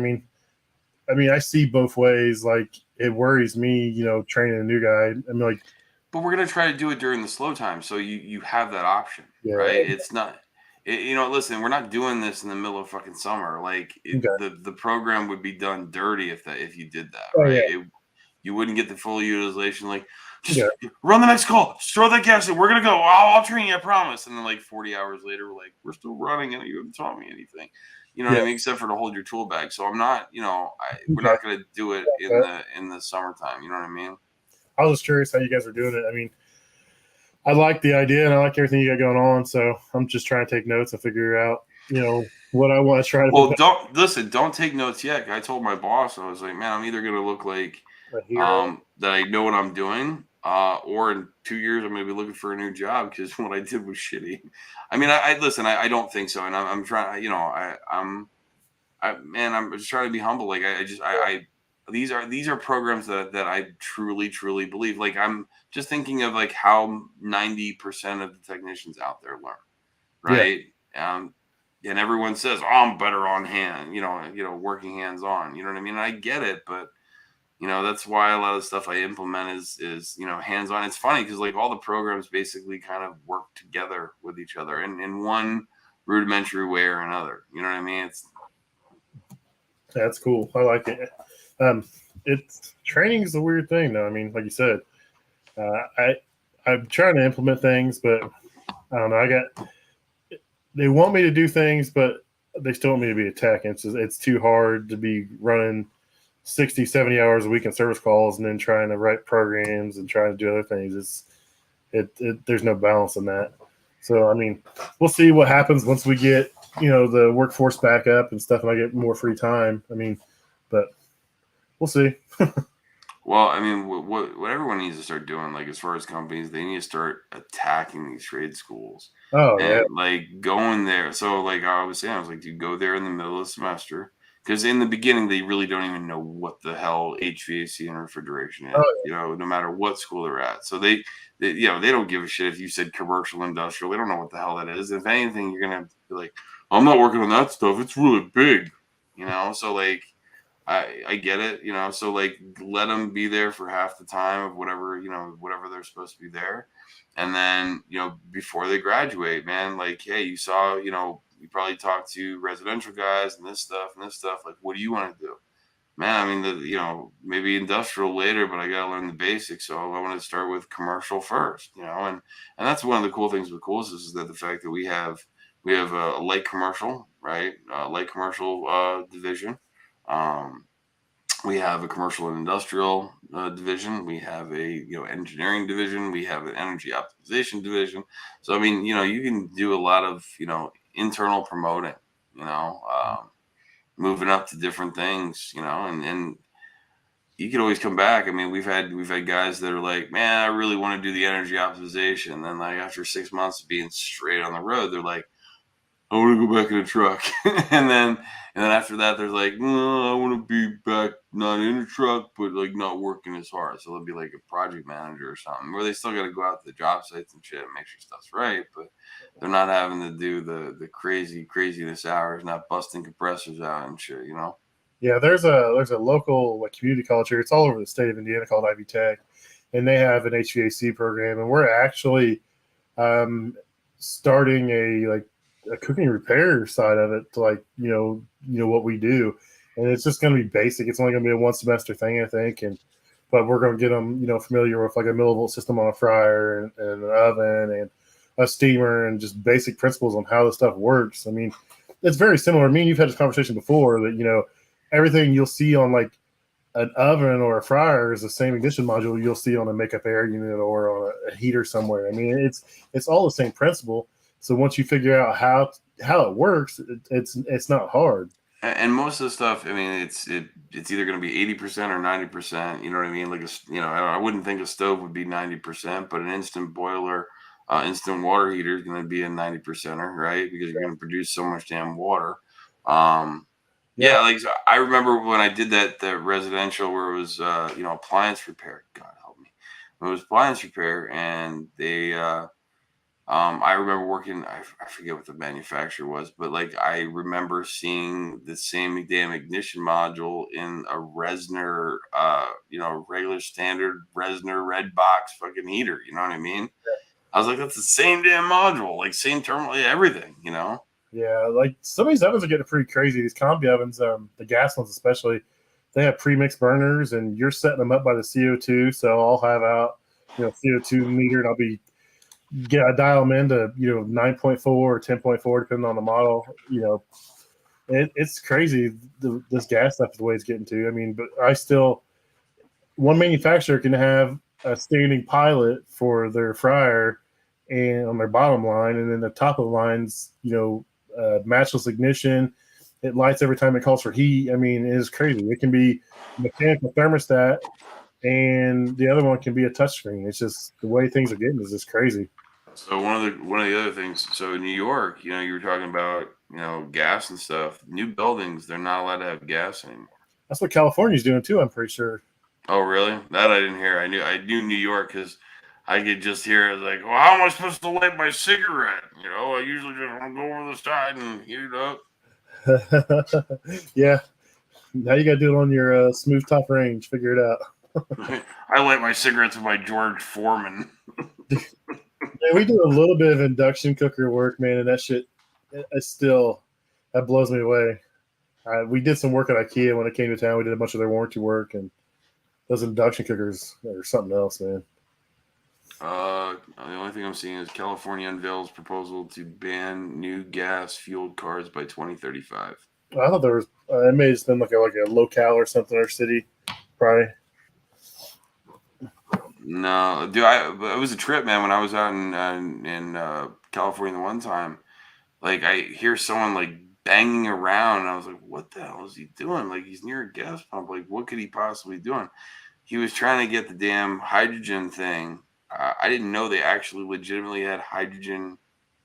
A: mean, I see both ways. Like, it worries me, training a new guy. I mean, like,
B: but we're gonna try to do it during the slow time, so you have that option,
A: yeah,
B: right? It's not, listen, we're not doing this in the middle of fucking summer.
A: okay,
B: The program would be done dirty if you did that,
A: oh
B: right?
A: yeah,
B: You wouldn't get the full utilization. Like,
A: yeah,
B: just run the next call, just throw that gas in. We're gonna go. I'll train you, I promise. And then like 40 hours later, we're like, we're still running, and you haven't taught me anything. You know what
A: yeah,
B: I mean? Except for to hold your tool bag. So I'm not, we're
A: okay.
B: not gonna do it in
A: But
B: the summertime. You know what I mean?
A: I was just curious how you guys are doing it. I mean, I like the idea and I like everything you got going on. So I'm just trying to take notes and figure out, what I want to try to put
B: Well,
A: back
B: don't take notes yet. I told my boss, I was like, man, I'm either gonna look like
A: right here.
B: that I know what I'm doing, or in 2 years I'm gonna be looking for a new job because what I did was shitty. I mean, I listen, I don't think so, and I'm trying, I'm just trying to be humble. Like I just these are programs that I truly believe. Like I'm just thinking of like how 90% of the technicians out there learn,
A: Yeah,
B: right? Um, and everyone says, "Oh, I'm better on hand," working hands on. You know what I mean? And I get it, but that's why a lot of the stuff I implement is hands on. It's funny because like all the programs basically kind of work together with each other in one rudimentary way or another. You know what I mean? It's
A: that's cool. I like it. Um, it's training is a weird thing, though. I mean, like you said, I'm trying to implement things, but I don't know. They want me to do things, but they still want me to be a tech. And it's too hard to be running 60, 70 hours a week in service calls and then trying to write programs and trying to do other things. There's no balance in that. So, I mean, we'll see what happens once we get, the workforce back up and stuff and I get more free time. I mean, but we'll see.
B: well, I mean, what everyone needs to start doing, like as far as companies, they need to start attacking these trade schools
A: Oh, yeah.
B: and like going there. So, like I was saying, I was like, you go there in the middle of the semester because in the beginning they really don't even know what the hell HVAC and refrigeration is.
A: Oh,
B: No matter what school they're at, so they don't give a shit if you said commercial industrial. They don't know what the hell that is. If anything, you're gonna be like, I'm not working on that stuff. It's really big. So like I get it, so like let them be there for half the time of whatever they're supposed to be there. And then, before they graduate, man, like, hey, you saw, you probably talked to residential guys and this stuff. Like, what do you want to do? man, I mean, maybe industrial later, but I got to learn the basics. So I want to start with commercial first, and that's one of the cool things with Coolsis is that the fact that we have a light commercial, right? Light commercial division. Um, we have a commercial and industrial division. We have a engineering division. We have an energy optimization division. So I mean, you can do a lot of internal promoting. You know, moving up to different things. And you can always come back. I mean, we've had guys that are like, man, I really want to do the energy optimization. And then like after 6 months of being straight on the road, they're like, I want to go back in a truck. and then after that, there's like, no, I want to be back not in a truck, but like not working as hard. So they'll be like a project manager or something, where they still got to go out to the job sites and shit and make sure stuff's right, but they're not having to do the craziness hours, not busting compressors out and shit.
A: Yeah, there's a local like community college here. It's all over the state of Indiana called Ivy Tech, and they have an HVAC program, and we're actually um, starting a cooking repair side of it to like what we do, and it's just going to be basic. It's only going to be a 1 semester thing, I think, and but we're going to get them familiar with like a millivolt system on a fryer and an oven and a steamer and just basic principles on how the stuff works. I mean, it's very similar. I mean, you've had this conversation before that everything you'll see on like an oven or a fryer is the same ignition module you'll see on a makeup air unit or on a heater somewhere. I mean, it's all the same principle. So once you figure out how it works, it's not hard.
B: And most of the stuff, I mean, it's either going to be 80% or 90%. You know what I mean? Like I wouldn't think a stove would be 90%, but an instant boiler, instant water heater is going to be a 90%er, right? Because you're going to produce so much damn water. Um,
A: Yeah,
B: yeah, like so I remember when I did that residential where it was appliance repair. God help me, it was appliance repair, and I remember working. I forget what the manufacturer was, but like I remember seeing the same damn ignition module in a Resner, regular standard Resner red box fucking heater. You know what I mean? I was like, that's the same damn module, like same terminal, everything.
A: yeah. Like some of these ovens are getting pretty crazy. These combi ovens, the gas ones especially, they have pre-mixed burners, and you're setting them up by the CO2. So I'll have out CO2 meter, and I'll be I dial them into 9.4 or 10.4 depending on the model. It's crazy this gas stuff is the way it's getting to. I mean, but I still one manufacturer can have a standing pilot for their fryer and on their bottom line, and then the top of the lines, matchless ignition. It lights every time it calls for heat. I mean, it is crazy. It can be mechanical thermostat, and the other one can be a touchscreen. It's just the way things are getting is just crazy.
B: So one of the other things. So in New York, you were talking about gas and stuff. New buildings, they're not allowed to have gas anymore.
A: That's what California's doing too. I'm pretty sure.
B: Oh, really? That I didn't hear. I knew New York because I could just hear it like, well, how am I supposed to light my cigarette? I usually just want to go over the side and heat it up.
A: Yeah. Now you got to do it on your smooth top range. Figure it out.
B: I light my cigarettes with my George Foreman.
A: Yeah, we do a little bit of induction cooker work, man, and that shit, that blows me away. We did some work at IKEA when it came to town. We did a bunch of their warranty work, and those induction cookers are something else, man.
B: The only thing I'm seeing is California unveils proposal to ban new gas-fueled cars by 2035.
A: I thought there was it may have just been like a locale or something, or city, probably.
B: No, dude, it was a trip, man. When I was out in California the one time, like I hear someone like banging around, and I was like, "What the hell is he doing? Like he's near a gas pump. Like what could he possibly be doing?" He was trying to get the damn hydrogen thing. I didn't know they actually legitimately had hydrogen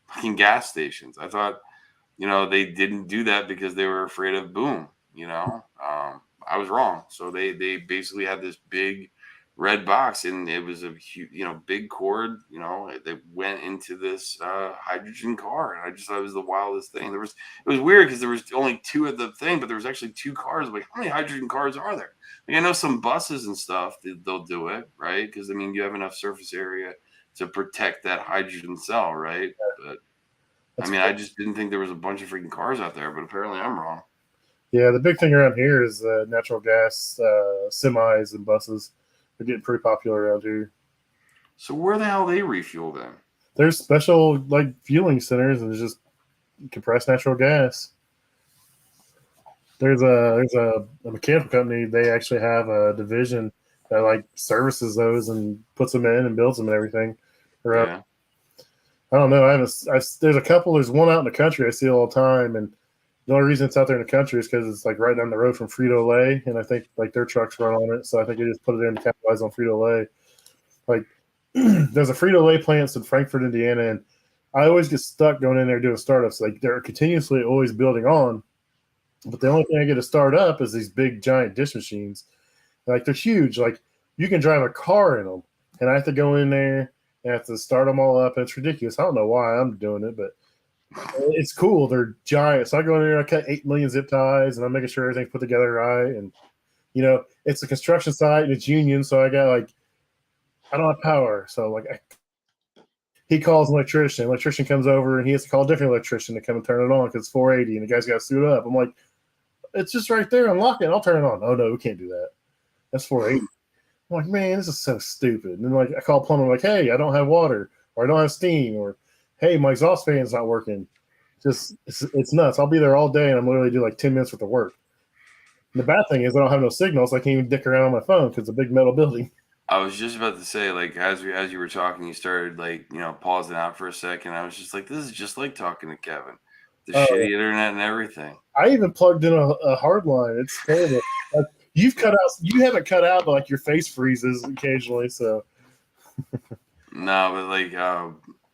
B: fucking gas stations. I thought, they didn't do that because they were afraid of boom. I was wrong. So they basically had this big red box, and it was a huge, big cord, that went into this hydrogen car, and I just thought it was the wildest thing. It was weird because there was only two of the thing, but there was actually two cars. I'm like, how many hydrogen cars are there? Like, I know some buses and stuff they'll do it, right? Because I mean, you have enough surface area to protect that hydrogen cell, right? But I
A: That's
B: mean,
A: cool.
B: I just didn't think there was a bunch of freaking cars out there, but apparently I'm wrong.
A: Yeah, the big thing around here is natural gas semis and buses. They're getting pretty popular around here.
B: So where the hell they refuel then?
A: There's special like fueling centers, and it's just compressed natural gas. There's a mechanical company. They actually have a division that like services those and puts them in and builds them and everything.
B: Yeah.
A: I don't know. There's a couple. There's one out in the country I see all the time, and the only reason it's out there in the country is because it's like right down the road from Frito Lay, and I think like their trucks run on it. So I think they just put it in to capitalize on Frito Lay. Like there's a Frito Lay plants in Frankfort, Indiana, and I always get stuck going in there doing startups. Like they're continuously always building on, but the only thing I get to start up is these big giant dish machines. Like they're huge. Like you can drive a car in them, and I have to go in there and I have to start them all up. And it's ridiculous. I don't know why I'm doing it, but it's cool. They're giant. So I go in there, I cut 8 million zip ties, and I'm making sure everything's put together right. And it's a construction site and it's union, so I got like I don't have power, so like he calls an electrician. Electrician comes over and he has to call a different electrician to come and turn it on because it's 480 and the guy's got to suit up. I'm like, it's just right there. Unlock it. I'll turn it on. Oh no, we can't do that. That's 480. I'm like, man, this is so stupid. And then like I call plumber, like, hey, I don't have water, or I don't have steam, or hey, my exhaust fan's not working. Just it's nuts. I'll be there all day and I'm literally do like 10 minutes worth of work. And the bad thing is I don't have no signal, so I can't even dick around on my phone because it's a big metal building.
B: I was just about to say, like, as you were talking, you started like, pausing out for a second. I was just like, this is just like talking to Kevin. The shitty internet and everything.
A: I even plugged in a hard line. It's terrible. Like, you haven't cut out, but like your face freezes occasionally. So
B: No, but like,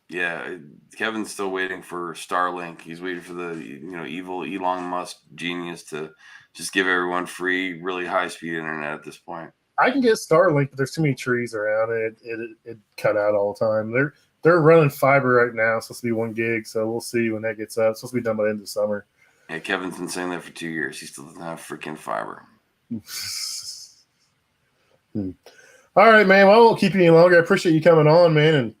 B: yeah, Kevin's still waiting for Starlink. He's waiting for the evil Elon Musk genius to just give everyone free, really high speed internet at this point.
A: I can get Starlink, but there's too many trees around, and it cut out all the time. They're running fiber right now. It's supposed to be 1 gig, so we'll see when that gets up. It's supposed to be done by the end of summer.
B: Yeah, Kevin's been saying that for 2 years. He still doesn't have freaking fiber.
A: All right, man. Well, I won't keep you any longer. I appreciate you coming on, man, and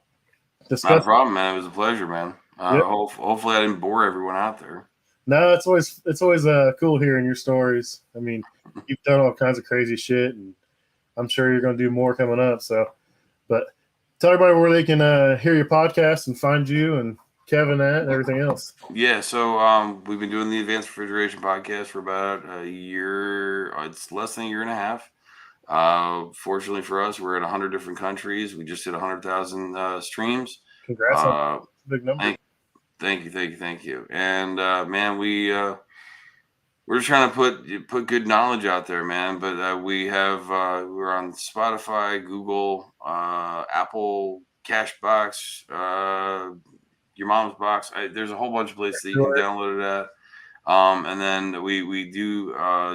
A: discussing.
B: Not a problem, man. It was a pleasure, man. Yep. Hopefully, I didn't bore everyone out there.
A: No, it's always cool hearing your stories. I mean, you've done all kinds of crazy shit, and I'm sure you're going to do more coming up. So, but tell everybody where they can hear your podcast and find you and Kevin at and everything else.
B: Yeah, so we've been doing the Advanced Refrigeration podcast for about a year. It's less than a year and a half. Fortunately for us, we're in 100 different countries. We just hit 100,000 streams.
A: Congrats on a big number.
B: Thank you. And man, we're just trying to put good knowledge out there, man. But we're on Spotify, Google, Apple, Cashbox, your mom's box. There's a whole bunch of places that you can download it at. And then we do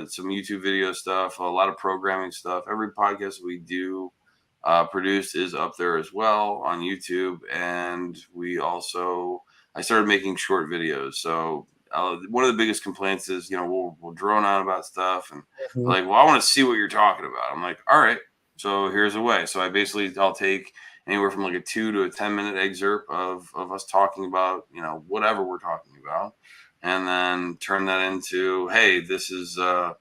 B: some YouTube video stuff, a lot of programming stuff. Every podcast we do produce is up there as well on YouTube. And I started making short videos. So one of the biggest complaints is, we'll drone on about stuff and like, well, I want to see what you're talking about. I'm like, all right, so here's a way. So I'll take anywhere from like a 2 to a 10-minute excerpt of us talking about, whatever we're talking about, and then turn that into, hey, this is what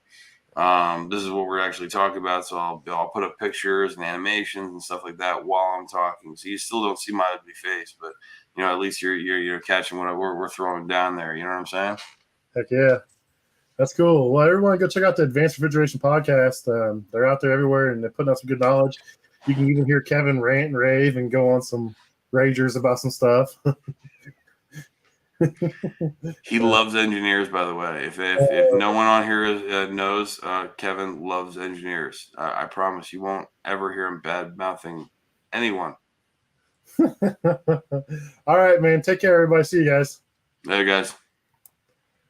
B: we're actually talking about. So I'll put up pictures and animations and stuff like that while I'm talking. So you still don't see my ugly face, but at least you're catching what we're throwing down there. You know what I'm saying?
A: Heck yeah. That's cool. Well, everyone go check out the Advanced Refrigeration podcast. They're out there everywhere, and they're putting out some good knowledge. You can even hear Kevin rant and rave and go on some ragers about some stuff.
B: He loves engineers, by the way. If no one on here knows, Kevin loves engineers. I promise you won't ever hear him bad-mouthing anyone.
A: All right, man. Take care, everybody. See you guys.
B: Later, guys.